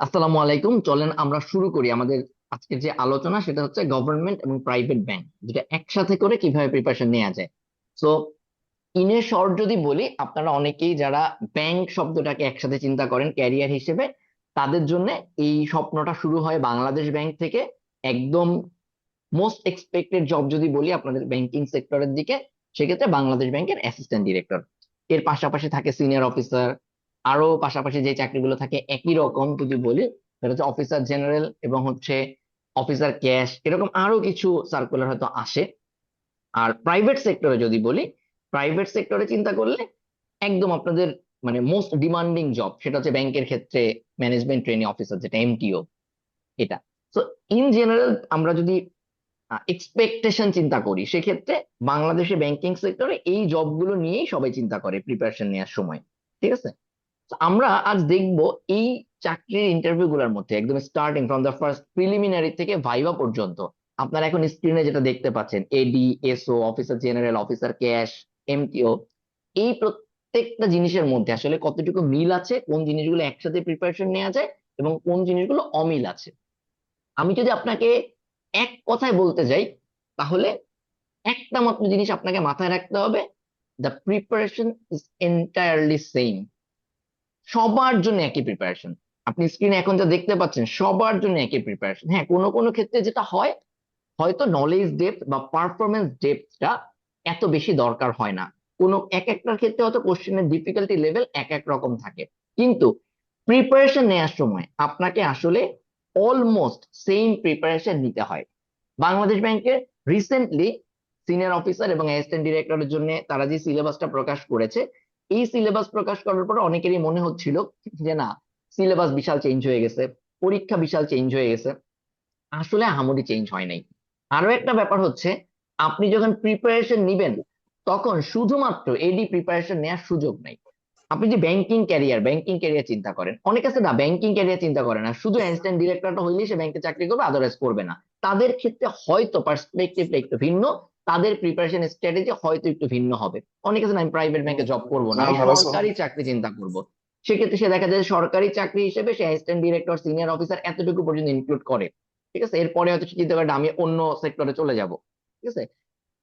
আসসালামু আলাইকুম। চলেন আমরা শুরু করি আমাদের আজকের যে আলোচনা, সেটা হচ্ছে গভর্নমেন্ট এবং প্রাইভেট ব্যাংক যেটা একসাথে করে কিভাবে প্রিপারেশন নেওয়া যায়। সো ইন এ শর্ট যদি বলি, আপনারা অনেকেই যারা ব্যাংক শব্দটাকে একসাথে চিন্তা করেন ক্যারিয়ার হিসেবে, তাদের জন্য এই স্বপ্নটা শুরু হয় বাংলাদেশ ব্যাংক থেকে। একদম মোস্ট এক্সপেক্টেড জব যদি বলি আপনাদের ব্যাংকিং সেক্টরের দিকে, সেক্ষেত্রে বাংলাদেশ ব্যাংকের অ্যাসিস্ট্যান্ট ডিরেক্টর। এর পাশাপাশি থাকে সিনিয়র অফিসার, আরো পাশাপাশি যে চাকরিগুলো থাকে একই রকম যদি বলি, সেটা হচ্ছে অফিসার জেনারেল এবং হচ্ছে অফিসার ক্যাশ, এরকম আরো কিছু সার্কুলার হয়তো আসে। আর প্রাইভেট সেক্টরে যদি বলি, প্রাইভেট সেক্টরে চিন্তা করলে একদম আপনাদের মানে মোস্ট ডিমান্ডিং জব সেটা হচ্ছে ব্যাংকের ক্ষেত্রে ম্যানেজমেন্ট ট্রেনিং অফিসার, যেটা এমটিও। এটা তো ইন জেনারেল আমরা যদি এক্সপেকটেশন চিন্তা করি, সেক্ষেত্রে বাংলাদেশে ব্যাংকিং সেক্টরে এই জবগুলো নিয়েই সবাই চিন্তা করে প্রিপারেশন নেওয়ার সময়। ঠিক আছে, তো আমরা আজ দেখব এই চাকরির ইন্টারভিউ গুলোর মধ্যে একদম starting from the first preliminary থেকে ভাইভা পর্যন্ত। আপনারা এখন স্ক্রিনে যেটা দেখতে পাচ্ছেন, AD, SO, officer general, officer cash, MTO, এই প্রত্যেকটা জিনিসের মধ্যে আসলে কতটুকু মিল আছে, কোন জিনিসগুলো একসাথে প্রিপারেশন নেওয়া যায় এবং কোন জিনিসগুলো অমিল আছে। আমি যদি আপনাকে এক কথায় বলতে যাই, তাহলে একটা মাত্র জিনিস আপনাকে মাথায় রাখতে হবে: the preparation is entirely same. সবার জন্য একই প্রিপারেশন। আপনি স্ক্রিনে এখন যা দেখতে পাচ্ছেন, সবার জন্য একই প্রিপারেশন। হ্যাঁ, কোনো কোনো ক্ষেত্রে যেটা হয়, হয়তো নলেজ ডেপথ বা পারফরমেন্স ডেপথটা এত বেশি দরকার হয় না। কোনো এক একটার ক্ষেত্রে হয়তো কোশ্চেনের ডিফিকাল্টি লেভেল এক এক রকম থাকে, কিন্তু প্রিপারেশন নেওয়ার সময় আপনাকে আসলে অলমোস্ট সেম প্রিপারেশন নিতে হয়। বাংলাদেশ ব্যাংকের রিসেন্টলি সিনিয়র অফিসার এবং অ্যাসিস্ট্যান্ট ডিরেক্টরের জন্য তারা যে সিলেবাসটা প্রকাশ করেছে, এই সিলেবাস প্রকাশ করার পর অনেকেরই মনে হচ্ছিল যে না, সিলেবাস বিশাল চেঞ্জ হয়ে গেছে, পরীক্ষা বিশাল চেঞ্জ হয়ে গেছে। আসলে আহামরি চেঞ্জ হয় নাই। আরো একটা ব্যাপার হচ্ছে, আপনি যখন প্রিপারেশন নিবেন, তখন শুধুমাত্র এডি প্রিপারেশন নেওয়ার সুযোগ নাই। আপনি যে ব্যাংকিং ক্যারিয়ার চিন্তা করেন, অনেক আছে না ব্যাংকিং ক্যারিয়ার চিন্তা করে না, শুধু অ্যাসিস্ট্যান্ট ডিরেক্টরটা হইলেই সে ব্যাংকে চাকরি করবে, আদারওয়াইজ করবে না। তাদের ক্ষেত্রে হয়তো পার্সপেক্টিভটা একটু ভিন্ন, তাদের প্রিপারেশন স্ট্র্যাটেজি হয়তো একটু ভিন্ন হবে। অনেক আছে না, আমি প্রাইভেট ব্যাংকে জব করব না, না, আমি ভালো আছো? সরকারি চাকরি চিন্তা করব। সেক্ষেত্রে সে দেখা যায় সরকারি চাকরি হিসেবে সে অ্যাসিস্ট্যান্ট ডিরেক্টর, সিনিয়র অফিসার এতটুকু পর্যন্ত ইনক্লুড করে। ঠিক আছে, এরপরে হয়তো সে চিন্তা করে আমি অন্য সেক্টরে চলে যাব। ঠিক আছে,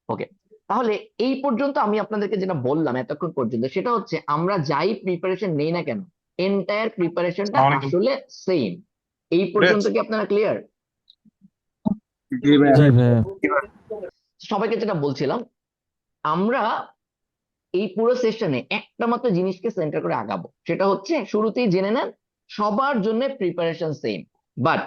ওকে। তাহলে এই পর্যন্ত আমি আপনাদেরকে যেটা বললাম এতক্ষণ পর্যন্ত, সেটা হচ্ছে আমরা যাই প্রিপারেশন নেই না কেন, এন্টায়ার প্রিপারেশনটা আসসালামু আলাইকুম। আসলে সেম। এই রেজ। পর্যন্ত কি আপনারা ক্লিয়ার? জি ভাইয়া। জি ভাইয়া। সবাইকে যেটা বলছিলাম, আমরা এই পুরো সেশনে একটা মাত্র জিনিসকে সেন্টার করে আগাবো, সেটা হচ্ছে শুরুতেই জেনে নেন সবার জন্য প্রিপারেশন সেম। বাট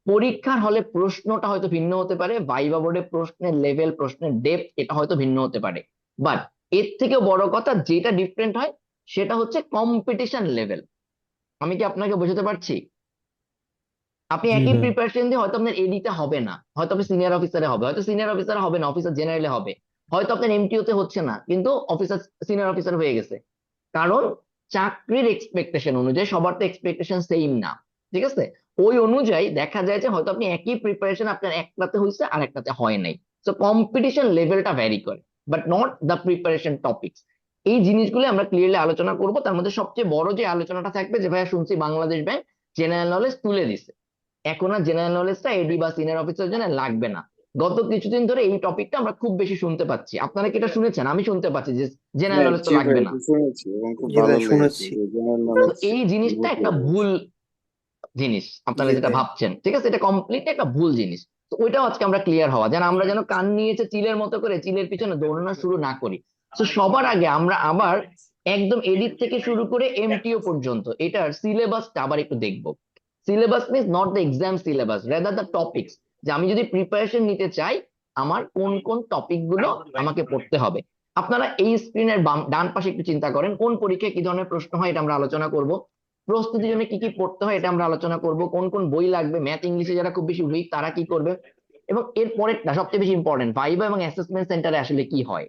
পরীক্ষার হলে প্রশ্নটা হয়তো ভিন্ন হতে পারে, ভাইভা বোর্ডে প্রশ্নের লেভেল, প্রশ্নের ডেপথ এটা হয়তো ভিন্ন হতে পারে। বাট এর থেকে বড় কথা যেটা ডিফারেন্ট হয়, সেটা হচ্ছে কম্পিটিশন লেভেল। আমি কি আপনাকে বোঝাতে পারছি? আপনি জি একই ভাইয়া। প্রিপারেশন দিয়ে হয়তো আপনার এডিতে হবে না, হয়তো আপনি সিনিয়র অফিসারে হবে, হয়তো সিনিয়র অফিসার হবে না, অফিসার জেনারেলে হবে। হয়তো আপনার এমটিও তে হচ্ছে না, কিন্তু অফিসার, সিনিয়র অফিসার হয়ে গেছে। কারণ চাকরির এক্সপেকটেশন অনুযায়ী সবার তো এক্সপেকটেশন সেম না। ঠিক আছে, ওই অনুযায়ী দেখা যায় যে হয়তো আপনি একই প্রিপারেশন আপনার একটাতে হয়েছে আর একটাতে হয় নাই। তো কম্পিটিশন লেভেলটা ভ্যারি করে, but not the preparation topics. এই জিনিসগুলো আমরা ক্লিয়ারলি আলোচনা করব। তার মধ্যে সবচেয়ে বড় যে আলোচনাটা থাকবে, যে ভাইয়া শুনছি বাংলাদেশ ব্যাংক জেনারেল নলেজ তুলে দিছে, এখন আর জেনারেল নলেজটা এডি বা সিনিয়র অফিসার জন্য লাগবে না। গত কিছুদিন ধরে এই টপিকটা আমরা খুব বেশি শুনতে পাচ্ছি। আপনারা কি এটা শুনেছেন? আমি শুনতে পাচ্ছি যে জেনারেল হ্যাঁ, নলেজ তো জি ভাই, লাগবে না। এটা শুনেছি এবং খুব জি ভালো ভাই, লেগেছে শুনেছি। যে জেনারেল তো নলেজ এই জিনিসটা বহুত একটা লেগেছে। ভুল জিনিস, আপনারা জি যেটা ভাইয়া। ভাবছেন, ঠিক আছে, এটা কমপ্লিট একটা ভুল জিনিস। তো ওইটাও আজকে আমরা ক্লিয়ার হওয়া, যেন আমরা যেন কান নিয়েছে চিলের মতো করে চিলের পিছনে দৌড়ানো শুরু না করি। তো সবার আগে আমরা আবার একদম এডিট থেকে শুরু করে এমটিও পর্যন্ত এটার সিলেবাসটা আবার একটু দেখবো। Syllabus means not the exam syllabus, rather the topics, যে আমি যদি প্রিপারেশন নিতে চাই আমার কোন কোন টপিক গুলো আমাকে পড়তে হবে। আপনারা এই স্ক্রিনের ডান পাশে একটু চিন্তা করেন, কোন পরীক্ষায় কি ধরনের প্রশ্ন হয় এটা আমরা আলোচনা করব। প্রস্তুতির জন্য কি কি পড়তে হয় এটা আমরা আলোচনা করব, কোন কোন বই লাগবে, ম্যাথ ইংলিশে যারা খুব বেশি উইক তারা কি করবে, এবং এর পরেরটা সবচেয়ে বেশি ইম্পর্টেন্ট, ভাইবা এবং অ্যাসেসমেন্ট সেন্টারে আসলে কি হয়।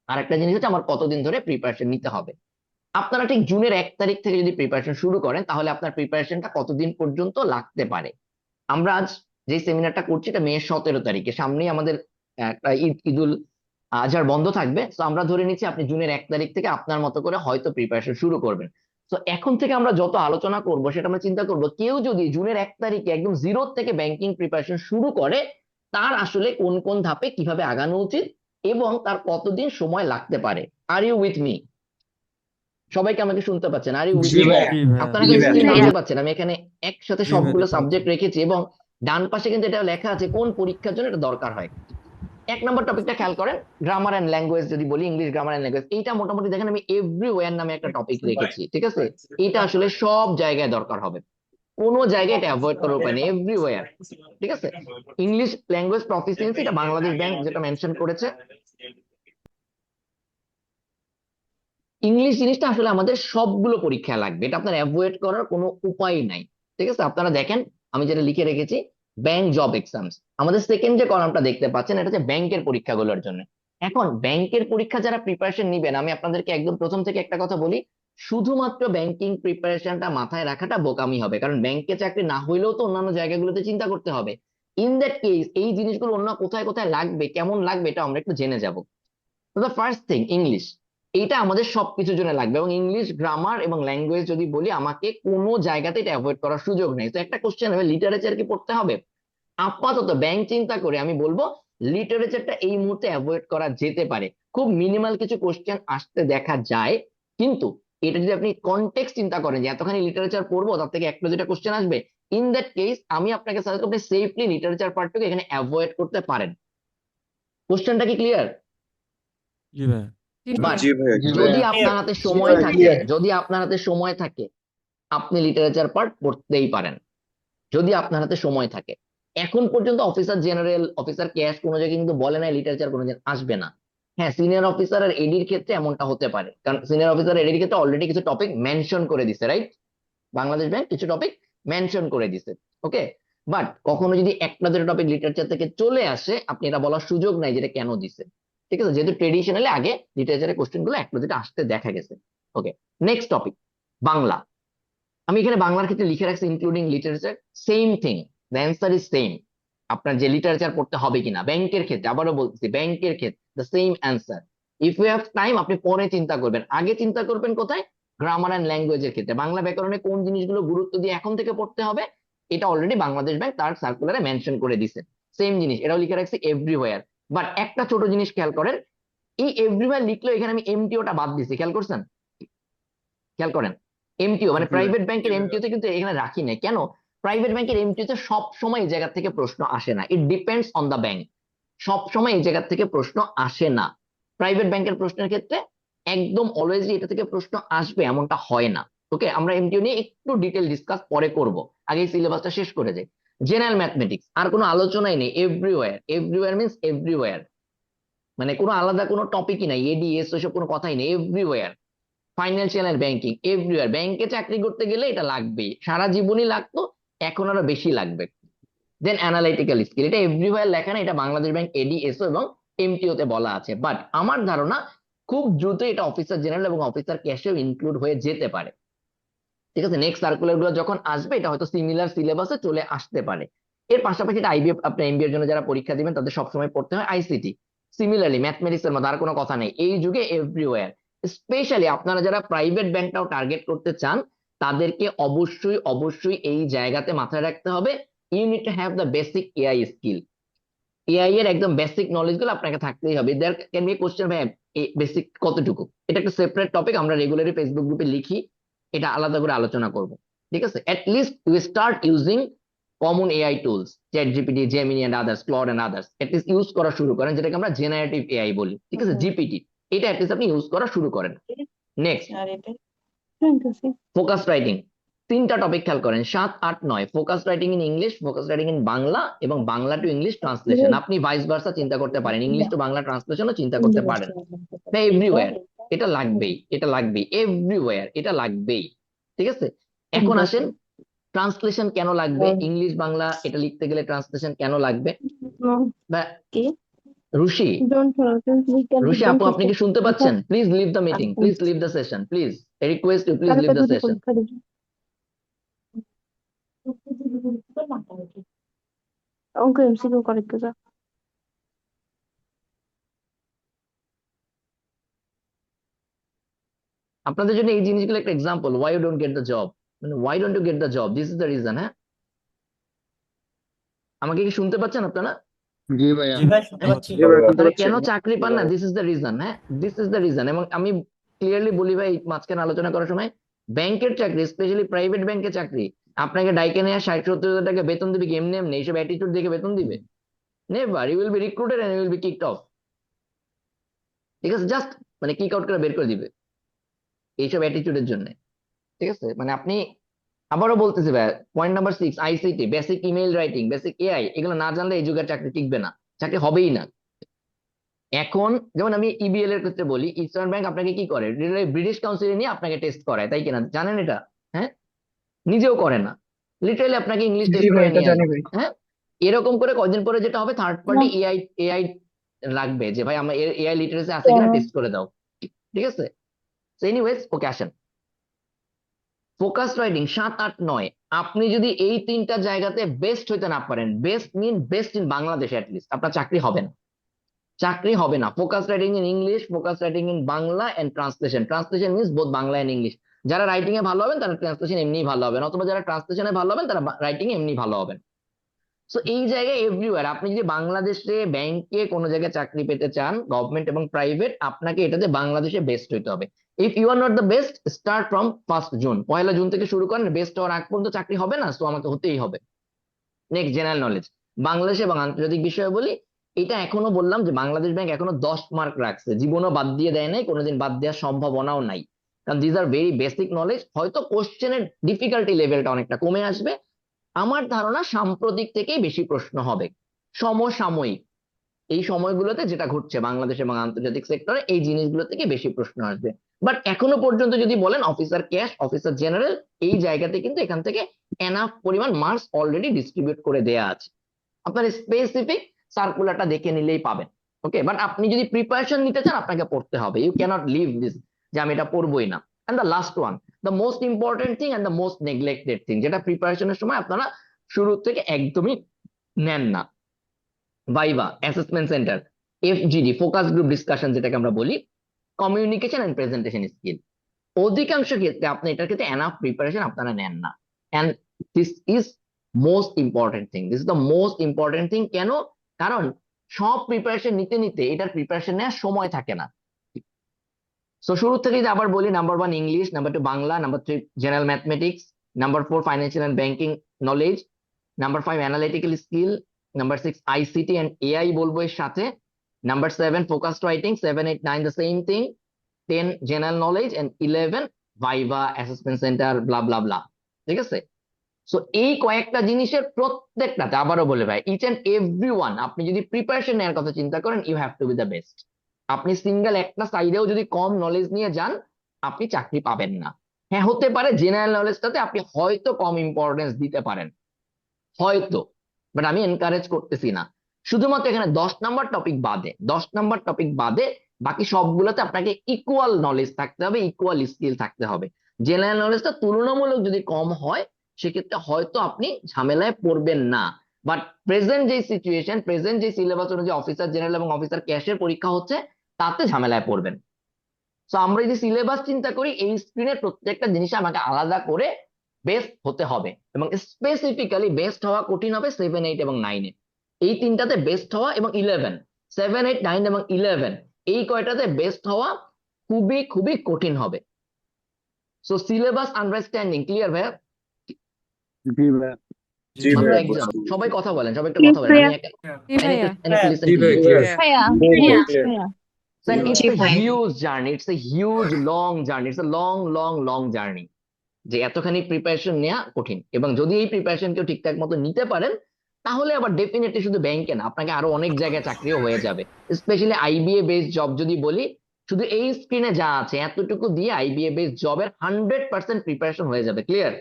আর একটা জিনিস হচ্ছে আমার কতদিন ধরে প্রিপারেশন নিতে হবে। আপনারা ঠিক জুনের 1 তারিখ থেকে যদি প্রিপারেশন শুরু করেন, তাহলে আপনার প্রিপারেশনটা কতদিন পর্যন্ত লাগতে পারে। আমরা আজ যে সেমিনারটা করছি এটা মে 17 তারিখে, সামনেই আমাদের একটা ঈদুল আজহার বন্ধ থাকবে। তো আমরা ধরে নিচ্ছি আপনি জুনের 1 তারিখ থেকে আপনার মতো করে হয়তো প্রিপারেশন শুরু করবেন। তো এখন থেকে আমরা যত আলোচনা করব সেটা আমরা চিন্তা করব, কেউ যদি জুনের 1 তারিখে একদম জিরো থেকে ব্যাংকিং প্রিপারেশন শুরু করে, তার আসলে কোন কোন ধাপে কিভাবে আগানো উচিত এবং তার কতদিন সময় লাগতে পারে। Are you with me? সবাইকে আমাকে শুনতে পাচ্ছেন? আর ইউ উইথ জি মি? ভাইয়া, জি ভাইয়া, আপনারা জি এখন ভাইয়া, স্ক্রিনে শুনতে দেখতে পাচ্ছি। পাচ্ছেন আমি এখানে একসাথে জি ভাইয়া সবগুলো দেখতে পাচ্ছি। সাবজেক্ট রেখেছি, এবং ডান পাশে কিন্তু এটা লেখা আছে কোন পরীক্ষার জন্য এটা দরকার হয়। 1 নম্বর টপিকটা খেয়াল করেন, গ্রামার এন্ড ল্যাঙ্গুয়েজ যদি বলি, ইংলিশ গ্রামার এন্ড ল্যাঙ্গুয়েজ, এইটা মোটামুটি দেখেন আমি এভরিওয়্যার নামে একটা টপিক রেখেছি, ঠিক আছে? এইটা আসলে সব জায়গায় দরকার হবে, কোনো জায়গায় এটা অ্যাভয়েড করার উপায় নেই, এভরিওয়্যার, ঠিক আছে? ইংলিশ ল্যাঙ্গুয়েজ প্রফিসিয়েন্সি, এটা বাংলাদেশ ব্যাংক যেটা মেনশন করেছে। ইংলিশ জিনিসটা আসলে আমাদের সবগুলো পরীক্ষায় লাগবে, এটা আপনার অ্যাভয়েড করার কোনো উপায় নাই, ঠিক আছে? আপনারা দেখেন আমি যেটা লিখে রেখেছি, ব্যাংক জব এক্সামস, আমাদের সেকেন্ড যে কলামটা দেখতে পাচ্ছেন এটা হচ্ছে ব্যাংকের পরীক্ষাগুলোর জন্য। এখন ব্যাংকের পরীক্ষা যারা প্রিপারেশন নিবেন, আমি আপনাদেরকে একদম প্রথম থেকে একটা কথা বলি, শুধুমাত্র ব্যাংকিং প্রিপারেশনটা মাথায় রাখাটা বোকামি হবে, কারণ ব্যাংকে চাকরি না হইলেও তো অন্যান্য জায়গাগুলোতে চিন্তা করতে হবে। ইন দ্যাট কেস এই জিনিসগুলো অন্য কোথায় কোথায় লাগবে, কেমন লাগবে, এটা আমরা একটু জেনে যাব। তো দ্য ফার্স্ট থিং, ইংলিশ, এইটা আমাদের সবকিছুর জন্য লাগবে, এবং ইংলিশ গ্রামার এবং ল্যাঙ্গুয়েজ যদি বলি, আমাকে কোনো জায়গাতে এটা অ্যাভয়েড করার সুযোগ নেই। তো একটা কোশ্চেন হবে, লিটারেচার কি পড়তে হবে? আপাতত ব্যাংক চিন্তা করে আমি বলবো লিটারেচারটা এই মুহূর্তে অ্যাভয়েড করা যেতে পারে, খুব মিনিমাল কিছু কোশ্চেন আসতে দেখা যায়। কিন্তু এটা যদি আপনি কনটেক্সট চিন্তা করেন যে এতখানি লিটারেচার পড়বো, তার থেকে একটা যেটা কোশ্চেন আসবে, ইন দ্যাট কেস আমি আপনাকে সাজেস্ট করবো আপনি সেফলি লিটারেচার পার্টটাকে এখানে অ্যাভয়েড করতে পারেন। কোশ্চেনটা কি ক্লিয়ার? জি ভাইয়া। বাট জি ভাইয়া, জি যদি ভাইয়া, আপনার হাতে জি সময় ভাইয়া, থাকে, ক্লিয়ার। যদি আপনার হাতে সময় থাকে, আপনি লিটারেচার পার্ট পড়তেই পারেন, যদি আপনার হাতে সময় থাকে। এখন পর্যন্ত অফিসার জেনারেল, অফিসার ক্যাশ কোনো জায়গায় কিন্তু বলে নাই লিটারেচার কোনোদিন আসবে না। হ্যাঁ, সিনিয়র অফিসার আর এডির ক্ষেত্রে এমনটা হতে পারে, কারণ সিনিয়র অফিসার এডির ক্ষেত্রে অলরেডি কিছু টপিক মেনশন করে দিছে, রাইট? বাংলাদেশ ব্যাংক কিছু টপিক মেনশন করে দিছে, ওকে। বাট কখনো যদি একটা দুটো টপিক লিটারেচার থেকে চলে আসে, আপনি এটা বলার সুযোগ নাই যেটা কেন দিছে, ঠিক আছে? যেহেতু ট্রেডিশনালি আগে লিটারেচারের কোশ্চেন গুলো একটা দুটো আসতে দেখা গেছে। ওকে, নেক্সট টপিক, বাংলা। আমি এখানে বাংলার ক্ষেত্রে লিখে রাখছি including literature, same thing, the answer is same. আপনার যে লিটারেচার পড়তে হবে কিনা ব্যাংকের ক্ষেত্রে, আবারও বলছি ব্যাংকের ক্ষেত্রে the same answer. If you have time আপনি পরে চিন্তা করবেন, আগে চিন্তা করবেন কোথায়? গ্রামার অ্যান্ড ল্যাঙ্গুয়েজের ক্ষেত্রে, বাংলা ব্যাকরণে কোন জিনিসগুলো গুরুত্ব দিয়ে এখন থেকে পড়তে হবে, এটা অলরেডি বাংলাদেশ ব্যাংক তার সার্কুলারে মেনশন করে দিছে। সেম জিনিস এটাও লিখে রাখছি এভরিওয়্যার। বাট একটা ছোট জিনিস খেয়াল করেন, এই এভরিওয়্যার লিখলেও এখানে আমি এমটিওটা বাদ দিছি, খেয়াল করছেন? খেয়াল করেন, এমটিও মানে জি ভাইয়া, প্রাইভেট ব্যাংকের এমটিও তে কিন্তু এখানে রাখি নাই কেন? প্রাইভেট ব্যাংকের এমটিও তে সব সময় এই জায়গা থেকে প্রশ্ন আসে না, it depends on the bank, সব সময় এই জায়গা থেকে প্রশ্ন আসে না। প্রাইভেট ব্যাংকের প্রশ্নের ক্ষেত্রে একদম অলওয়েজ এটা থেকে প্রশ্ন আসবে এমনটা হয় না। ওকে, আমরা এমটিও নিয়ে একটু ডিটেল ডিসকাস পরে করব, আগে সিলেবাসটা শেষ করে যাই। জেনারেল ম্যাথমেটিক্স আর কোনো আলোচনাই নেই, এভরিওয়্যার, এভরিওয়্যার মিন্স এভরিওয়্যার, মানে কোনো আলাদা কোনো টপিকই নাই, এডিএস ওইসব কোনো কথাই নেই, everywhere. Financial and banking everywhere, ব্যাংকে চাকরি করতে গেলে এটা লাগবেই, সারা জীবনই লাগতো, এখন আরো বেশি লাগবে। দেন অ্যানালাইটিক্যাল স্কিল, এটা এভরিওয়্যার লেখা না, এটা বাংলাদেশ ব্যাংক এডিএসও এবং এমটিও তে বলা আছে। বাট আমার ধারণা খুব দ্রুত এটা অফিসার জেনারেল এবং অফিসার ক্যাশেও ইনক্লুড হয়ে যেতে পারে, ঠিক আছে? নেক্সট সার্কুলার গুলো যখন আসবে এটা হয়তো সিমিলার সিলেবাসে চলে আসতে পারে। এর পাশাপাশি এটা আইবিএফ, আপনার এমবিএর জন্য যারা পরীক্ষা দিবেন তাদের সবসময় পড়তে হয় আইসিটি। সিমিলারলি ম্যাথমেটিক্স এর মধ্যে আর কোনো কথা নেই, এই যুগে এভরিওয়্যার। স্পেশালি আপনারা যারা প্রাইভেট ব্যাংকটাও টার্গেট করতে চান, তাদেরকে অবশ্যই অবশ্যই এই জায়গাতে মাথায় রাখতে হবে, you need to have the basic AI skill. AI এর একদম বেসিক নলেজ গুলো আপনাকে থাকতেই হবে। দেয়ার ক্যান বি কোশ্চেন, ভাই বেসিক কতটুকু, এটা একটা সেপারেট টপিক, আমরা রেগুলারলি ফেসবুক গ্রুপে লিখি, এটা আলাদা করে আলোচনা করব, ঠিক আছে? At least you start using common AI tools, chat GPT, Gemini and others, Claude and others, at least use করা শুরু করেন, যেটাকে আমরা জেনারেটিভ এআই বলি, ঠিক আছে? জিপিটি, এটা এট লিস্ট আপনি ইউজ করা শুরু করেন। নেক্সট, ফোকাস রাইটিং, 3টা টপিক খেয়াল করেন, 7, 8, 9, focus writing in English, focus writing in Bangla, এবং বাংলা টু ইংলিশ ট্রান্সলেশন। আপনি ভাইস ভার্সা চিন্তা করতে পারেন, ইংলিশ টু বাংলা ট্রান্সলেশনও চিন্তা করতে পারেন। এটা এভরিওয়্যার, এটা লাগবেই, এটা লাগবেই, এভরিওয়্যার এটা লাগবেই, ঠিক আছে? এখন আসেন, ট্রান্সলেশন কেন লাগবে? ইংলিশ বাংলা এটা লিখতে গেলে ট্রান্সলেশন কেন লাগবে? বা রুশি, রুশি আপু আপনি কি শুনতে পাচ্ছেন? Please leave the meeting, please leave the session, please, request you, please leave the session. অঙ্ক এমসিকিউ করে একটু যা। আপনাদের জন্য এই জিনিসগুলো একটা example, why you don't get the job, মানে why don't you get the job, this is the reason. হ্যাঁ, আমাকে কি শুনতে পাচ্ছেন আপনারা? জি ভাইয়া। জি ভাই শুনতে পাচ্ছি। জি ভাই, শুনতে তাহলে পাচ্ছি। কেন চাকরি পান না, দিস ইজ দ্য রিজন। হ্যাঁ, দিস ইজ দ্য রিজন। এবং আমি ক্লিয়ারলি বলি ভাই, মাঝখানে আলোচনা করার সময়, ব্যাংকের চাকরি, স্পেশালি প্রাইভেট ব্যাংকের চাকরি, আপনাকে ডাইকে নিয়ে 60-70 হাজার টাকা বেতন দিবে কি এমনি এমনি? এইসব অ্যাটিটিউড দেখে বেতন দিবে? Never. You will be recruited and you will be kicked off. ঠিক আছে, জাস্ট মানে কিক আউট করে বের করে দিবে এইসব অ্যাটিটিউডের জন্য। ঠিক আছে, মানে আপনি, আবারও বলতেছি ভাই, point number 6, ICT, basic email writing, basic AI, এগুলো না জানলে এই যুগের চাকরি টিকবে না, চাকরি হবেই না। এখন যেমন আমি ইবিএল এর ক্ষেত্রে বলি, ইস্টার্ন ব্যাংক আপনাকে কি করে, ব্রিটিশ কাউন্সিলে নিয়ে আপনাকে টেস্ট করায়, তাই কিনা জানেন এটা? হ্যাঁ, নিজেও করে না, লিটারালি আপনাকে ইংলিশ জি টেস্ট ভাই, করে এটা নিয়ে জানি আসবে। ভাই। হ্যাঁ, এরকম করে কদিন পরে যেটা হবে, থার্ড পার্টি এআই এআই লাগবে যে ভাই আমার এআই লিটারেসি আছে কিনা টেস্ট করে দাও। ঠিক আছে, এনিওয়েজ, ওকে আসেন, ফোকাস রাইটিং 7, 8, 9, আপনি যদি এই তিনটা জায়গাতে বেস্ট হইতে না পারেন, best mean best in Bangladesh, at least আপনার চাকরি হবে না, চাকরি হবে না। Focus writing in English, focus writing in Bangla and translation, translation means both Bangla and English. যারা রাইটিং এ ভালো হবেন তারা ট্রান্সলেশন এমনি ভালো হবেন, অথবা যারা ট্রান্সলেশনে ভালো হবেন তারা রাইটিং এমনি ভালো হবেন। সো এই জায়গায় এভরিওয়ার, আপনি যদি বাংলাদেশে ব্যাংকে কোনো জায়গায় চাকরি পেতে চান, গভর্নমেন্ট এবং প্রাইভেট, আপনাকে এটাতে বাংলাদেশে বেস্ট হইতে হবে। If you are not the best, start from 1 June, 1 জুন থেকে শুরু করেন, বেস্ট হওয়ার আগ পর্যন্ত চাকরি হবে না, তো আমাকে হতেই হবে। নেক্সট, জেনারেল নলেজ, বাংলাদেশ এবং আন্তর্জাতিক বিষয়ে বলি, এটা এখনো বললাম যে বাংলাদেশ ব্যাংক এখনো 10 মার্ক রাখছে, জীবনও বাদ দিয়ে দেয় নাই, কোনোদিন বাদ দেওয়ার সম্ভাবনাও নাই, কারণ these are very basic knowledge. হয়তো কোশ্চেনের ডিফিকাল্টি লেভেলটা অনেকটা কমে আসবে, আমার ধারণা সাম্প্রতিক থেকেই বেশি প্রশ্ন হবে, সমসাময়িক এই সময়গুলোতে যেটা ঘটছে বাংলাদেশ এবং আন্তর্জাতিক সেক্টরে, এই জিনিসগুলো থেকে বেশি প্রশ্ন আসবে। বাট এখনো পর্যন্ত যদি বলেন অফিসার ক্যাশ, অফিসার জেনারেল, এই জায়গাতে কিন্তু এখান থেকে এনাফ পরিমাণ মার্কস অলরেডি ডিস্ট্রিবিউট করে দেয়া আছে, আপনার স্পেসিফিক সার্কুলারটা দেখে নিলেই পাবেন। ওকে, বাট আপনি যদি প্রিপারেশন নিতে চান, আপনাকে পড়তে হবে, ইউ ক্যানট লিভ দিস যে আমি এটা পড়বই না। And the last one, the most important thing and the most neglected thing, যেটা প্রিপারেশনের সময় আপনারা শুরু থেকে একদমই নেন না, viva, assessment centre, FGD, focus group discussion যেটাকে আমরা বলি, কমিউনিকেশন এন্ড প্রেজেন্টেশন স্কিল, অধিকাংশ ক্ষেত্রে আপনি এটার ক্ষেত্রে এনাফ প্রিপারেশন আপনারা নেন না। And this is most important thing, this is the most important thing. কেন? কারণ সব প্রিপারেশন নিতে নিতে এটার প্রিপারেশন নেওয়ার সময় থাকে না। সো শুরু থেকে যদি আবার বলি, number 1 English, number 2 Bangla, number 3 general mathematics, number 4 financial and banking knowledge, number 5 analytical skill, number 6 ICT and AI বলবো এর সাথে, number 7 focused writing, 7, 8, 9 the same thing, 10 general knowledge, and 11 viva, assessment centre, blah blah blah. ঠিক আছে, so এই কয়েকটা জিনিসের প্রত্যেকটাতে, আবারও বলে ভাই, ইচ এন্ড এভরি ওয়ান, আপনি যদি প্রিপারেশন নেওয়ার কথা চিন্তা করেন, you have to be the best. আপনি সিঙ্গেল একটা সাইডেও যদি কম নলেজ নিয়ে যান, আপনি চাকরি পাবেন না। হ্যাঁ, হতে পারে জেনারেল নলেজটাতে আপনি হয়তো কম ইম্পর্টেন্স দিতে পারেন, হয়তো, বাট আমি এনকারেজ করতেছি না। শুধুমাত্র এখানে 10 নাম্বার টপিক বাদে, 10 নাম্বার টপিক বাদে বাকি সবগুলোতে আপনাকে ইকুয়াল নলেজ থাকতে হবে, ইকুয়াল স্কিল থাকতে হবে। জেনারেল নলেজটা তুলনামূলক যদি কম হয়, সেক্ষেত্রে হয়তো আপনি ঝামেলায় পড়বেন না। বাট প্রেজেন্ট যে সিচুয়েশন, প্রেজেন্ট যে সিলেবাস অনুযায়ী অফিসার জেনারেল এবং অফিসার ক্যাশের পরীক্ষা হচ্ছে, তাতে ঝামেলায় পড়বেন। তো আমরা যদি সিলেবাস চিন্তা করি, এই স্ক্রিনের প্রত্যেকটা জিনিস আমাকে আলাদা করে বেস্ট হতে হবে, এবং স্পেসিফিক্যালি বেস্ট হওয়া কঠিন হবে 7, 8 এবং 9-এ, এই তিনটাতে বেস্ট হওয়া, এবং 11, 7, 8, 9 এবং 11, এই কয়টাতে বেস্ট হওয়া খুবই খুবই কঠিন হবে। সো সিলেবাস আন্ডারস্ট্যান্ডিং ক্লিয়ার ভাইয়া? জি ভাইয়া। জি মাত্র ভাই এক্সাম, সবাই কথা বলেন, সবাই একটা জি কথা বলেন, ভাইয়া। আমি জি ভাইয়া। লিসেন জি টু ভাই ইউ। ক্লিয়ার। ভাইয়া ভাইয়া। ভাইয়া And G it's G a ভাই। huge journey, it's a huge long journey, it's a long long long journey, যে এতখানি প্রিপারেশন নেওয়া কঠিন। এবং যদি এই প্রিপারেশন কেউ ঠিকঠাক মতো নিতে পারেন, তাহলে আবার ডেফিনেটলি শুধু ব্যাংকে না, আপনাকে আরো অনেক জায়গায় চাকরিও হয়ে যাবে। স্পেশালি আইবিএ বেসড জব যদি বলি, শুধু এই স্ক্রিনে যা আছে এতটুকু দিয়ে আইবিএ বেসড জবের 100% প্রিপারেশন হয়ে যাবে, ক্লিয়ার?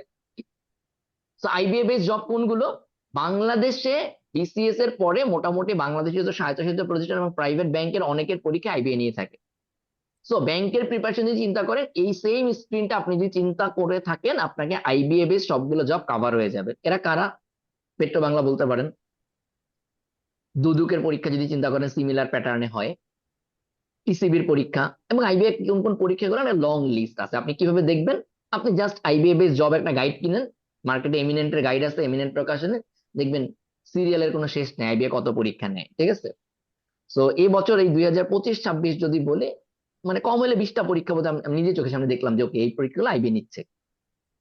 তো আইবিএ বেসড জব কোনগুলো? বাংলাদেশে বিসিএস এর পরে মোটামুটি বাংলাদেশে তো স্বায়ত্তশাসিত প্রতিষ্ঠান এবং প্রাইভেট ব্যাংকের অনেকের পরীক্ষা আইবিএ নিয়ে থাকে। সো ব্যাংকের প্রিপারেশন যদি চিন্তা করেন, এই সেম স্ক্রিনটা আপনি যদি চিন্তা করে থাকেন, আপনাকে আইবিএ বেস সবগুলো জব কভার হয়ে যাবে। এরা কারা? পেট্রো বাংলা বলতে পারেন, দুদুকের পরীক্ষা যদি চিন্তা করেন সিমিলার প্যাটার্নে হয়, টিসিবির পরীক্ষা এবং আইবিএ কোন কোন পরীক্ষাগুলো একটা লং লিস্ট আছে। আপনি কিভাবে দেখবেন? আপনি জাস্ট আইবিএ বেস জব একটা গাইড কিনেন, মার্কেটে এমিনেন্টের গাইড আছে, এমিনেন্ট প্রকাশনে, দেখবেন সিরিয়ালের কোনো শেষ নেই আইবিএ কত পরীক্ষা নেয়, ঠিক আছে? সো এই বছর এই 2025-26 যদি বলি, মানে কম হলে 20টা পরীক্ষা বোধহয় আমি নিজে চোখের সামনে দেখলাম যে ওকে এই পরীক্ষাগুলো আইবিএ নিচ্ছে,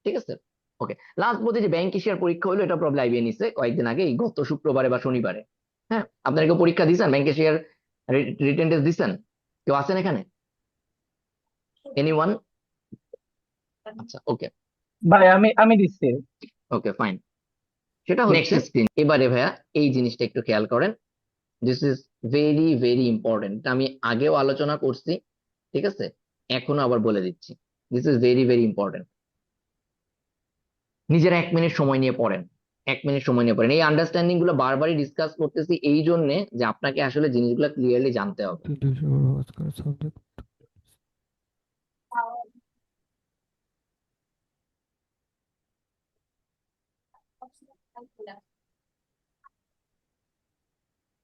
ঠিক আছে? ওকে, লাস্ট বোধহয় যে ব্যাংক এশিয়ার পরীক্ষা হলো, এটা প্রবলেম আইবিএ নিচ্ছে কয়েকদিন আগে, এই গত শুক্রবারে বা শনিবারে। হ্যাঁ, আপনারা কেউ পরীক্ষা দিয়েছেন ব্যাংক এশিয়ার? রিটেন টেস্ট দিচ্ছেন? কেউ আছেন এখানে? এনিওয়ান? আচ্ছা, ওকে ভাই আমি দিচ্ছি। Okay fine. সেটা নেক্সট স্ক্রিন। এবারে ভাইয়া এই জিনিসটা একটু খেয়াল করেন, this is very very important. আমি আগেও আলোচনা করছি, ঠিক আছে, এখনো আবার বলে দিচ্ছি, this is very very important. নিজেরা 1 মিনিট সময় নিয়ে পড়েন, 1 মিনিট সময় নিয়ে পড়েন। এই আন্ডারস্ট্যান্ডিং গুলো বারবারই ডিসকাস করতেছি এই জন্য যে আপনাকে আসলে জিনিসগুলো ক্লিয়ারলি জানতে হবে। Subject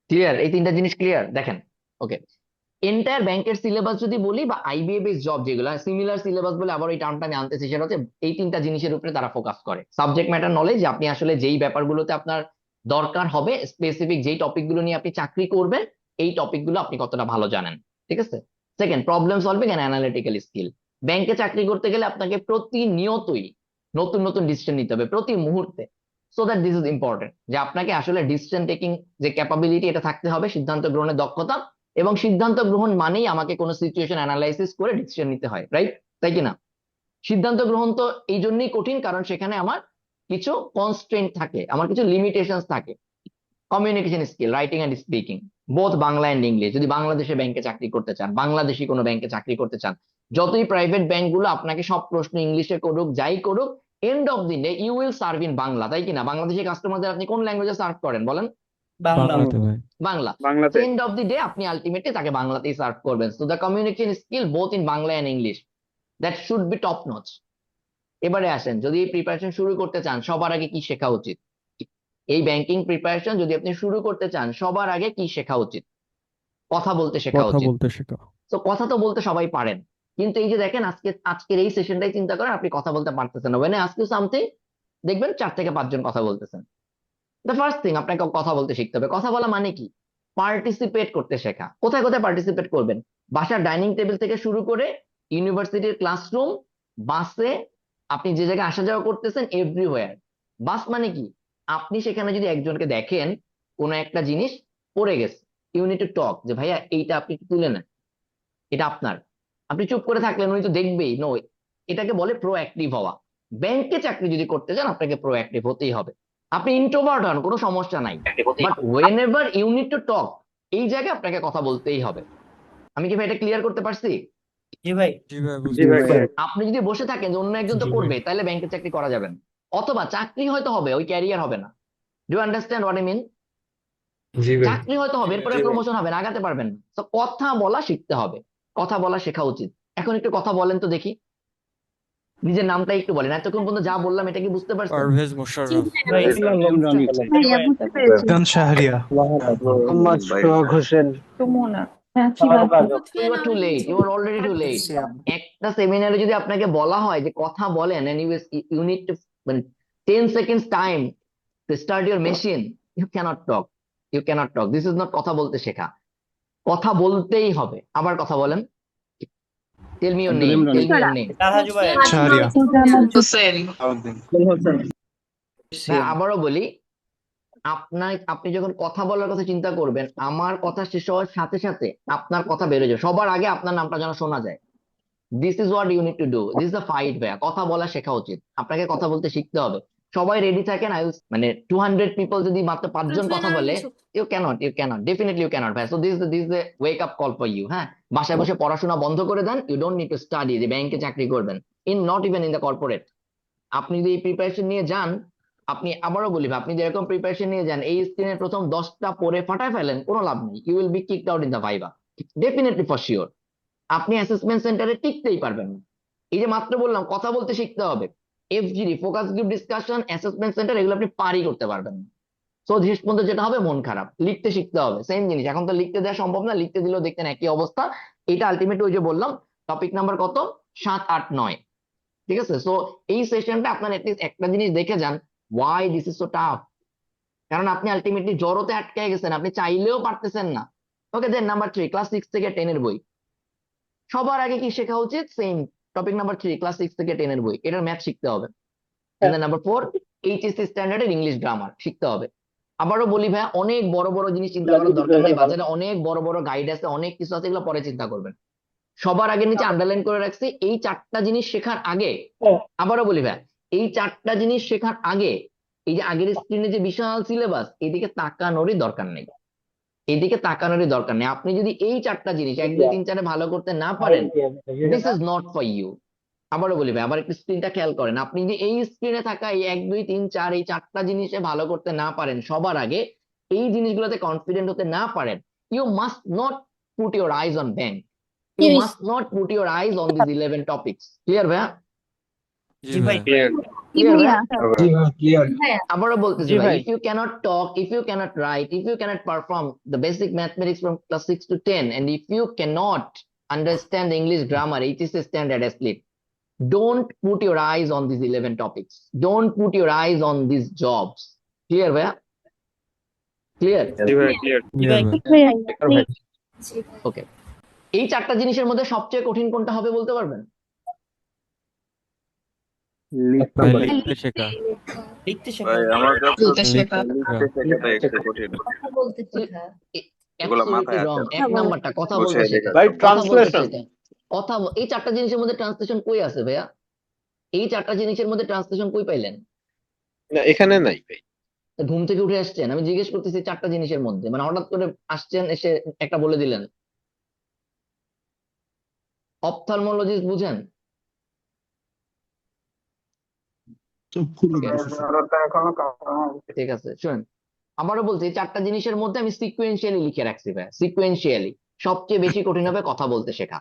clear? এই 3টা জিনিস ক্লিয়ার? দেখেন, ওকে, এন্টায়ার ব্যাংকের সিলেবাস যদি বলি বা আইবিএ বেস জব যেগুলো সিমিলার সিলেবাস বলে আবার এই টার্মটা আমি আনতেছি, সেটা হচ্ছে এই 3টা জিনিসের উপরে তারা ফোকাস করে। সাবজেক্ট ম্যাটার নলেজ, আপনি আসলে যেই ব্যাপারগুলোতে আপনার দরকার হবে, স্পেসিফিক যেই টপিকগুলো নিয়ে আপনি চাকরি করবেন, এই টপিকগুলো আপনি কতটা ভালো জানেন, ঠিক আছে? Second, problem solving and analytical skill. ব্যাংকে চাকরি করতে গেলে আপনাকে প্রতিনিয়তই নতুন নতুন ডিসিশন নিতে হবে, প্রতি মুহূর্তে। So that this is important যে আপনাকে আসলে ডিসিশন টেকিং যে ক্যাপাবিলিটি, এটা থাকতে হবে, সিদ্ধান্ত গ্রহণের দক্ষতা। এবং সিদ্ধান্ত গ্রহণ মানেই আমাকে কোনো সিচুয়েশন অ্যানালাইসিস করে ডিসিশন নিতে হয়, রাইট? তাই কি না? সিদ্ধান্ত গ্রহণ তো এই জন্যই কঠিন, কারণ সেখানে আমার কিছু কনস্ট্রেন্ট থাকে, আমার কিছু লিমিটেশনস থাকে। Communication skill, writing and speaking, both Bangla and English. যদি বাংলাদেশে ব্যাংকে চাকরি করতে চান, বাংলাদেশি কোনো ব্যাংকে চাকরি করতে চান, যতই প্রাইভেট ব্যাংকগুলো আপনাকে সব প্রশ্ন ইংলিশে করুক, যাই করুক, end of the day you will serve in Bangla, তাই কিনা? বাংলাদেশি কাস্টমারদের আপনি কোন ল্যাঙ্গুয়েজে সার্ভ করেন বলেন? বাংলা। বাংলাতে ভাই। বাংলা। বাংলাতে। এন্ড অফ দি ডে আপনি আলটিমেটলি তাকে বাংলাতেই সার্ভ করবেন। So the communication skill both in Bangla and English, that should be top notch. এবারে আসেন, যদি প্রিপারেশন শুরু করতে চান, সবার আগে কি শেখা উচিত? এই ব্যাংকিং প্রিপারেশন যদি আপনি শুরু করতে চান, সবার আগে কি শেখা উচিত? কথা বলতে শেখা কথা উচিত। বলতে শেখা। তো কথা তো বলতে সবাই পারেন, কিন্তু এই যে দেখেন আজকের এই সেশনটাই চিন্তা করেন, আপনি কথা বলতে পারতেছেন না। ওয়েন আস্ক ইউ সামথিং, দেখবেন 4 থেকে 5 জন কথা বলতেছেন। দ্য ফার্স্ট থিং, আপনাকে কথা বলতে শিখতে হবে। কথা বলা মানে কি? পার্টিসিপেট করতে শেখা। কোথায় কোথায় পার্টিসিপেট করবেন? বাসার ডাইনিং টেবিল থেকে শুরু করে ইউনিভার্সিটির ক্লাসরুম, বাসে, আপনি যে জায়গায় আসা যাওয়া করতেছেন, এভরিওয়্যার। বাস মানে কি? আপনি সেখানে যদি একজনকে দেখেন কোনো একটা জিনিস পড়ে গেছে, ইউ নিড টু টক, যে ভাইয়া এইটা আপনি একটু তুলে নেন, এটা আপনার। আপনি চুপ করে থাকলেন, উনি তো দেখবেই। নো, এটাকে বলে প্রোঅ্যাক্টিভ হওয়া। ব্যাংকে চাকরি যদি করতে চান, আপনাকে প্রোঅ্যাক্টিভ হতেই হবে। আপনি ইন্ট্রোভার্ট হন, কোনো সমস্যা নাই, but whenever you need to talk, এই জায়গায় আপনাকে কথা বলতেই হবে। আমি কি ভাই এটা ক্লিয়ার করতে পারছি? জি ভাই। জি ভাই, জি বুঝতে ভাই। পারছি। আপনি যদি বসে থাকেন যে অন্য একজন তো জি ভাই। করবে, তাহলে ব্যাংকে চাকরি করা যাবে না, অথবা চাকরি হয়তো হবে, ওই ক্যারিয়ার হবে না। Do understand what I mean? জি ভাই। চাকরি হয়তো হবে, এরপরে প্রমোশন হবে না, আগাতে পারবেন না। তো কথা বলা শিখতে হবে, কথা বলা শেখা উচিত। এখন একটু কথা বলেন তো দেখি, নিজের নামটা একটু বলেন। এতক্ষণ পর্যন্ত যা বললাম এটা কি বুঝতে পারছেন? পারভেজ মোশাররফ। ভাই রনি। ভাইয়া বুঝতে পেরেছি। গান শাহরিয়া। মোহাম্মদ সোহাগ হোসেন। সুমনা। হ্যাঁ, কি ব্যাপার? You are too late, you are already too late. একটা সেমিনারে যদি আপনাকে বলা হয় যে কথা বলেন, এন্ড ইউ নিড টু, মানে 10 seconds time to start your machine, you can't talk, you can't talk. This is not কথা বলতে শেখা। কথা বলতেই হবে। আবার কথা বলেন। Tell me your name, tell me your name. তাহাজু ভাই। শাহরিয়া। হুসেন। হ্যাঁ, আবারও বলি, আপনি যখন কথা বলার কথা চিন্তা করবেন, আমার কথা শেষ হওয়ার সাথে সাথে আপনার কথা বেরো যাবে, সবার আগে আপনার নামটা যেন শোনা যায়। This is what you need to do, this the fight. ভাইয়া, কথা বলা শেখা উচিত, আপনাকে কথা বলতে শিখতে হবে। সবাই রেডি থাকেন। মানে 200 পিপল যদি মাত্র 5 জন কথা বলে, you can't definitely you can't ভাই। So this the wake up call for you. হ্যাঁ, বাসায় বসে পড়াশোনা বন্ধ করে দেন। You don't need to study যে ব্যাংকে চাকরি করবেন, not even in the corporate. আপনি যদি এই প্রিপারেশন নিয়ে যান, আপনি, আবারও বলি ভাই, আপনি যেরকম প্রিপারেশন নিয়ে যান, এই স্ক্রিনের প্রথম 10টা পড়ে ফাটায় ফেলেন, কোনো লাভ নেই। You will be kicked out in the viva, definitely for sure. আপনি অ্যাসেসমেন্ট সেন্টারে টিকতেই পারবেন না। এই যে মাত্র বললাম কথা বলতে শিখতে হবে, FGD, focus group discussion, assessment centre, এগুলো আপনি পারই করতে পারবেন না। সো শেষ পর্যন্ত যেটা হবে, মন খারাপ। লিখতে শিখতে হবে, সেম জিনিস। এখন তো লিখতে দেওয়া সম্ভব না, লিখতে দিলেও দেখতেন একই অবস্থা। এটা আলটিমেটলি ওই যে বললাম টপিক নাম্বার কত 7, 8, 9। ঠিক আছে, সো এই সেশনটা আপনার এটলিস্ট একটা জিনিস দেখে যান, Y this is so tough. কারণ আপনি আলটিমেটলি জড়তে আটকে গেছেন, আপনি চাইলেও পারতেছেন না। ওকে, দেন নাম্বার 3, ক্লাস 6 থেকে 10 এর বই। সবার আগে কি শেখা উচিত? সেম টপিক নাম্বার 3, ক্লাস 6 থেকে 10 এর বই, এটার ম্যাথ শিখতে হবে। এন্ড দেন নাম্বার 4, এইচএসসি স্ট্যান্ডার্ডের ইংলিশ গ্রামার শিখতে হবে। আবারও বলি ভাই, অনেক বড় বড় জিনিস চিন্তা করার দরকার নেই, বাজারে অনেক বড় বড় গাইড আছে, অনেক কিছু আছে, এগুলো পরে চিন্তা করবেন। সবার আগে নিচে আন্ডারলাইন করে রাখছি, এই 4টা জিনিস শেখার আগে, আবারও বলি ভাই, এই 4টা জিনিস শেখার আগে এই যে আগের স্ক্রিনে যে বিশাল সিলেবাস, এদিকে তাকানোরই দরকার নেই, এদিকে তাকানোরই দরকার নেই। আপনি যদি এই 4টা জিনিস 1, 2, 3, 4 ভালো করতে না পারেন, this is not for you. আবারও বলি ভাই, আবার একটু স্ক্রিনটা খেয়াল করেন, আপনি যদি এই স্ক্রিনে থাকা এই 1, 2, 3, 4 এই 4টা জিনিসে ভালো করতে না পারেন, সবার আগে এই জিনিসগুলোতে কনফিডেন্ট হতে না পারেন, you must not put your eyes on bank, you must not put your eyes on this 11 topics. Clear ভাইয়া? জি জি ভাই। ভাই। ক্লিয়ার ভাইয়া? জি ভাই ক্লিয়ার। আবারও বলতেছি জি ভাই, ভাই। if you cannot talk, if you cannot write, if you cannot perform the basic mathematics from class 6 to 10, and if you cannot understand the English grammar, HSC standard as split, don't put your eyes on these 11 topics. Don't put your eyes on these jobs. Clear ভাইয়া? Clear? জি clear ভাই। ভাই। Okay. এই 4টা জিনিসের মধ্যে সবচেয়ে কঠিন কোনটা হবে বলতে পারবেন? লিখতে ভাই পারি। লিখতে শেখা। লিখতে শেখা। ভাই আমার কাছে বলতে শেখা। লিখতে শেখাটা একটু কঠিন। এগুলো Absolutely মাথায় আছে wrong. না। এক নাম্বারটা কথা বলতে বুঝে শেখা, ভাই কথা বলতে ট্রান্সলেশন। শেখা, এই 4টা জিনিসের মধ্যে ট্রান্সলেশন কই আছে ভাইয়া? এই 4টা জিনিসের মধ্যে ট্রান্সলেশন কই পাইলেন? না এখানে নাই ভাই। তা ঘুম থেকে উঠে আসছেন, আমি জিজ্ঞেস করতেছি 4টা জিনিসের মধ্যে, মানে হঠাৎ করে আসছেন এসে একটা বলে দিলেন। অপথলমোলজিস্ট বুঝেন? ঠিক আছে, শুনেন, আবারও বলছি, এই 4টা জিনিসের মধ্যে আমি সিকুয়েন্সিয়ালি লিখে রাখছি ভাই, সিকুয়েন্সিয়ালি। সবচেয়ে বেশি কঠিন হবে কথা বলতে শেখা,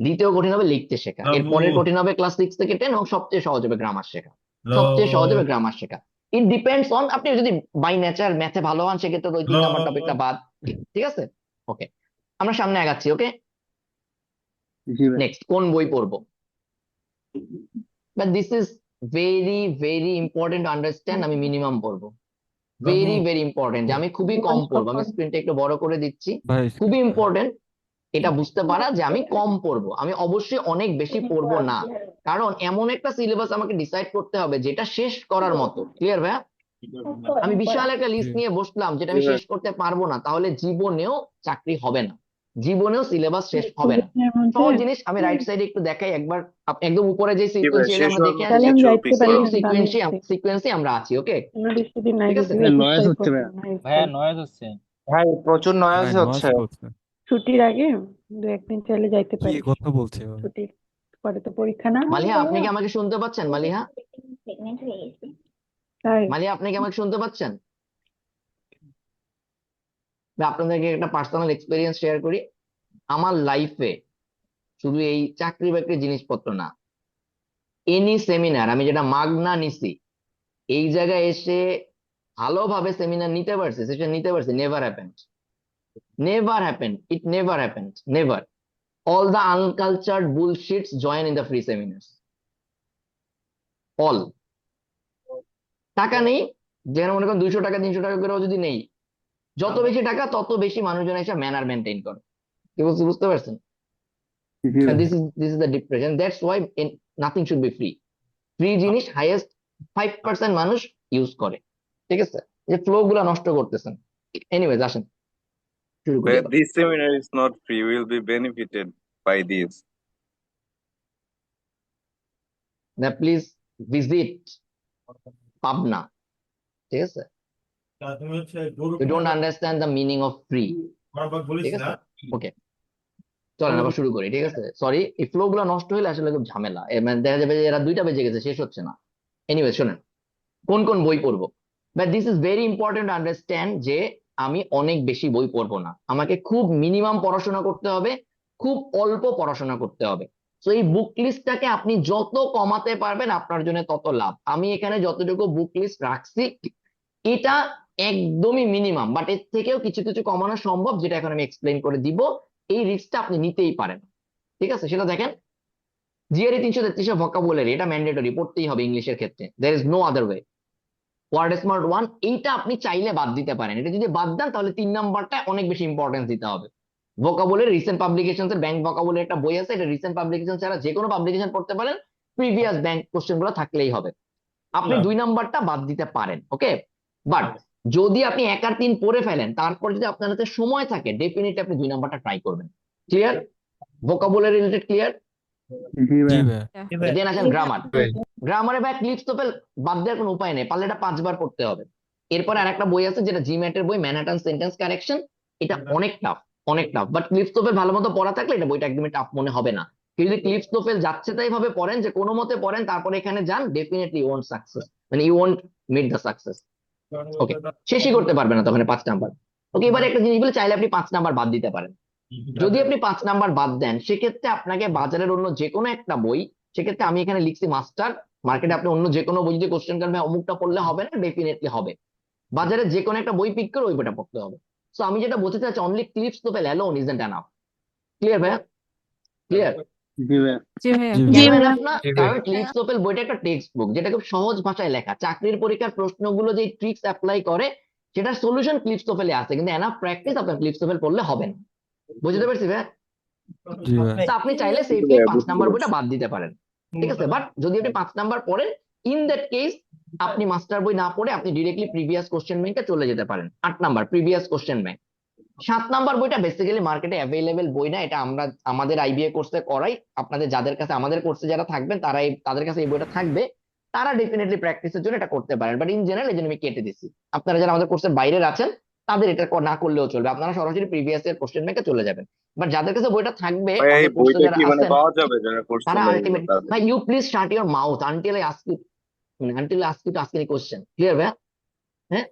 দ্বিতীয় কঠিন হবে লিখতে শেখা, এরপরের কঠিন হবে ক্লাস 6 থেকে 10, এবং সবচেয়ে সহজ হবে গ্রামার শেখা, সবচেয়ে সহজ হবে গ্রামার শেখা। ইট ডিপেন্ডস অন, আপনি যদি বাই নেচার ম্যাথে ভালো হন, সেক্ষেত্রে ওই 3 নাম্বার টপিকটা বাদ। ঠিক আছে, ওকে, আমরা সামনে আগাচ্ছি। ওকে, জি ভাই। নেক্সট কোন বই পড়বো? But this is very very important to understand. আমি মিনিমাম পড়বো, ভেরি ভেরি ইম্পর্টেন্ট, যে আমি খুবই কম পড়বো। আমি স্ক্রিনটা একটু বড় করে দিচ্ছি, ভাই খুবই ইম্পর্টেন্ট এটা বুঝতে পারা যে আমি কম পড়বো, আমি অবশ্যই অনেক বেশি পড়বো না, কারণ এমন একটা সিলেবাস আমাকে ডিসাইড করতে হবে যেটা শেষ করার মতো। ক্লিয়ার ভাইয়া? আমি বিশাল একটা লিস্ট নিয়ে বসলাম যেটা আমি শেষ করতে পারবো না, তাহলে জীবনেও চাকরি হবে না, জীবনেও সিলেবাস শেষ হবে না। সহজ জিনিস আমি রাইট সাইডে একটু দেখাই একবার, একদম উপরে যে সিকোয়েন্সিয়ালি আমরা দেখে আসছি, সিকোয়েন্সি আমরা আছি। ওকে, ঠিক আছে। নয়েজ হচ্ছে ভাই। ভাইয়া নয়েজ হচ্ছে। ভাই প্রচুর ভাই নয়েজ নয়েজ হচ্ছে। করছে। ছুটির আগে 2-1 দিন চাইলে যাইতে কি পারি। কথা বলছে ও? ছুটির পরে তো পরীক্ষা না। মালিহা, আপনি কি আমাকে শুনতে পাচ্ছেন? মালিহা, তাই মালিহা আপনি কি আমাকে শুনতে পাচ্ছেন? ভাই, আপনাদেরকে একটা পার্সোনাল এক্সপিরিয়েন্স শেয়ার করি। আমার লাইফে শুধু এই চাকরি বাকরি জিনিসপত্র না, এনি সেমিনার আমি যেটা মাগনা নিছি, এই জায়গায় এসে ভালোভাবে সেমিনার নিতে পারছি, সেশন নিতে পারছি, never happened, never happened, it never happened, never. All the uncultured bullshits join in the free seminars. All. টাকা নেই, যেন মনে করেন 200 টাকা 300 টাকা করেও যদি নেই, যত বেশি টাকা তত বেশি মানুষজন এসে ম্যানার মেনটেন করে। কি বলছি বুঝতে পারছেন? জি ভাই। This is the depression. That's why nothing should be free. Free জিনিস হাইয়েস্ট 5% মানুষ ইউজ করে। ঠিক আছে, যে ফ্লো গুলা নষ্ট করতেছেন। এনিওয়েজ, আসেন শুরু করি। But this seminar is not free. We will be benefited by this. Please visit Pabna. ঠিক আছে, you don't understand the meaning of free. ঠিক আছে, ওকে, চলেন আবার শুরু করি। ঠিক আছে, সরি, এই ফ্লো গুলো নষ্ট হলে আসলে খুব ঝামেলা, মানে দেখা যাবে যে এরা 2টা বেজে গেছে, শেষ হচ্ছে না। এনিওয়ে, শোনেন, কোন কোন বই পড়বো। But this is very important understand যে আমি অনেক বেশি বই পড়বো না, আমাকে খুব মিনিমাম পড়াশোনা করতে হবে, খুব অল্প পড়াশোনা করতে হবে। তো এই বুক লিস্টটাকে আপনি যত কমাতে পারবেন আপনার জন্য তত লাভ। আমি এখানে যতটুকু বুক লিস্ট রাখছি এটা একদমই মিনিমাম, বাট এর থেকেও কিছু কিছু কমানো সম্ভব, যেটা এখন আমি এক্সপ্লেন করে দিব। এই রিস্কটা আপনি নিতেই পারেন। ঠিক আছে, সেটা দেখেন, জিআরই 333 ভোকাবুলারি, এটা ম্যান্ডেটরি, পড়তেই হবে ইংলিশের ক্ষেত্রে, there is no other way. Word smart 1, এইটা আপনি চাইলে বাদ দিতে পারেন। এটা যদি বাদ দেন তাহলে 3 নাম্বারটা অনেক বেশি ইম্পর্টেন্স দিতে হবে। ভোকাবুলারি রিসেন্ট পাবলিকেশন এর ব্যাংক ভোকাবুলারি একটা বই আছে, এটা রিসেন্ট পাবলিকেশন ছাড়া যে কোনো পাবলিকেশন পড়তে পারেন, প্রিভিয়াস ব্যাংক কোশ্চেন গুলো থাকলেই হবে। আপনি 2 নাম্বারটা বাদ দিতে পারেন, ওকে। বাট যদি আপনি 1 আর 3 পড়ে ফেলেন, তারপর যদি আপনার হাতে সময় থাকে, ডেফিনেটলি আপনি 2 নাম্বারটা ট্রাই করবেন। ক্লিয়ার? Vocabulary related clear? জি জি ভাইয়া। ভাইয়া। দেন আসেন গ্রামার। গ্রামারে ভাই ক্লিপস তো বাদ দেওয়ার কোনো উপায় নেই, পারলে এটা 5 বার পড়তে হবে। এরপরে আর একটা বই আছে যেটা জিম্যাটের বই, ম্যানহাটন সেন্টেন্স কারেকশন, এটা অনেক টাফ, অনেক টাফ। বাট ক্লিপস তোফেল ভালো মতো পড়া থাকলে এটা বইটা একদমই টাফ মনে হবে না। কেউ যদি ক্লিপস তোফেল যাচ্ছে তাই ভাবে পড়েন, যে কোনো মতে পড়েন তারপরে এখানে যান, ডেফিনেটলি ইউ ওয়ন্ট সাকসেস, মানে you won't meet the success. Okay, শেষই করতে পারবে না তখন 5 নাম্বার। ওকে, এবারে একটা জিনিস বলে, চাইলে আপনি 5 নাম্বার বাদ দিতে পারেন। যদি আপনি 5 নাম্বার বাদ দেন, সেক্ষেত্রে আপনাকে বাজারের অন্য যে কোনো একটা বই, সেক্ষেত্রে আমি এখানে লিখছি মাস্টার, মার্কেটে আপনি অন্য যে কোনো বই যদি কোশ্চেন করবে অমুকটা পড়লে হবে না, ডেফিনেটলি হবে। বাজারে যে কোনো একটা বই পিক করে ওই বইটা পড়তে হবে। সো আমি যেটা বলতে চাচ্ছি, only Cliffs TOEFL alone isn't enough. Clear ভাইয়া? ক্লিয়ার? জি ভাইয়া। জি কেন ভাইয়া। এনাফ না? কারণ ক্লিপস তোফেল বইটা একটা টেক্সট বুক, যেটা খুব সহজ ভাষায় লেখা। চাকরির পরীক্ষার প্রশ্নগুলো যে ট্রিক্স অ্যাপ্লাই করে, সেটার সলিউশন ক্লিপস তোফেলে আছে, কিন্তু এনাফ প্র্যাকটিস আপনার ক্লিপস তোফেল পড়লে হবে না। বুঝতে পারছি ভাইয়া? জি ভাইয়া। তো আপনি চাইলে বুঝতে সেফলি পেরেছি, 5 বুঝতে নাম্বার পেরেছি। বইটা বাদ দিতে পারেন। ঠিক আছে, বাট যদি আপনি 5 নাম্বার পড়েন, ইন দ্যাট কেস আপনি মাস্টার বই না পড়ে আপনি ডিরেক্টলি প্রিভিয়াস কোশ্চেন ব্যাংকে চলে যেতে পারেন। 8 number previous question bank. 7 number বইটা বেসিক্যালি মার্কেটে অ্যাভেলেবেল বই না, এটা আমরা আমাদের আইবিএ কোর্সে করাই। আপনাদের যাদের কাছে, আমাদের কোর্সে যারা থাকবেন তাদের কাছে এই বইটা থাকবে, তারা ডেফিনেটলি প্র্যাকটিসের জন্য এটা করতে পারেন। বাট ইন জেনারেল এই জন্য আমি কেটে দিচ্ছি। আপনারা যারা আমাদের কোর্সের বাইরে আছেন, তাদের এটা না করলেও চলবে, আপনারা সরাসরি প্রিভিয়াস এর কোশ্চেন ব্যাংকে চলে যাবেন। বাট যাদের কাছে বইটা থাকবে, ভাই, এই আমাদের কোর্সে বইটা যারা কি মানে আছেন, পাওয়া যাবে যারা কোর্সটা তারা নেবে আলটিমেট, তাদের? ভাই you please shut your mouth until I ask you, মানে until I ask you to ask any question. Clear ভাইয়া? হ্যাঁ,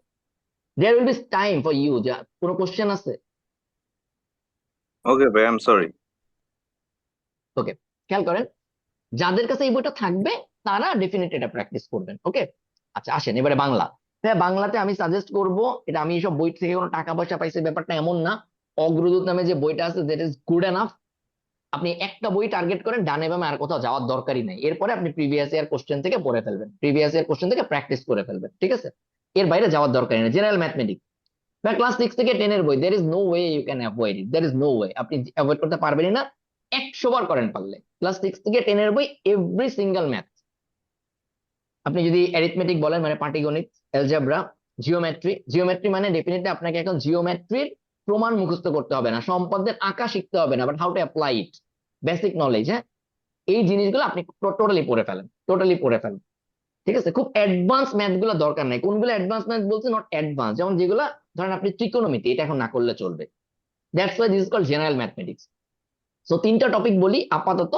there will be time for you. যা কোনো কোশ্চেন আছে? ওকে ভাই, আই এম সরি। ওকে, খেয়াল করেন, যাদের কাছে এই বইটা থাকবে তারা ডেফিনেটলি এটা প্র্যাকটিস করবেন। ওকে, আচ্ছা আসেন এবারে বাংলা। হ্যাঁ, বাংলাতে আমি সাজেস্ট করব, এটা আমি সব বই থেকে কোনো টাকা পয়সা পাইছি ব্যাপারটা এমন না। অগ্রদূত নামে যে বইটা আছে, দ্যাট ইজ গুড এনাফ। আপনি একটা বই টার্গেট করেন, ডানে বামে আর কোথাও যাওয়ার দরকারই নাই। এরপরে আপনি প্রিভিয়াস ইয়ার কোশ্চেন থেকে পড়ে ফেলবেন, প্রিভিয়াস ইয়ার কোশ্চেন থেকে প্র্যাকটিস করে ফেলবেন। ঠিক আছে, এর বাইরে যাওয়ার দরকারই নেই। জেনারেল ম্যাথমেটিক্স বা ক্লাস 6 থেকে 10 এর বই, there is no way you can avoid it, there is no way, আপনি অ্যাভয়েড করতে পারবেনই না। 100 বার করেন পারলে। ক্লাস 6 থেকে 10 এর বই, এভরি সিঙ্গেল ম্যাথ। আপনি যদি অ্যারিথমেটিক বলেন, মানে পাটিগণিত, অ্যালজেব্রা, জিওমেট্রি। জিওমেট্রি মানে ডেফিনেটলি আপনাকে এখন জিওমেট্রির প্রমাণ মুখস্থ করতে হবে না, সম্পদের আঁকা শিখতে হবে না, but how to apply it, basic knowledge. হ্যাঁ, এই জিনিসগুলো আপনি টোটালি পড়ে ফেলেন, টোটালি পড়ে ফেলেন। ঠিক আছে, খুব অ্যাডভান্স ম্যাথ গুলো দরকার নাই। কোনগুলো অ্যাডভান্স ম্যাথ বলছে, নট অ্যাডভান্স, যেমন যেগুলো ধরেন আপনি ত্রিকোণমিতি, এটা এখন না করলে চলবে। That's why this is called general mathematics. So 3টা টপিক বলি আপাতত,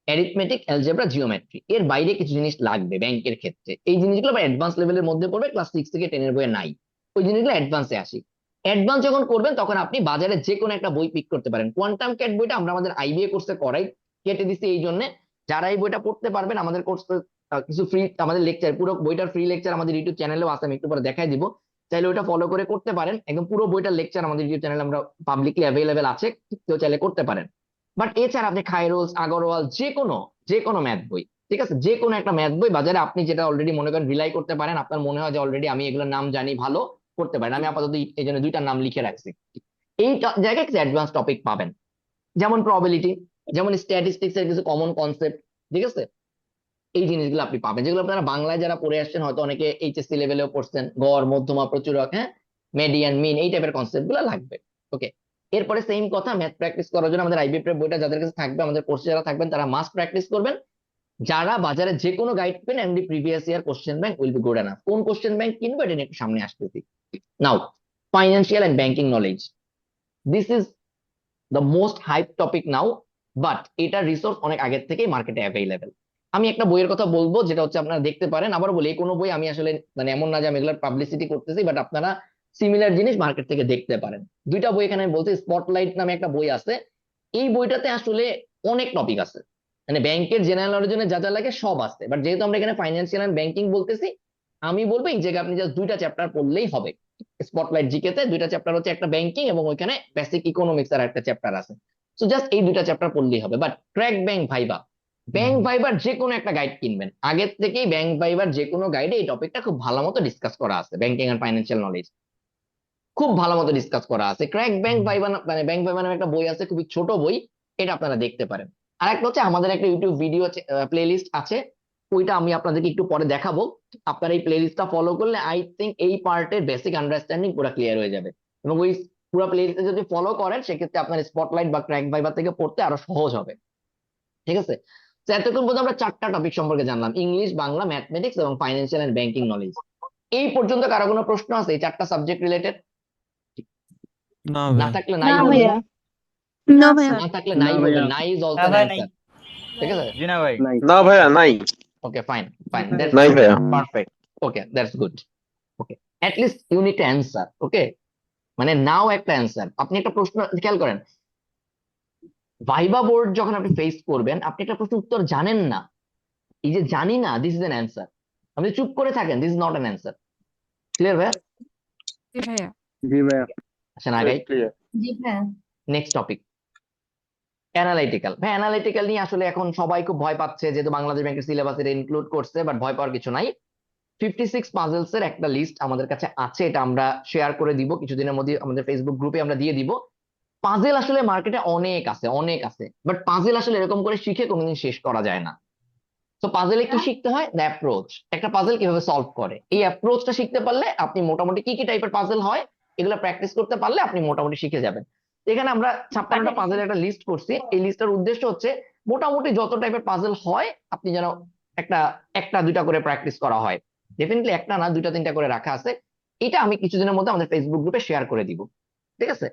অ্যারিথমেটিক, অ্যালজেব্রা, জিওমেট্রি। এর বাইরে কিছু জিনিস লাগবে ব্যাংকের ক্ষেত্রে, এই জিনিসগুলো অ্যাডভান্স লেভেলের মধ্যে পড়বে, ক্লাস 6 থেকে 10 এর বইয়ে নাই। ওই জিনিসগুলো অ্যাডভান্সে আসি। অ্যাডভান্স যখন করবেন তখন আপনি বাজারে যে কোনো একটা বই পিক করতে পারেন। কোয়ান্টাম ক্যাট বইটা আমরা আমাদের আইবিএ কোর্সে করাই, কেটে দিচ্ছি এই জন্য, যারা এই বইটা পড়তে পারবেন আমাদের কোর্সে কিছু ফ্রি, আমাদের লেকচার, পুরো বইটার ফ্রি লেকচার আমাদের ইউটিউব চ্যানেলেও আছে, আমি একটু পরে দেখাই দিব, চাইলে ওইটা ফলো করে করতে পারেন। একদম পুরো বইটার লেকচার আমাদের ইউটিউব চ্যানেলে আমরা পাবলিকলি অ্যাভেলেবেল আছে, কেউ চাইলে করতে পারেন। বাট এছাড়া আপনি খায়রোজ, আগরওয়াল, যে কোনো ম্যাথ বই, ঠিক আছে, যে কোনো একটা ম্যাথ বই বাজারে আপনি যেটা অলরেডি মনে করেন রিলাই করতে পারেন, আপনার মনে হয় যে অলরেডি আমি এগুলোর নাম জানি, ভালো করতে পারেন। আমি আপাতত এই জন্য 2টার নাম লিখে রাখছি। এই জায়গায় কিছু অ্যাডভান্স টপিক পাবেন, যেমন প্রবাবিলিটি, যেমন স্ট্যাটিস্টিক্স এর কিছু কমন কনসেপ্ট। ঠিক আছে, এই জিনিসগুলো আপনি পাবেন, যেগুলো আপনারা বাংলায় যারা পড়ে আসছেন, হয়তো অনেকে এইচএসসি লেভেলেও পড়ছেন, গড়, মধ্যমা, প্রচুরক, হ্যাঁ, মেডিয়ান, মিন, এই টাইপের কনসেপ্ট গুলো লাগবে। ওকে, এরপরে সেম কথা, ম্যাথ প্র্যাকটিস করার জন্য আমাদের আইবি প্রেপ বইটা যাদের কাছে থাকবে, আমাদের কোর্সে যারা থাকবেন তারা মাস্ট প্র্যাকটিস করবেন। যারা বাজারে যে কোনো guide pen and the previous year question bank will be good enough. কোন কোশ্চেন ব্যাংক কিনবো এটা নিয়ে একটু সামনে আসতেছি। Now, financial and banking knowledge, this is the most hype topic now, but এটা রিসোর্স অনেক আগের থেকেই মার্কেটে অ্যাভেলেবেল। আমি একটা বইয়ের কথা বলবো, যেটা হচ্ছে আপনারা দেখতে পারেন। আবার বলি, কোনো বই আমি আসলে, মানে এমন না যে আমি এগুলোর পাবলিসিটি করতেছি, বাট আপনারা সিমিলার জিনিস মার্কেট থেকে দেখতে পারেন। 2টা বই এখানে আমি বলছি। স্পটলাইট নামে একটা বই আছে, এই বইটাতে আসলে অনেক টপিক আছে, মানে ব্যাংকের জেনারেল নলেজের যা যা লাগে সব আছে। বাট যেহেতু আমরা এখানে ফাইন্যান্সিয়াল এন্ড ব্যাংকিং বলতেছি, আমি বলবো এই জায়গায় আপনি জাস্ট 2টা চ্যাপ্টার পড়লেই হবে। স্পটলাইট জিকে তে দুইটা চ্যাপ্টার হচ্ছে, একটা ব্যাংকিং এবং ওইখানে বেসিক ইকোনমিক্স আর একটা চ্যাপ্টার আছে। সো জাস্ট এই দুইটা চ্যাপ্টার পড়লেই হবে। But crack bank viva, bank ভাইবার যে কোনো একটা গাইড কিনবেন, আগের থেকেই ব্যাংক ভাইবার যে কোনো গাইডে এই টপিকটা খুব ভালো মতো ডিসকাস করা আছে, ব্যাংকিং এন্ড ফাইন্যান্সিয়াল নলেজ খুব ভালো মতো ডিসকাস করা আছে। ক্র্যাক ব্যাংক ভাইবা মানে ব্যাংক ভাইবা নামে একটা বই আছে, খুবই ছোট বই, এটা আপনারা দেখতে পারেন। আর একটা হচ্ছে আমাদের একটা ইউটিউব ভিডিও প্লেলিস্ট আছে, ওইটা আমি আপনাদেরকে একটু পরে দেখাবো। আপনারা এই প্লেলিস্টটা ফলো করলে আই থিঙ্ক এই পার্টের বেসিক আন্ডারস্ট্যান্ডিং পুরো ক্লিয়ার হয়ে যাবে। এবং ওই পুরো প্লেলিস্টে যদি ফলো করেন সেক্ষেত্রে আপনার স্পটলাইট বা ক্র্যাক ভাইবা থেকে পড়তে আরো সহজ হবে। ঠিক আছে, তো এতক্ষণ পর্যন্ত আমরা চারটা টপিক সম্পর্কে জানলাম, ইংলিশ, বাংলা, ম্যাথমেটিক্স এবং ফাইন্যান্সিয়াল এন্ড ব্যাংকিং নলেজ। এই পর্যন্ত কারো কোনো প্রশ্ন আছে এই চারটা সাবজেক্ট রিলেটেড? না না ভাই। থাকলে না নাই বলবেন, ভাইয়া না ভাইয়া না থাকলে না নাই ভাইয়া। বলবেন, নাই ইজ অলসো না ভাই, নাই। অ্যান্সার। ঠিক আছে, জি না ভাই। নাই না ভাইয়া নাই। ওকে ফাইন ফাইন, নাই দ্যাটস নাই ভাইয়া। Perfect, okay that's good. Okay, at least you need to answer. Okay, মানে নাও একটা অ্যান্সার। আপনি একটা প্রশ্ন খেয়াল করেন, ভাইবা বোর্ড যখন আপনি ফেস করবেন, আপনি একটা প্রশ্ন উত্তর জানেন না, এই যে জানি না, দিস ইজ অ্যান অ্যান্সার। আপনি চুপ করে থাকেন, this is not an answer. Clear ভাইয়া? জি ভাইয়া জি ভাইয়া। আসেন আগাই, ক্লিয়ার। জি ভাইয়া নেক্সট টপিক অ্যানালাইটিক্যাল। ভাই অ্যানালাইটিক্যাল নিয়ে আসলে এখন সবাই খুব ভয় পাচ্ছে, যেহেতু বাংলাদেশ ব্যাংকের সিলেবাস এটা ইনক্লুড করছে, বাট ভয় পাওয়ার কিছু নাই। 56 পাজলস এর একটা লিস্ট আমাদের কাছে আছে, এটা আমরা শেয়ার করে দিব কিছুদিনের মধ্যে, আমাদের ফেসবুক গ্রুপে আমরা দিয়ে দিব। পাজেল আসলে মার্কেটে অনেক আছে, অনেক আছে, বাট পাজেল আসলে এরকম করে শিখে কোনোদিন শেষ করা যায় না। তো পাজেলে কি শিখতে হয়? দ্য অ্যাপ্রোচ, একটা পাজেল কিভাবে সলভ করে, এই অ্যাপ্রোচটা শিখতে পারলে আপনি মোটামুটি কি কি টাইপের পাজেল হয় এগুলো প্র্যাকটিস করতে পারলে আপনি মোটামুটি শিখে যাবেন। এখানে আমরা 56টা পাজেলের একটা লিস্ট করছি। এই লিস্টের উদ্দেশ্য হচ্ছে মোটামুটি যত টাইপের পাজেল হয় আপনি যেন একটা একটা দুইটা করে প্র্যাকটিস করা হয়। ডেফিনেটলি একটা না, দুইটা তিনটা করে রাখা আছে। এটা আমি কিছুদিনের মধ্যে আমাদের ফেসবুক গ্রুপে শেয়ার করে দিব। ঠিক আছে,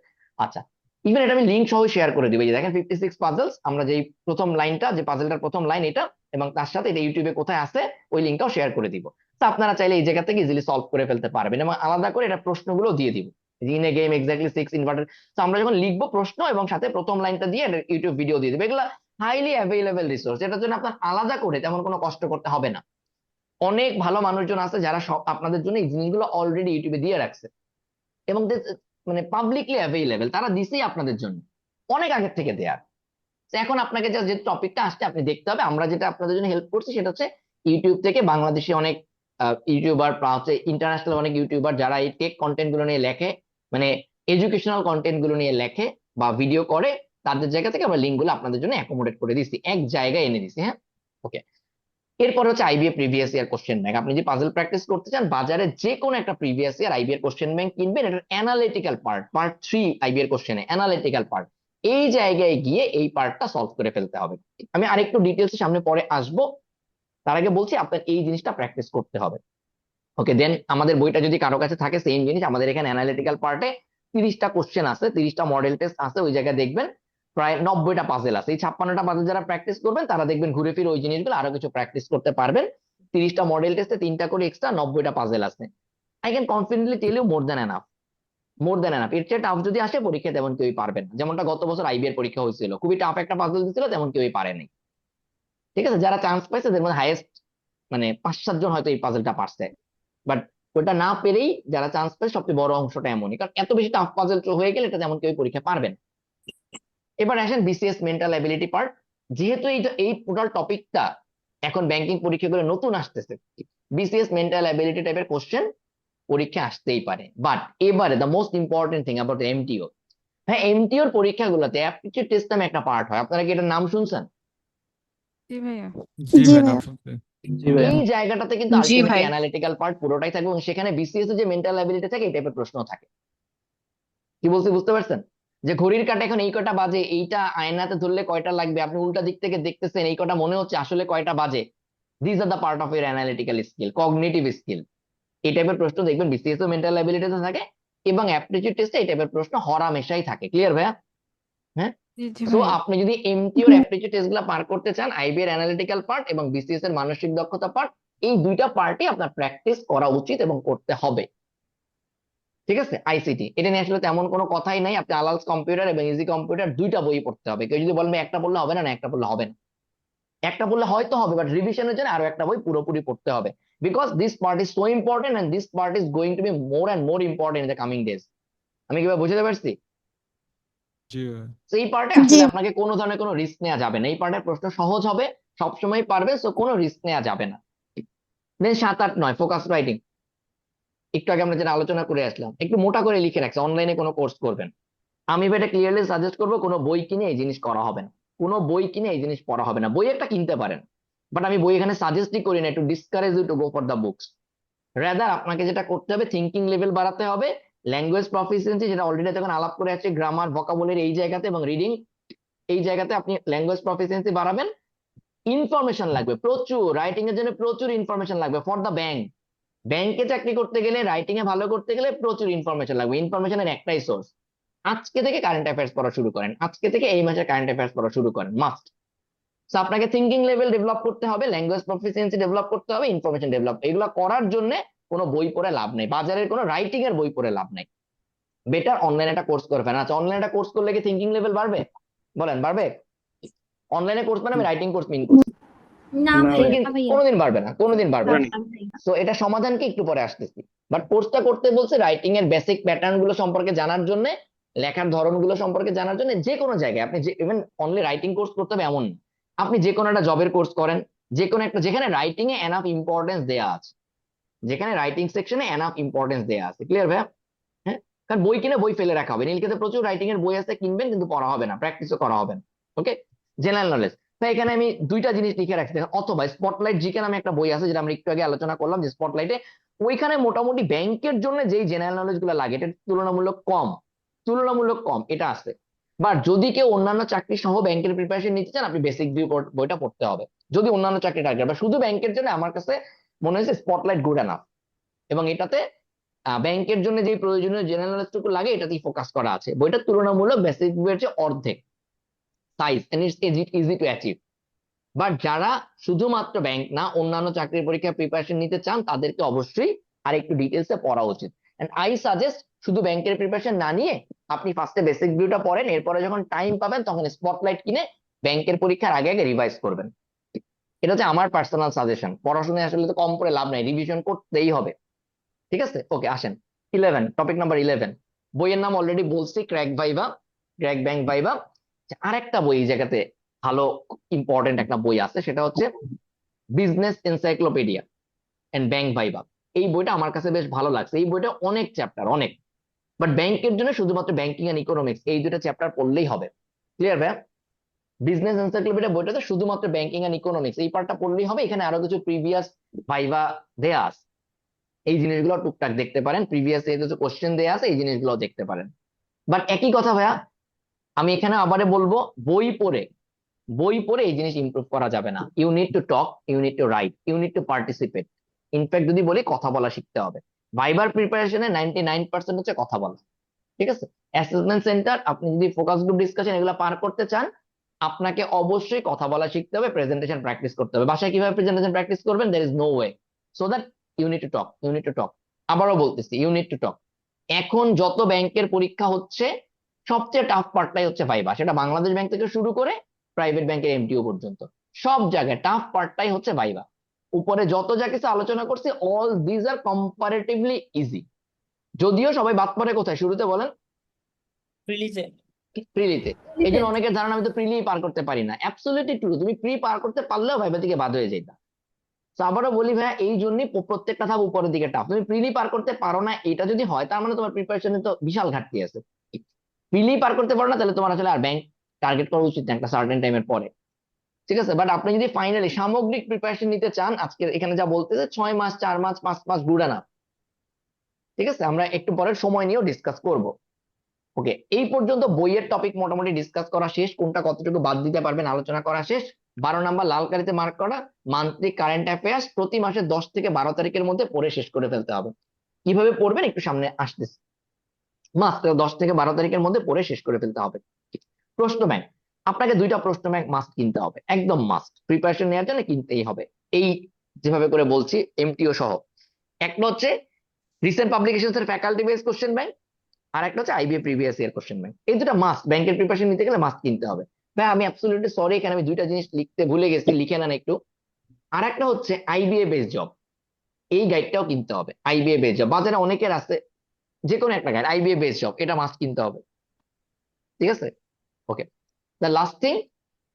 আচ্ছা, ইভেন এটা আমি লিঙ্ক সহ শেয়ার করে দিব। এই যে দেখেন 56 পাজলস, আমরা যেই প্রথম লাইনটা, যে পাজলটার প্রথম লাইন এটা, এবং তার সাথে এটা ইউটিউবে কোথায় আছে ওই লিঙ্কটাও শেয়ার করে দিব। তো আপনারা চাইলে এই জায়গা থেকে ইজিলি সলভ করে ফেলতে পারবেন, এবং আলাদা করে এটা প্রশ্নগুলো দিয়ে দিব। In a game exactly 6 inverter. তো আমরা যখন লিখবো প্রশ্ন এবং সাথে প্রথম লাইনটা দিয়ে ইউটিউব ভিডিও দিয়ে দিবে, এগুলো হাইলি অ্যাভেলেবেল রিসোর্স, এটার জন্য আপনার আলাদা করে তেমন কোনো কষ্ট করতে হবে না। অনেক ভালো মানুষজন আছে যারা সব আপনাদের জন্য এই জিনিসগুলো অলরেডি ইউটিউবে দিয়ে রাখছে, এবং মানে পাবলিকলি অ্যাভেলেবেল, তারা দিছেই আপনাদের জন্য অনেক আগের থেকে দেয়ার। তো এখন আপনাকে যে টপিকটা আসছে আপনি দেখতে হবে। আমরা যেটা আপনাদের জন্য হেল্প করছি সেটা হচ্ছে ইউটিউব থেকে বাংলাদেশি অনেক ইউটিউবার, হচ্ছে ইন্টারন্যাশনাল অনেক ইউটিউবার যারা এই টেক কন্টেন্ট গুলো নিয়ে লেখে, মানে এডুকেশনাল কন্টেন্ট গুলো নিয়ে লেখে বা ভিডিও করে, তাদের জায়গা থেকে আমরা লিঙ্ক গুলো আপনাদের জন্য অ্যাকোমোডেট করে দিচ্ছি, এক জায়গায় এনে দিচ্ছি। হ্যাঁ, ওকে। এরপর হচ্ছে IBA previous year question bank. আপনি যদি পাজল প্র্যাকটিস করতে চান, বাজারে যে কোনো একটা প্রিভিয়াস ইয়ার আইবিএর কোশ্চেন ব্যাংক কিনবেন, এটার অ্যানালিটিক্যাল পার্ট 3 আইবিএর কোশ্চেনে অ্যানালিটিক্যাল পার্ট, এই জায়গায় গিয়ে এই পার্টটা সলভ করে ফেলতে হবে। আমি আরেকটু ডিটেলস সামনে পরে আসবো, তার আগে বলছি আপনার এই জিনিসটা প্র্যাকটিস করতে হবে। ওকে, দেন আমাদের বইটা যদি কারো কাছে থাকে সেম জিনিস, আমাদের এখানে অ্যানালিটিক্যাল পার্টে 30টা কোশ্চেন আছে, 30টা মডেল টেস্ট আছে, ওই জায়গায় দেখবেন প্রায় 90টা পাজেল আছে। এই 56টা পাজেল যারা প্র্যাকটিস করবেন তারা দেখবেন ঘুরে ফিরে ওই জিনিসগুলো আরো কিছু প্র্যাকটিস করতে পারবেন। 30টা মডেল টেস্টে 3টা করে এক্সট্রা, 90টা পাজেল আছে। I can confidently tell you more than enough, more than enough. এর চেয়ে টাফ যদি আসে পরীক্ষা তেমন কেউই পারবেন না, যেমনটা গত বছর আইবিএর পরীক্ষা হয়েছিল, খুবই টাফ একটা পাজেল দিছিল, তেমন কেউই পারেনি। ঠিক আছে, যারা চান্স পাইছে তাদের মধ্যে হাইয়েস্ট মানে 5-7 জন হয়তো এই পাজেলটা পারছে, বাট ওটা না পেরেই যারা চান্স পায় সবচেয়ে বড় অংশটা এমনই, কারণ এত বেশি টাফ পাজেল হয়ে গেলে এটা তেমন কেউ পরীক্ষা পারবেন। এবার আসেন বিসিএস মেন্টাল অ্যাবিলিটি পার্ট। যেহেতু এই টোটাল টপিকটা এখন ব্যাংকিং পরীক্ষা করে নতুন আসতেছে, বিসিএস মেন্টাল অ্যাবিলিটি টাইপের কোশ্চেন পরীক্ষা আসতেই পারে। বাট এবারে the most important thing about MTO, হ্যাঁ এমটিওর পরীক্ষাগুলোতে অ্যাপটিটিউড টেস্ট নামে একটা পার্ট হয়, আপনারা কি এটার নাম শুনছেন? জি ভাইয়া জি জি ভাই, ভাইয়া। নাম শুনছি। জি ভাইয়া। এই জায়গাটাতে কিন্তু জি আলটিমেটলি ভাই। অ্যানালিটিক্যাল পার্ট পুরোটাই থাকবে, এবং সেখানে বিসিএস এর যে মেন্টাল অ্যাবিলিটি থাকে এই টাইপের প্রশ্ন থাকে। কি বলছি বুঝতে পারছেন? যে ঘড়ির কাঁটা এখন এই কটা বাজে, এইটা আয়নাতে ধরলে কয়টা লাগবে, আপনি উল্টা দিক থেকে দেখতেছেন এই কটা মনে হচ্ছে, আসলে কয়টা বাজে। This are the part of your analytical skill, cognitive skill. এই টাইপের প্রশ্ন দেখবেন বিসিএস ও মেন্টাল অ্যাবিলিটিতে থাকে, এবং অ্যাপটিটিউড টেস্টে এই টাইপের প্রশ্ন হরামেশাই থাকে। ক্লিয়ার ভাইয়া? হ্যাঁ, জি জি সো ভাইয়া আপনি যদি এমটিওর অ্যাপটিটিউড টেস্ট গুলা পার করতে চান, আইবি এর অ্যানালিটিক্যাল পার্ট এবং বিসিএস এর মানসিক দক্ষতা পার্ট, এই দুইটা পার্টই আপনার প্র্যাকটিস করা উচিত এবং করতে হবে। ঠিক আছে, আইসিটি এটা নিয়ে আসলে তেমন কোনো কথাই নাই। আপনি আলালস কম্পিউটার এবং ইজি কম্পিউটার দুইটা বই পড়তে হবে। কেউ যদি বলবে একটা পড়লে হবে না, না একটা পড়লে হবে না, একটা পড়লে হয়তো হবে, বাট রিভিশনের জন্য আরো একটা বই পুরোপুরি পড়তে হবে। because this part is so important and this part is going to be more and more important in the coming days. আমি কিভাবে বুঝাতে পারছি? জি ভাইয়া। তো এই পার্টে আসলে আপনাকে কোনো ধরনের কোনো রিস্ক নেওয়া যাবে না, এই পার্টের প্রশ্ন সহজ হবে, সবসময় পারবে, সো কোনো রিস্ক নেওয়া যাবে না। দেন 7, 8, 9 ফোকাস রাইটিং, একটু আগে আমরা যেটা আলোচনা করে আসলাম, একটু মোটা করে লিখে রাখছি অনলাইনে কোনো কোর্স করবেন, আমি এটা ক্লিয়ারলি সাজেস্ট করবো কোনো বই কিনে এই জিনিস করা হবে না, কোনো বই কিনে এই জিনিস পড়া হবে না। বই একটা কিনতে পারেন, বাট আমি বই এখানে সাজেস্টই করি না, একটু discourage you to go for the books. Rather আপনাকে যেটা করতে হবে, থিঙ্কিং লেভেল বাড়াতে হবে, ল্যাঙ্গুয়েজ প্রফিসিয়েন্সি যেটা অলরেডি যখন আলাপ করে আছে, গ্রামার ভোকাবুলারি এই জায়গাতে এবং রিডিং এই জায়গাতে আপনি ল্যাঙ্গুয়েজ প্রফিসিয়েন্সি বাড়াবেন। ইনফরমেশন লাগবে প্রচুর, রাইটিং এর জন্য প্রচুর ইনফরমেশন লাগবে ফর দ্য ব্যাংক। ব্যাংকে চাকরি করতে গেলে, রাইটিং এ ভালো করতে গেলে প্রচুর ইনফরমেশন লাগবে। ইনফরমেশনের একটাই সোর্স, আজকে থেকে কারেন্ট অ্যাফেয়ার্স পড়া শুরু করেন, আজকে থেকে এই মাসের কারেন্ট অ্যাফেয়ার্স পড়া শুরু করেন, মাস্ট। তো আপনাকে থিঙ্কিং লেভেল ডেভেলপ করতে হবে, ল্যাঙ্গুয়েজ প্রফিসিয়েন্সি ডেভেলপ করতে হবে, ইনফরমেশন ডেভেলপ, এগুলো করার জন্য কোনো বই পড়ে লাভ নেই, বাজারের কোনো রাইটিং এর বই পড়ে লাভ নেই। বেটার অনলাইনে একটা কোর্স করবেন। আচ্ছা, অনলাইনে একটা কোর্স করলে কি থিঙ্কিং লেভেল বাড়বে? বলেন বাড়বে? অনলাইনে কোর্স মানে আমি রাইটিং কোর্স মিন করছি, না থিঙ্কিং ভাইয়া, কোনোদিন বাড়বে না, কোনোদিন বাড়বে না। না ভাইয়া। তো এটা সমাধানকে একটু পরে আসতেছি, বাট কোর্সটা করতে বলছে রাইটিং এর বেসিক প্যাটার্ন গুলো সম্পর্কে জানার জন্য, লেখার ধরনগুলো সম্পর্কে জানার জন্য। যে কোনো জায়গায় আপনি ইভেন অনলি রাইটিং কোর্স করতে হবে এমন না, আপনি যে কোনো একটা জবের কোর্স করেন, যে কোনো একটা যেখানে রাইটিং এ এনাফ ইম্পর্টেন্স দেয়া আছে, যেখানে রাইটিং সেকশনে এনাফ ইম্পর্টেন্স দেয়া আছে। ক্লিয়ার ভাইয়া? হ্যাঁ, কারণ বই কিনে বই ফেলে রাখা হবে, নীলক্ষেতে প্রচুর রাইটিং এর বই আছে, কিনবেন কিন্তু পড়া হবে না, প্র্যাকটিসও করা হবে না। ওকে, জেনারেল নলেজ। তাই এখানে আমি দুইটা জিনিস লিখে রাখছি, অথবা স্পটলাইট জিকে নামে একটা বই আছে যেটা আমরা একটু আগে আলোচনা করলাম, যে স্পটলাইটে ওইখানে মোটামুটি ব্যাংকের জন্য যেই জেনারেল নলেজ গুলো লাগে এটা তুলনামূলক কম, তুলনামূলক কম এটা আছে। বাট যদি কেউ অন্যান্য চাকরি সহ ব্যাংকের প্রিপারেশন নিতে চান, আপনি বেসিক ভিউ বইটা পড়তে হবে। যদি অন্যান্য চাকরি টার্গেট বা শুধু ব্যাংকের জন্য, আমার কাছে মনে হয়েছে স্পটলাইট গুড এনাফ, এবং এটাতে ব্যাংকের জন্য যে প্রয়োজনীয় জেনারেল নলেজটুকু লাগে এটাতেই ফোকাস করা আছে। বইটা তুলনামূলক বেসিক বইয়ের চেয়ে অর্ধেক size, and it's easy to achieve. But যারা শুধুমাত্র ব্যাংক না অন্যান্য চাকরির পরীক্ষা প্রিপারেশন নিতে চান, তাদেরকে অবশ্যই আর একটু ডিটেলসে পড়া উচিত। এন্ড আই সাজেস্ট শুধু ব্যাংকের প্রিপারেশন না নিয়ে আপনি ফার্স্টে বেসিক ভিউটা পড়েন, এরপরে যখন টাইম পাবেন তখন স্পটলাইট কিনে ব্যাংকের পরীক্ষার আগে আগে রিভাইজ করবেন। এটা হচ্ছে আমার পার্সোনাল সাজেশন। পড়াশোনায় আসলে তো কম করে লাভ নাই, রিভিশন করতেই হবে। ঠিক আছে, ওকে আসেন 11, টপিক নাম্বার 11। বইয়ের নাম অলরেডি বলছি, crack viva, crack bank viva. আরেকটা বই এই জায়গাতে ভালো ইম্পর্টেন্ট একটা বই আছে, সেটা হচ্ছে business encyclopedia and bank viva. এই বইটা আমার কাছে বেশ ভালো লাগছে, এই বইটা অনেক চ্যাপ্টার, অনেক, বাট ব্যাংকের জন্য শুধুমাত্র ব্যাংকিং এন্ড ইকোনমিক্স এই দুটো চ্যাপ্টার পড়লেই হবে। ক্লিয়ার ভাই? বিজনেস এনসাইক্লোপিডিয়া বইটাতে শুধুমাত্র ব্যাংকিং এন্ড ইকোনমিক্স এই পার্টটা পড়লেই হবে, এখানে আরো কিছু প্রিভিয়াস ভাইভা দেয়া আছে, এই জিনিসগুলো টুকটাক দেখতে পারেন, প্রিভিয়াস কিছু কোশ্চেন দেয়া আছে, এই জিনিসগুলো দেখতে পারেন। বাট একই কথা ভাইয়া, আমি এখানে আবারে বলবো, বই পড়ে এই জিনিস ইমপ্রুভ করা যাবে না। You need to talk, you need to write, you need to participate. In fact যদি বলি, কথা বলা শিখতে হবে। ভাইবার প্রিপারেশনে 99% হচ্ছে কথা বলা। ঠিক আছে, অ্যাসেসমেন্ট সেন্টার, আপনি যদি ফোকাস গ্রুপ ডিসকাশন এগুলো পার করতে চান, আপনাকে অবশ্যই কথা বলা শিখতে হবে, প্রেজেন্টেশন প্র্যাকটিস করতে হবে। বাসায় কিভাবে প্রেজেন্টেশন প্র্যাকটিস করবেন? There is no way, so that you need to talk, you need to talk. আবারও বলতেছি, ইউ নিড টু টক। এখন যত ব্যাংকের পরীক্ষা হচ্ছে, সবচেয়ে টাফ পার্টটাই হচ্ছে ভাইবা, সেটা বাংলাদেশ ব্যাংক থেকে শুরু করে প্রাইভেট ব্যাংকের এমটিও পর্যন্ত, সব জায়গায় টাফ পার্টটাই হচ্ছে ভাইবা। উপরে যত যা কিছু আলোচনা করছি, all these are comparatively easy. যদিও সবাই বাদ পড়ে কোথায়? শুরুতে বলেন। প্রিলিজে। প্রিলিতে। এই জন্য অনেকের ধারণা আমি তো প্রিলি পার করতে পারি না। অ্যাবসলিউটলি ট্রু, তুমি প্রি পার করতে পারলেও ভাইবা থেকে বাদ হয়ে যেতা। তো আবারও বলি ভাইয়া, এই জন্যই প্রত্যেকটা ধাপ উপরের দিকে টাফ। তুমি প্রিলি পার করতে পারো না, এটা যদি হয় তার মানে তোমার প্রিপারেশনে তো বিশাল ঘাটতি আছে। প্রিলি পার করতে পারো না, তাহলে তোমার আসলে আর ব্যাংক টার্গেট করা উচিত না একটা সার্টেন টাইমের পরে। ঠিক আছে, বাট আপনি যদি ফাইনালি সামগ্রিক প্রিপারেশন নিতে চান, আজকে এখানে যা বলতেছে 6 মাস, 4 মাস, 5 মাস গুড এনাফ। ঠিক আছে, আমরা একটু পরের সময় নিয়েও ডিসকাস করব। ওকে, এই পর্যন্ত বইয়ের টপিক মোটামুটি ডিসকাস করা শেষ, কোনটা কতটুকু বাদ দিতে পারবেন আলোচনা করা শেষ। 12 নাম্বার লাল কালিতে মার্ক করা, মান্থলি কারেন্ট অ্যাফেয়ার্স প্রতি মাসে 10 থেকে 12 তারিখের মধ্যে পড়ে শেষ করে ফেলতে হবে। কিভাবে পড়বেন একটু সামনে আসতেছে, মাস্ট 10 থেকে 12 তারিখের মধ্যে পড়ে শেষ করে ফেলতে হবে। প্রশ্ন ব্যাংক, আপনাকে 2টা প্রশ্ন ব্যাংক মাস্ট কিনতে হবে, একদম মাস্ট, প্রিপারেশন নেওয়ার জন্য কিনতেই হবে। এই যেভাবে করে বলছি এমটিও সহ, একটা হচ্ছে রিসেন্ট পাবলিকেশনস এর ফ্যাকাল্টি বেস কোশ্চেন ব্যাংক, আর একটা হচ্ছে IBA previous year question bank. এই দুটো মাস্ট, ব্যাংকের প্রিপারেশন নিতে গেলে মাস্ট কিনতে হবে। ভাই আমি অ্যাবসলিউটলি সরি, এখানে আমি 2টা জিনিস লিখতে ভুলে গেছি, লিখে নেন একটু। আর একটা হচ্ছে আইবিএ বেস জব, এই গাইডটাও কিনতে হবে। আইবিএ বেস জব বাজারে অনেকের আছে, যে কোনো একটা গাইড আইবিএ বেস জব, এটা মাস্ট কিনতে হবে। ঠিক আছে, ওকে। দ্য লাস্ট থিং,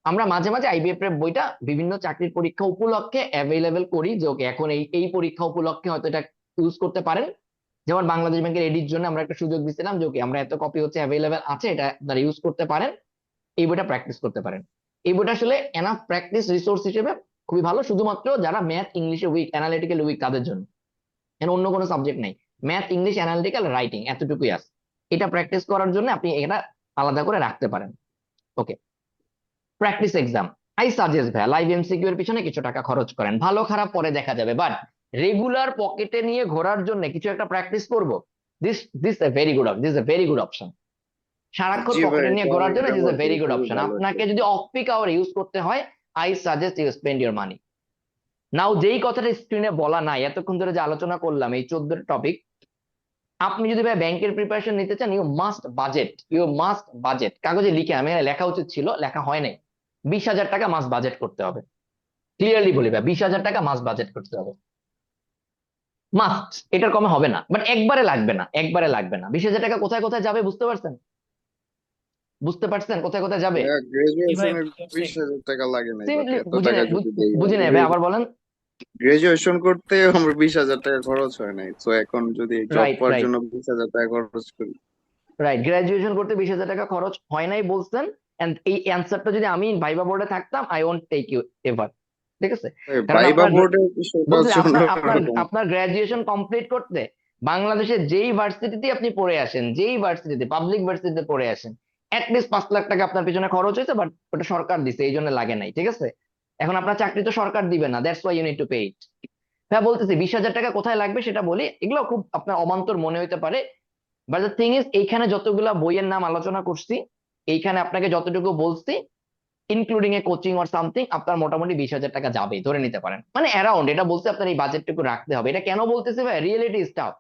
আমরা মাঝে মাঝে আইবিএ প্রেপ বইটা বিভিন্ন চাকরির পরীক্ষা উপলক্ষে অ্যাভেলেবেল করি, যে ওকে এখন এই এই পরীক্ষা উপলক্ষে হয়তো এটা ইউজ করতে পারেন। যেমন বাংলাদেশ ব্যাংকের এডির জন্য আমরা একটা সুযোগ দিচ্ছিলাম যে ওকে আমরা এত কপি হচ্ছে অ্যাভেলেবেল আছে, এটা আপনারা ইউজ করতে পারেন, এই বইটা প্র্যাকটিস করতে পারেন। এই বইটা আসলে এনাফ প্র্যাকটিস রিসোর্স হিসেবে খুবই ভালো, শুধুমাত্র যারা ম্যাথ ইংলিশে উইক, অ্যানালিটিক্যাল উইক তাদের জন্য। এখানে অন্য কোনো সাবজেক্ট নাই, ম্যাথ ইংলিশ অ্যানালিটিক্যাল রাইটিং এতটুকুই আছে। এটা প্র্যাকটিস করার জন্য আপনি এটা আলাদা করে রাখতে পারেন। ওকে, প্র্যাকটিস এক্সাম আই সাজেস্ট ভাইয়া লাইভ এমসিকিউ এর পিছনে কিছু টাকা খরচ করেন, ভালো খারাপ পরে দেখা যাবে, বাট রেগুলার পকেটে নিয়ে ঘোরার জন্য কিছু একটা প্র্যাকটিস করব, this this a very good, this a very good option. সারাক্ষণ জি ভাই, পকেটে নিয়ে এটা ঘোরার জন্য এটা দিস এ বলতে ভেরি গুড খুবই অপশন। ভালো আপনাকে একটা। যদি অফ পিক আওয়ার ইউজ করতে হয়, I suggest you spend your money. Now যেই কথাটা স্ক্রিনে বলা নাই, এতক্ষণ ধরে যে আলোচনা করলাম এই 14 টপিক, আপনি যদি ভাই ব্যাংকের প্রিপারেশন নিতে চান, ইউ মাস্ট বাজেট, কাগজে লিখে, আমি লেখা উচিত ছিল, লেখা হয় নাই, 20,000 টাকা মাস্ট বাজেট করতে হবে। ক্লিয়ারলি বলি ভাই, 20,000 টাকা মাস্ট বাজেট করতে হবে, মাস্ট, এটার কমে হবে না। বাট একবারে লাগবে না, একবারে লাগবে না। 20,000 টাকা কোথায় কোথায় যাবে বুঝতে পারছেন? বুঝতে পারছেন কোথায় কোথায় যাবে? ভাইয়া, জি ভাই, গ্রাজুয়েশনে বুঝতে পারছি। 20,000 টাকা লাগে নাই বাকি সিম্পলি এত বুঝি টাকা না, যদি দেই বুঝি না ভাই, আবার বলেন। গ্রাজুয়েশন করতে আমার 20,000 টাকা খরচ হয় নাই, তো এখন যদি জব রাইট পাওয়ার রাইট জন্য 20,000 টাকা খরচ করি। রাইট, গ্রাজুয়েশন করতে 20,000 টাকা খরচ হয় নাই বলছেন, এন্ড এই অ্যান্সারটা যদি আমি ভাইবা বোর্ডে থাকতাম, I won't take you ever. ঠিক আছে, কারণ ভাইবা আপনার বোর্ডের বিষয়টা বলছি হচ্ছে আপনার আপনার অন্যরকম। আপনার গ্রাজুয়েশন কমপ্লিট করতে বাংলাদেশের যেই ভার্সিটিতে আপনি পড়ে আসেন, যেই ভার্সিটিতে পাবলিক ভার্সিটিতে পড়ে আসেন, অ্যাটলিস্ট 5 লাখ টাকা আপনার পিছনে খরচ হয়েছে, বাট ওটা সরকার দিছে, এই জন্য লাগে নাই। ঠিক আছে, এখন আপনার চাকরি তো সরকার দিবে না, that's why you need to pay it. হ্যাঁ বলতেছি 20,000 টাকা কোথায় লাগবে সেটা বলি, এগুলো খুব আপনার অবান্তর মনে হতে পারে, বাট দ্য থিং ইজ এইখানে যতগুলা বইয়ের নাম আলোচনা করছি, এইখানে আপনাকে যতটুকু বলছি, including A coaching or something, আপনার মোটামুটি 20,000 টাকা যাবে ধরে নিতে পারেন, মানে অ্যারাউন্ড। এটা বলতে আপনার এই বাজেটটুকু রাখতে হবে। এটা কেন বলতেছি ভাই, রিয়েলিটি স্টাফ,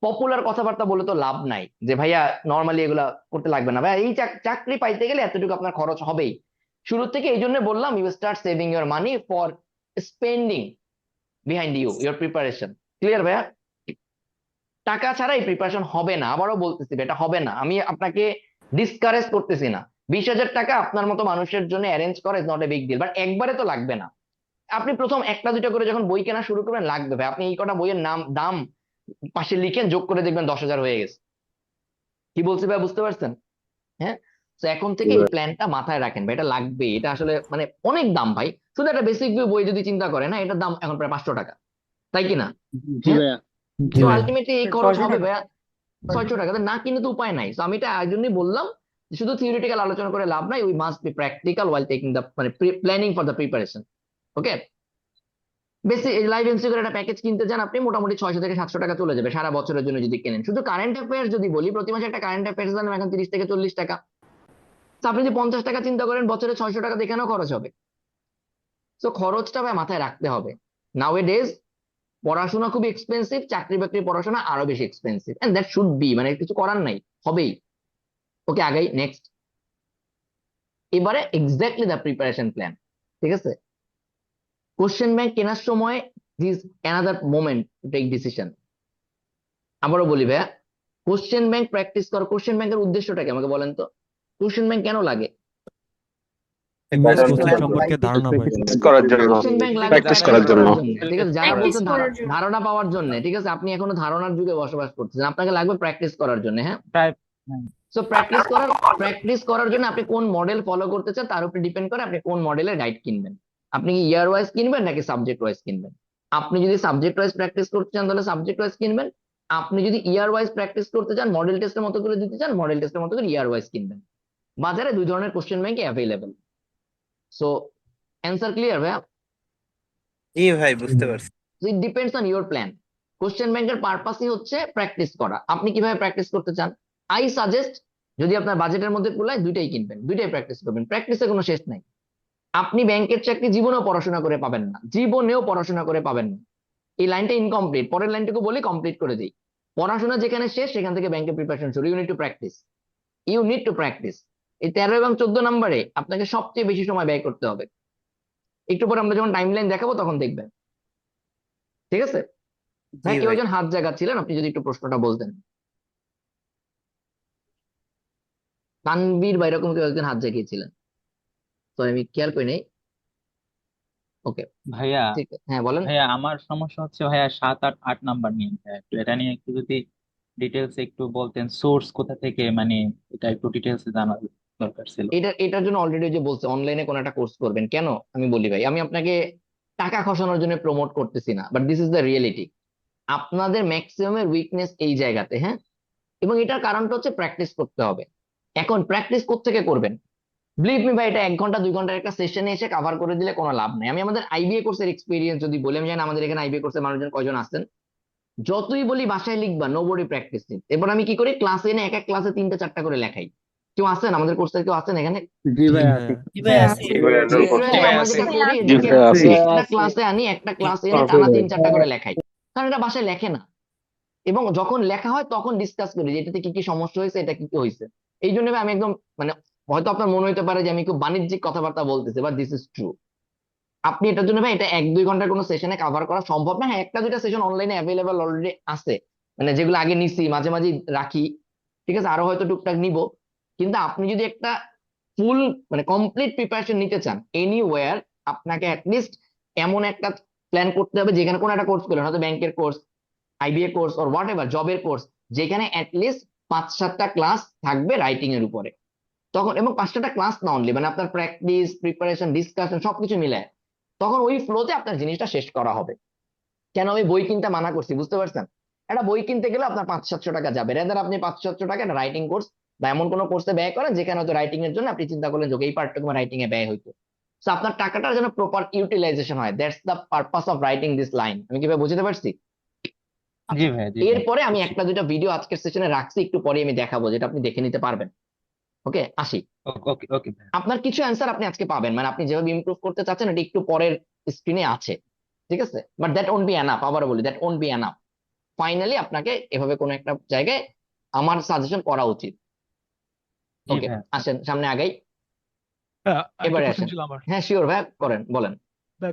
পপুলার কথাবার্তা বলে তো লাভ নাই যে ভাইয়া নর্মালি এগুলা করতে লাগবে না। ভাইয়া এই চাকরি পাইতে গেলে এতটুকু আপনার খরচ হবেই শুরু থেকে, এই জন্য বললাম you start saving your money for spending behind your preparation. Clear ভাইয়া? টাকা ছাড়া এই প্রিপারেশন হবে না, আবারও বলতেছি এটা হবে না, আমি আপনাকে ডিসকারেজ করতেছি না। 20,000 টাকা আপনার মতো মানুষের জন্য অ্যারেঞ্জ করা is not a big deal, but একবারে তো লাগবে না। আপনি প্রথম একটা দুইটা করে যখন বই কেনা শুরু করবেন লাগবে ভাই, আপনি এই কটা বইয়ের নাম দাম পাশে লিখেন, যোগ করে দেখবেন 10,000 হয়ে গেছে। কি বলছি ভাই, বুঝতে পারছেন? হ্যাঁ, তো এখন থেকে এই প্ল্যানটা মাথায় রাখেন ভাই, এটা লাগবে, এটা আসলে মানে অনেক দাম ভাই। শুধু একটা বেসিক বই যদি চিন্তা করেন, না এটার দাম এখন প্রায় 500 টাকা, তাই কি না? জি হ্যাঁ, ভাইয়া। তো আলটিমেটলি এই খরচ 600 হবে টাকা। ভাইয়া, 600 টাকা না কিনে তো উপায় নাই। তো আমি এটা এই জন্যই বললাম যে শুধু থিওরিটিক্যাল আলোচনা করে লাভ নাই, we must be practical while taking the মানে প্ল্যানিং ফর দ্য প্রিপারেশন। ওকে, বেশি লাইভ এমসিকিউর একটা প্যাকেজ কিনতে যান আপনি, মোটামুটি 600 থেকে 700 টাকা চলে যাবে সারা বছরের জন্য যদি কেনেন। শুধু কারেন্ট অ্যাফেয়ার্স যদি বলি, প্রতি মাসে একটা কারেন্ট অ্যাফেয়ার্স দাম এখন 30 থেকে 40 টাকা। তো আপনি যদি 50 টাকা চিন্তা করেন, বছরে 600 টাকা দেখানো খরচ হবে। তো খরচটা ভাই মাথায় রাখতে হবে। নাও এ ডেজ পড়াশোনা খুবই এক্সপেন্সিভ, চাকরি বাকরি পড়াশোনা আরো বেশি expensive, and that should be, মানে কিছু করার নাই, হবেই। ওকে, আগাই নেক্সট। এবারে এক্স্যাক্টলি দ্য প্রিপারেশন প্ল্যান। ঠিক আছে, কোশ্চেন ব্যাংক কেনার সময় this another moment to take decision. আবারও বলি ভাইয়া, কোশ্চেন ব্যাংক প্র্যাকটিস করো। কোশ্চেন ব্যাংকের উদ্দেশ্যটা কি আমাকে বলেন তো? কোশ্চেন ব্যাংক কেন লাগে? ইংলিশ Better কোচিং plan সম্পর্কে right. ধারণা পাই। করার জন্য, কোশ্চেন ব্যাংক লাগে প্র্যাকটিস প্র্যাকটিস করার জন্য। করার জন্য। ঠিক আছে, যারা প্র্যাকটিস বলছেন করার জন্য। ধারণা পাওয়ার জন্য, ঠিক আছে, আপনি এখনো ধারণার যুগে বসবাস করতেছেন, আপনাকে লাগবে প্র্যাকটিস করার জন্য। হ্যাঁ, সো প্র্যাকটিস করার জন্য আপনি কোন মডেল ফলো করতে চান তার উপর ডিপেন্ড করে আপনি কোন মডেলের গাইড কিনবেন। আপনি কি ইয়ার ওয়াইজ কিনবেন নাকি সাবজেক্ট ওয়াইজ কিনবেন? আপনি যদি সাবজেক্ট ওয়াইজ প্র্যাকটিস করতে চান তাহলে সাবজেক্ট ওয়াইজ কিনবেন। আপনি যদি ইয়ার ওয়াইজ প্র্যাকটিস করতে চান, মডেল টেস্টের মতো করে দিতে চান, মডেল টেস্টের মতো করে ইয়ার ওয়াইজ কিনবেন। বাজারে দুই ধরনের question bank available. So answer clear ভাইয়া? জি ভাই, বুঝতে পারছি। ইট depends on your plan. Question ব্যাংকের পারপাসই হচ্ছে প্র্যাকটিস করা। আপনি কিভাবে প্র্যাকটিস করতে চান? আই সাজেস্ট, যদি আপনার বাজেটের মধ্যে কুলায়, দুইটাই কিনবেন, দুইটাই প্র্যাকটিস করবেন। প্র্যাকটিসের কোনো শেষ নাই। আপনি ব্যাংকের চাকরি জীবনেও পড়াশোনা করে পাবেন না, জীবনেও পড়াশোনা করে পাবেন না। এই লাইনটা ইনকমপ্লিট, পরের লাইনটুকু বলি, কমপ্লিট করে দিই। পড়াশোনা যেখানে শেষ, সেখান থেকে ব্যাংকের প্রিপারেশন শুরু। You need to practice, you need to practice. এই 13 এবং 14 নম্বরে আপনাকে সবচেয়ে বেশি সময় ব্যয় করতে হবে। একটু পরে আমরা যখন টাইমলাইন দেখাবো তখন দেখবেন। ঠিক আছে, হ্যাঁ, জি কেউ ভাই। একজন হাত জাগাচ্ছিলেন, আপনি যদি একটু প্রশ্নটা বলতেন। তানভীর বা এরকম কেউ একজন হাত জাগিয়েছিলেন, তো আমি খেয়াল করি নাই। ওকে, ভাইয়া ঠিক আছে, হ্যাঁ বলেন। ভাইয়া আমার সমস্যা হচ্ছে ভাইয়া 7 আর 8 নাম্বার নিয়ে ভাইয়া, একটু এটা নিয়ে একটু যদি ডিটেলস একটু বলতেন, সোর্স কোথা থেকে, মানে এটা একটু ডিটেলস জানার দরকার ছিল। এটার জন্য অলরেডি যে বলছে অনলাইনে কোন একটা কোর্স করবেন কেন, আমি বলি ভাই, আমি আপনাকে টাকা খসানোর জন্য প্রমোট করতেছি না, but this is the reality. আপনাদের ম্যাক্সিমামের উইকনেস এই জায়গাতে, হ্যাঁ, এবং এটার কারণটা হচ্ছে প্র্যাকটিস করতে হবে। এখন প্র্যাকটিস কোত্থেকে করবেন? বিলিভ মি ভাই, এটা 1 ঘন্টা 2 ঘন্টার একটা সেশনে এসে কভার করে দিলে কোনো লাভ নাই। আমি আমাদের আইবিএ কোর্সের এক্সপিরিয়েন্স যদি বলি, আমি জানি না আমাদের এখানে আইবিএ কোর্সের মানুষজন কয়জন আছেন। যতই বলি বাসায় লিখবা, নোবডি প্র্যাকটিস। এবার আমি কি করি, ক্লাসে এনে এক এক ক্লাসে 3টা 4টা করে লেখাই। কেউ আছেন আমাদের কোর্সের, কেউ আছেন এখানে? জি ভাই আছি। জি ভাই ভাইয়া আছি। আছে। এবার জি enroll Literally করতে আমরা হবে। যেটা করি, জি এটাকে ভাইয়া আছে। একটা ক্লাসে আনি, একটা ক্লাসে এনে টানা 3 4টা করে লেখাই, কারণ এটা বাসায় লেখে না। এবং যখন লেখা হয় তখন ডিসকাস করি যে এটাতে কি কি সমস্যা হয়েছে, এটা কি কি হয়েছে। এই জন্য আমি একদম মানে, হয়তো আপনার মনে হতে পারে যে আমি খুব বাণিজ্যিক কথাবার্তা বলতেছি, বাট দিস ইজ ট্রু। আপনি এটার জন্য ভাই, এটা 1 2 ঘন্টার কোনো সেশনে কভার করা সম্ভব না। হ্যাঁ, 1টা 2টা সেশন অনলাইনে অ্যাভেলেবল অলরেডি আছে, মানে যেগুলো আগে নিছি, মাঝে মাঝে রাখি, ঠিক আছে, আরো হয়তো টুকটাক নিব। কিন্তু আপনি যদি একটা ফুল মানে কমপ্লিট প্রিপারেশন নিতে চান এনিওয়্যার, আপনাকে অ্যাটলিস্ট এমন একটা প্ল্যান করতে হবে যেখানে কোনো একটা কোর্স করলেন, হয়তো ব্যাংকের course, IBA course or what ever, জবের কোর্স, যেখানে অ্যাটলিস্ট 5 7টা ক্লাস থাকবে রাইটিং এর উপরে। তখন এবং 5টা ক্লাস না অনলি, মানে আপনার প্র্যাকটিস, প্রিপারেশন, ডিসকাশন সবকিছু মিলে, তখন ওই ফ্লোতে আপনার জিনিসটা শেষ করা হবে। কেন আমি বই কিনতে মানা করছি বুঝতে পারছেন? একটা বই কিনতে গেলে আপনার 500 700 টাকা যাবে, রেদার আপনি 500 700 টাকা একটা রাইটিং কোর্স বা এমন কোনো কোর্সে ব্যয় করেন যেখানে হয়তো রাইটিং এর জন্য আপনি চিন্তা করলেন যে okay, এই পার্টটুকু রাইটিং এ ব্যয় হইতো। তো আপনার টাকাটার যেন প্রপার ইউটিলাইজেশন হয়, that's the purpose of writing this line. আমি কিভাবে বুঝতে পারছি? জি আচ্ছা, ভাইয়া, জি ভাইয়া এরপরে আমি বুঝছি। 1টা 2টা ভিডিও আজকের সেশনে রাখছি, একটু পরে আমি দেখাবো, যেটা আপনি দেখে নিতে পারবেন। ওকে, আসি। ওকে ওকে ভাইয়া। আপনার কিছু অ্যান্সার আপনি আজকে পাবেন, মানে আপনি যেভাবে ইমপ্রুভ করতে চাচ্ছেন এটা একটু পরের স্ক্রিনে আছে, ঠিক আছে, but that won't be enough. আবারও বলি, that won't be enough. Finally আপনাকে এভাবে কোনো একটা জায়গায় আমার সাজেশন করা উচিত। জি ওকে, ভাইয়া। আসেন সামনে আগাই, একটা এবারে কোশ্চেন আসেন। ছিল আমার। হ্যাঁ শিওর ভাই, করেন, বলেন।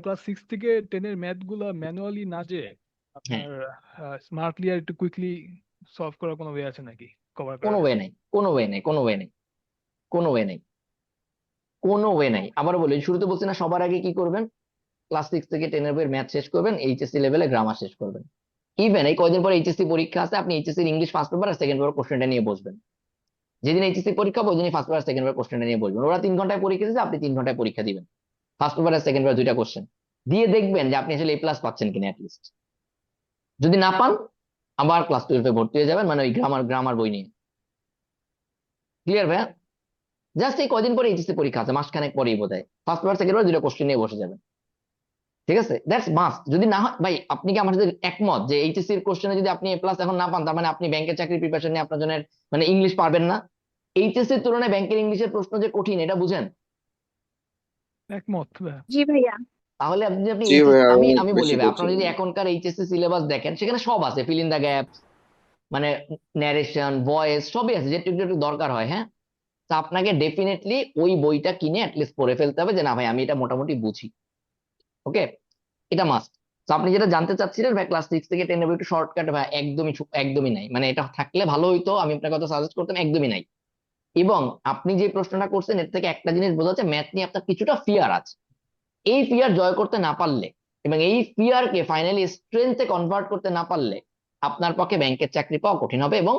ক্লাস 6 থেকে 10-এর ম্যাথ গুলা ম্যানুয়ালি না যে হ্যাঁ, আপনার স্মার্টলি আর একটু কুইকলি সলভ করার কোনো ওয়ে আছে নাকি কভার কোনো করার? ওয়ে নেই, কোনো ওয়ে নেই, কোনো ওয়ে নেই, কোনো ওয়ে নেই, কোনো ওয়ে নেই। আবার বলি, শুরুতে বলছি না, সবার আগে কি করবেন, ক্লাস 6 থেকে 10 এর বইয়ের ম্যাথ শেষ করবেন, এইচএসসি লেভেলে গ্রামার শেষ করবেন। ইভেন এই কয়দিন পর এইচএসসি পরীক্ষা আছে, আপনি এইচএসসি ইংলিশ ফার্স্ট পেপার আর সেকেন্ড পেপার কোশ্চেনটা নিয়ে বসবেন। যেদিন এইচএসসি পরীক্ষা হবে, ওই দিনই ফার্স্ট পেপার সেকেন্ড পেপার কোশ্চেনটা নিয়ে বসবেন। ওরা 3 ঘন্টায় পরীক্ষা দিচ্ছে, আপনি 3 ঘন্টায় পরীক্ষা দিবেন। ফার্স্ট পেপার আর সেকেন্ড পেপার 2টা কোশ্চেন দিয়ে দেখবেন যে আপনি আসলে A+ পাচ্ছেন কিনা অ্যাটলিস্ট। যদি না পান, আবার ক্লাস 12-এ ভর্তি হয়ে যাবেন, মানে ওই গ্রামার গ্রামার বই নিয়ে। ক্লিয়ার ভাইয়া? জাস্ট এই কয়দিন পরে এইচএসসি পরীক্ষা আছে, মাসখানেক পরেই বোধ হয়, ফার্স্ট পেপার সেকেন্ড পেপার 2টা কোশ্চেন নিয়ে বসে যাবেন। ঠিক আছে, দ্যাটস মাস্ট। যদি না হয় ভাই, আপনি কি আমার সাথে একমত যে এইচএসসি এর কোশ্চেনে যদি আপনি A+ এখন না পান, তার মানে আপনি ব্যাংকের চাকরির প্রিপারেশন নিয়ে আপনার জন্য মানে ইংলিশ পারবেন না? এইচএসসি এর তুলনায় ব্যাংকের ইংলিশের প্রশ্ন যে কঠিন, এটা বুঝেন? একমত ভাইয়া। জি ভাইয়া। তাহলে আপনি আপনি জি ভাই, এইচএসসি, আমি অনেক আমি বলি বেশি ভাই, আপনারা কঠিন। যদি এখনকার এইচএসসি সিলেবাস দেখেন, সেখানে সব আছে, ফিল ইন দা গ্যাপস, মানে ন্যারেশন, ভয়েস সবই আছে, যেটুকু যেটুকু দরকার হয়। হ্যাঁ, তো আপনাকে ডেফিনেটলি ওই বইটা কিনে অ্যাটলিস্ট পড়ে ফেলতে হবে যে না ভাই, আমি এটা মোটামুটি বুঝি। ওকে, এটা মাস্ট। তো আপনি যেটা জানতে চাচ্ছিলেন ভাই, ক্লাস 6 থেকে 10 এর বই একটু শর্টকাট ভাই, একদমই একদমই নাই, মানে এটা থাকলে ভালো হইতো, আমি আপনাকে কথা সাজেস্ট করতাম, একদমই নাই। এবং আপনি যে প্রশ্নটা করছেন, এর থেকে একটা জিনিস বোঝা যাচ্ছে, ম্যাথ নিয়ে আপনার কিছুটা ফিয়ার আছে। এই ফিয়ার জয় করতে না পারলে এবং এই ফিয়ারকে ফাইনালি স্ট্রেংথে কনভার্ট করতে না পারলে, আপনার পক্ষে ব্যাংকের চাকরি পাওয়া কঠিন হবে। এবং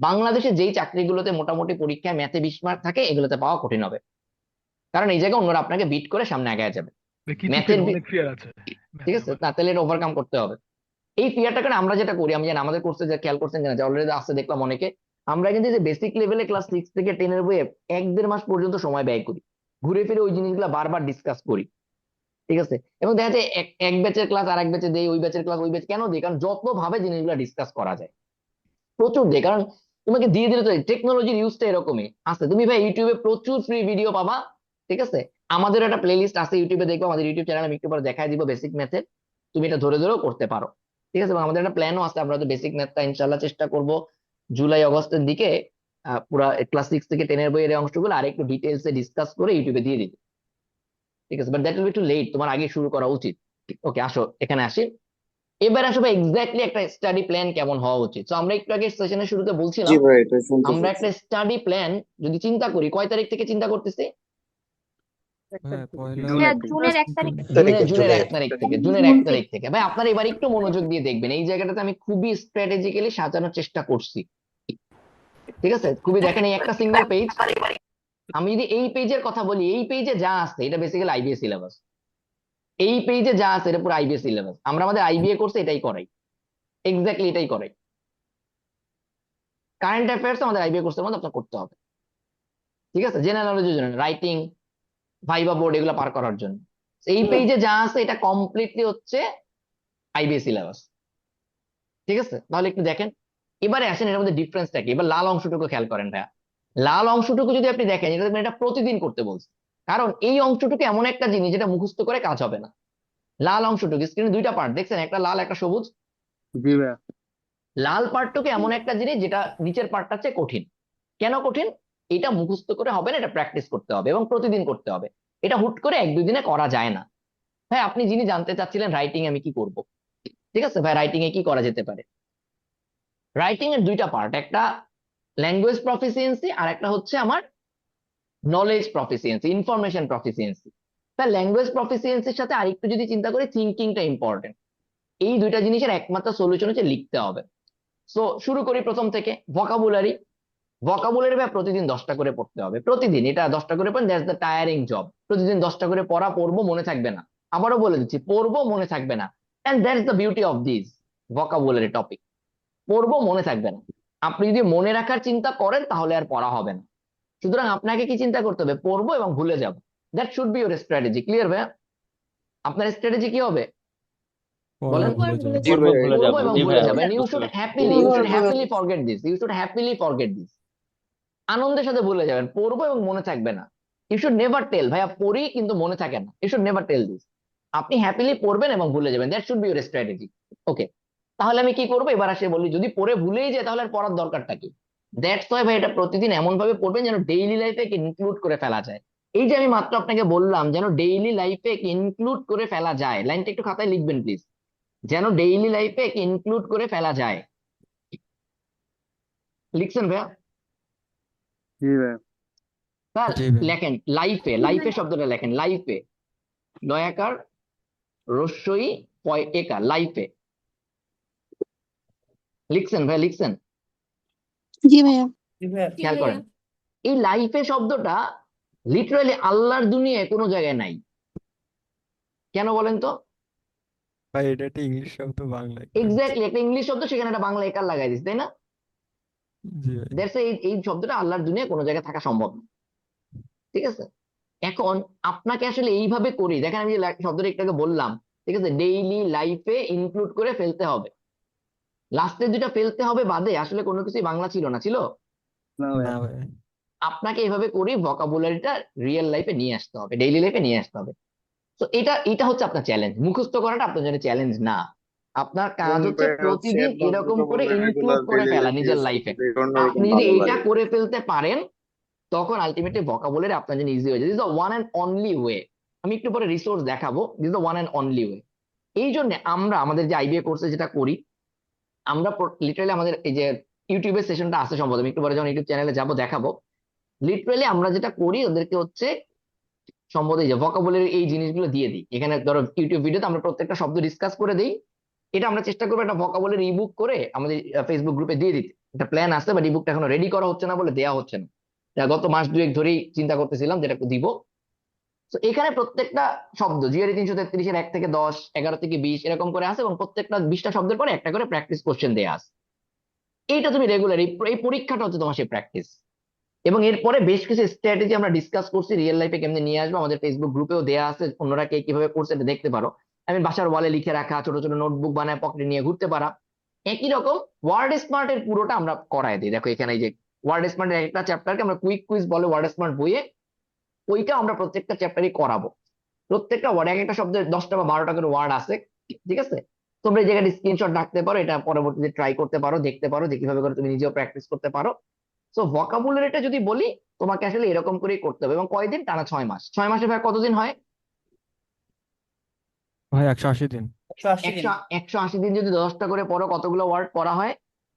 বাংলাদেশে যেই চাকরিগুলোতে মোটামুটি পরীক্ষায় ম্যাথে 20 মার্ক থাকে, এগুলোতে পাওয়া কঠিন হবে, কারণ এই জায়গায় অন্যরা আপনাকে বিট করে সামনে আগে যাবে। কিছু ম্যাথের কেন অনেক ফিয়ার আছে ঠিক ম্যাথের আছে, উপর। না তাহলে এটা ওভারকাম করতে হবে। এই ফিয়ারটা কারণে আমরা যেটা করি, আমি জানি আমাদের কোর্সে যে খেয়াল করছেন কিনা, যে অলরেডি আসছে দেখলাম অনেকে, আমরা কিন্তু যে বেসিক লেভেলে ক্লাস 6 থেকে 10 এর বইয়ে 1 1.5 মাস পর্যন্ত সময় ব্যয় করি, ঘুরে ফিরে ওই জিনিসগুলো বারবার ডিসকাস করি। ঠিক আছে, এবং দেখা যায় এক ব্যাচের ক্লাস আর এক ব্যাচে দেই, ওই ব্যাচের ক্লাস ওই ব্যাচ কেন দিই, কারণ যত ভাবে জিনিসগুলো ডিসকাস করা যায় প্রচুর দেই। কারণ তোমাকে দিয়ে দিলে তো, টেকনোলজির ইউজটা এরকমই আছে। তুমি ভাই ইউটিউবে প্রচুর ফ্রি ভিডিও পাবা, ঠিক আছে, আমাদের একটা প্লে লিস্ট আছে ইউটিউবে, দেখবো আমাদের ইউটিউব চ্যানেলে, আমি একটু পরে দেখাই দিব বেসিক ম্যাথের, তুমি এটা ধরে ধরেও করতে পারো। ঠিক আছে, এবং আমাদের একটা প্ল্যানও আছে, আমরা তো বেসিক ম্যাথটা ইনশাল্লাহ চেষ্টা করব জুলাই আগস্টের দিকে পুরা ক্লাস 6 থেকে 10 এর বইয়ের এই অংশগুলো আর একটু ডিটেলসে ডিসকাস করে ইউটিউবে দিয়ে দিতে। ঠিক আছে, but that will be too late, তোমার আগে শুরু করা উচিত। ওকে, আসো এখানে আসি। এবার আসলে এক্স্যাক্টলি একটা স্টাডি প্ল্যান কেমন হওয়া উচিত। তো আমরা একটু আগে সেশনের শুরুতে জি বলছিলাম ভাই, এটা শুনতে আমরা চাচ্ছি। একটা স্টাডি প্ল্যান যদি চিন্তা করি, কয় তারিখ থেকে চিন্তা করতেছি? জুনের জুনের 1 তারিখ জুনের 1 তারিখ থেকে, ভাই আপনারা এবার একটু মনোযোগ দিয়ে দেখবেন, এই জায়গাটাতে আমি খুবই স্ট্র্যাটেজিক্যালি সাজানোর চেষ্টা করছি। ঠিক আছে, খুবই দেখেন, এই একটা সিঙ্গেল পেজ, আমি যদি এই পেজের কথা বলি, এই পেজে যা আছে এটা বেসিক্যালি আইবিএ সিলেবাস। এই পেজে যা আছে এটা পুরো আইবিএ সিলেবাস, আমরা আমাদের আইবিএ কোর্সে এটাই করাই, এক্স্যাক্টলি এটাই করাই। কারেন্ট অ্যাফেয়ার্স আমাদের আইবিএ কোর্সের মধ্যে আপনার করতে হবে। ঠিক আছে, জেনারেল নলেজের জন্য, রাইটিং, ভাইবা বোর্ড, এগুলো পার করার জন্য। এই পেজে যা আছে এটা কমপ্লিটলি হচ্ছে আইবিএ সিলেবাস। ঠিক আছে, তাহলে একটু দেখেন। এবারে আসেন এর মধ্যে ডিফারেন্সটা কি, এবার লাল অংশটুকু খেয়াল করেন ভাইয়া। লাল অংশটুকু যদি আপনি দেখেন, এটা দেখবেন এটা প্রতিদিন করতে বলছে, কারণ এই অংশটুকু এমন একটা জিনিস যেটা মুখস্থ করে কাজ হবে না। লাল অংশটুকু স্ক্রিনে দুইটা পার্ট দেখছেন, একটা লাল একটা সবুজ। জি ভাইয়া। লাল পার্টটুকু এমন একটা জিনিস যেটা নিচের পার্টটা চেয়ে কঠিন। কেন কঠিন? এটা মুখস্থ করে হবে না, এটা প্র্যাকটিস করতে হবে এবং প্রতিদিন করতে হবে। এটা হুট করে 1-2 দিনে করা যায় না। ভাই আপনি যিনি জানতে চাচ্ছিলেন রাইটিং আমি কি করব, ঠিক আছে ভাই, রাইটিং এ কি করা যেতে পারে? রাইটিং এর দুইটা পার্ট, একটা ল্যাঙ্গুয়েজ প্রফিসিয়েন্সি আর একটা হচ্ছে আমার নলেজ প্রফিসিয়েন্সি, ইনফরমেশন প্রফিসিয়েন্সি। তার ল্যাঙ্গুয়েজ প্রফিসিয়েন্সির সাথে আরেকটু যদি চিন্তা করি, থিঙ্কিংটা ইম্পর্টেন্ট। এই দুইটা জিনিসের একমাত্র সলিউশন হচ্ছে লিখতে হবে। সো শুরু করি প্রথম থেকে, ভোকাবুলারি। ভোকাবুলারি ভাই প্রতিদিন 10টা করে পড়তে হবে, প্রতিদিন। এটা 10টা করে পড়েন, দ্যাটস দ্য টায়ারিং জব। প্রতিদিন 10টা করে পড়বো, মনে থাকবে না। আবারও বলে দিচ্ছি, পড়বো, মনে থাকবে না। And that's the beauty of this vocabulary topic. পড়বো, মনে থাকবে না। আপনি যদি মনে রাখার চিন্তা করেন তাহলে আর পড়া হবে না। সুতরাং আপনাকে কি চিন্তা করতে হবে? পড়বো এবং ভুলে যাব। That should be your strategy. Clear ভাইয়া? আপনার স্ট্র্যাটেজি কি হবে বলেন? জি পড়বো, ভাইয়া, ভুলে পড়বো যাবো। এবং জি ভুলে ভাইয়া, যাবেন। ইউ বুঝতে শুড পারছি। Happily, forget this, forget this. আনন্দের সাথে ভুলে যাবেন, পড়বো এবং মনে থাকবে না। ইউ শুড নেভার টেল, ভাইয়া পড়ি কিন্তু মনে থাকে না, you should never tell this. আপনি হ্যাপিলি পড়বেন এবং ভুলে যাবেন, that should be your strategy. Okay, তাহলে আমি কি করবো এবার আসে বলি, যদি পড়ে ভুলেই যায় তাহলে আর পড়ার দরকারটা কি? দ্যাটস ওয়াই ভাই এটা প্রতিদিন এমন ভাবে পড়বেন যেন ডেইলি লাইফে ইনক্লুড করে ফেলা যায়। এই যে আমি মাত্র আপনাকে বললাম যেন ডেইলি লাইফে ইনক্লুড করে ফেলা যায়, লাইনটা একটু খাতায় লিখবেন প্লিজ, যেন ডেইলি লাইফে ইনক্লুড করে ফেলা যায়। লিখছেন ভাইয়া? জি ভাইয়া। স্যার লেখেন লাইফে, শব্দটা লেখেন লাইফে, দয়াকার, রস্যই, একার, লাইফে। লিখছেন ভাই, লিখছেন? জি ভাইয়া। খেয়াল করেন, এই লাইফে শব্দটা লিটারালি আল্লাহর দুনিয়ায় কোনো জায়গায় নাই। কেন বলেন তো? ভাই এটা একটা ইংলিশ শব্দ বাংলায় করা হয়েছে। এক্স্যাক্টলি, একটা ইংলিশ শব্দ, সেখানে একটা বাংলা একার লাগাই দিস, তাই না? জি ভাই। দ্যাটস এই এই শব্দটা আল্লাহর দুনিয়ায় কোনো জায়গায় থাকা সম্ভব না। ঠিক আছে, এখন আপনাকে আসলে এইভাবে করি, দেখেন আমি যে শব্দটা একটু আগে বললাম, ঠিক আছে, ডেইলি লাইফে ইনক্লুড করে ফেলতে হবে। লাস্টের দুটা ফেলতে হবে বাদে আসলে কোনো কিছুই বাংলা ছিল না, ছিল? না না ভাইয়া। ভাই। আপনাকে এইভাবে করি ভোকাবুলারিটা রিয়েল লাইফে নিয়ে আসতে হবে, ডেইলি লাইফে নিয়ে আসতে হবে। তো এটা হচ্ছে আপনার চ্যালেঞ্জ। মুখস্থ করাটা আপনার জন্য চ্যালেঞ্জ না, আপনার কাজ এবং হচ্ছে ভাইয়া হচ্ছে প্রতিদিন অ্যাডভান্স এরকম করে ভোকাবুলারি গুলো ইনক্লুড করে ডেইলি ফেলা লাইফে নিজের ইউজ লাইফে। করতে অন্যরকম আপনি যদি ভালো এইটা লাগে। করে ফেলতে পারেন তখন আলটিমেটলি ভোকাবুলারি আপনার জন্য ইজি হয়ে যায়। This the one and only way. আমি একটু পরে রিসোর্স দেখাবো, this the one and only way. এই জন্য আমরা আমাদের যে আইবিএ কোর্সে যেটা করি, আমরা লিটারালি আমাদের এই যে ইউটিউবের সেশনটা আছে সম্ভবত, আমি একটু পরে যখন ইউটিউব চ্যানেলে যাবো দেখাবো। লিটারালি আমরা যেটা করি ওদেরকে হচ্ছে সম্ভবত এই যে ভোকাবুলারি এই জিনিসগুলো দিয়ে দিই। এখানে ধরো ইউটিউব ভিডিওতে আমরা প্রত্যেকটা শব্দ ডিসকাস করে দিই। এটা আমরা চেষ্টা করবো একটা ভোকাবুলারি ইবুক করে আমাদের ফেসবুক গ্রুপে দিয়ে দিতে। একটা প্ল্যান আছে, বাট ইবুকটা এখনো রেডি করা হচ্ছে না বলে দেওয়া হচ্ছে না। এটা গত মাস দুয়েক ধরেই চিন্তা করতেছিলাম যেটা দিব। তো এখানে প্রত্যেকটা শব্দ জিআরই 333-এর 1 থেকে 10, 11 থেকে 20 এরকম করে আছে, এবং প্রত্যেকটা 20টা শব্দের পরে একটা করে প্র্যাকটিস কোশ্চেন দেওয়া আছে। এইটা তুমি রেগুলার, এই পরীক্ষাটা হচ্ছে তোমার সেই প্র্যাকটিস। এবং এরপরে বেশ কিছু স্ট্র্যাটেজি আমরা ডিসকাস করছি রিয়েল লাইফে কেমনে নিয়ে আসবো, আমাদের ফেসবুক গ্রুপেও দেওয়া আছে, অন্যরা কে কিভাবে করছে এটা দেখতে পারো। আমি বাসার ওয়ালে লিখে রাখা, ছোট ছোট নোটবুক বানায় পকেটে নিয়ে ঘুরতে পারা। একই রকম ওয়ার্ড স্মার্ট এর পুরোটা আমরা করায় দিই। দেখো এখানে এই যে ওয়ার্ড স্মার্ট এর একটা চ্যাপ্টারকে আমরা কুইক কুইজ বলে ওয়ার্ড স্মার্ট বইয়ে, ওইটা আমরা প্রত্যেকটা চ্যাপ্টারই করাবো। প্রত্যেকটা ওয়ার্ড, এক একটা শব্দের 10টা বা 12টা করে ওয়ার্ড আছে, ঠিক আছে? তোমরা এই জায়গায় স্ক্রিনশট রাখতে পারো, এটা পরবর্তীতে ট্রাই করতে পারো, দেখতে পারো যে কিভাবে করে তুমি নিজেও প্র্যাকটিস করতে পারো। সো ভোকাবুলারিটা যদি বলি, তোমাকে আসলে এরকম করেই করতে হবে। এবং কয়দিন টানা? 6 মাস। 6 মাসে ভাই কতদিন হয়? ভাই 180 দিন। 180 দিন যদি 10টা করে পড়ো কতগুলো ওয়ার্ড পড়া হয়?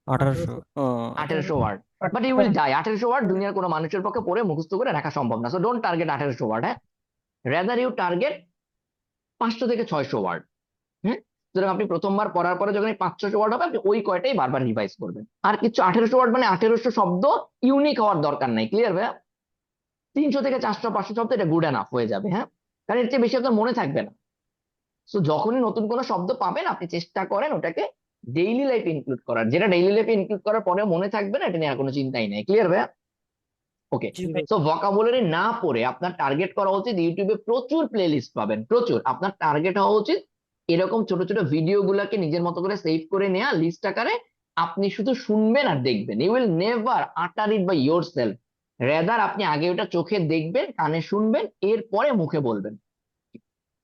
1800 ও 1800 word. But you will die. 1800 word দুনিয়ার কোনো মানুষের পক্ষে পড়ে মুখস্থ করে রাখা সম্ভব না। So don't target 1800 word. হ্যাঁ, রেদার ইউ টার্গেট 500 থেকে 600 ওয়ার্ড। হ্যাঁ, সুতরাং আপনি প্রথমবার পড়ার পরে যখন 500 ওয়ার্ড হবে আপনি ওই কয়টাই বারবার রিভাইজ করবেন। আর কিছু 1800 ওয়ার্ড মানে 1800 শব্দ ইউনিক হওয়ার দরকার নাই। ক্লিয়ার ভাইয়া? 300 থেকে 400 500 শব্দ এটা গুড এনাফ হয়ে যাবে। হ্যাঁ, কারণ এর চেয়ে বেশি আপনার মনে থাকবে না। সো যখনই নতুন কোনো শব্দ পাবেন আপনি চেষ্টা করেন ওটাকে ডেইলি লাইফে ইনক্লুড করার। যেটা ডেইলি লাইফে ইনক্লুড করার পরে মনে থাকবে না এটা নিয়ে আর কোনো চিন্তাই নেই। ক্লিয়ার ভাইয়া? ওকে, সো ভোকাবুলারি না পড়ে আপনার টার্গেট করা উচিত ইউটিউবে প্রচুর প্লে লিস্ট পাবেন, প্রচুর। আপনার টার্গেট হওয়া উচিত এরকম ছোট ছোট ভিডিও গুলাকে নিজের মতো করে সেভ করে নেওয়া লিস্ট আকারে। আপনি শুধু শুনবেন আর দেখবেন। ইউ উইল নেভার আটার it by your self. Rather আপনি আগে ওটা চোখে দেখবেন, কানে শুনবেন, এরপরে মুখে বলবেন।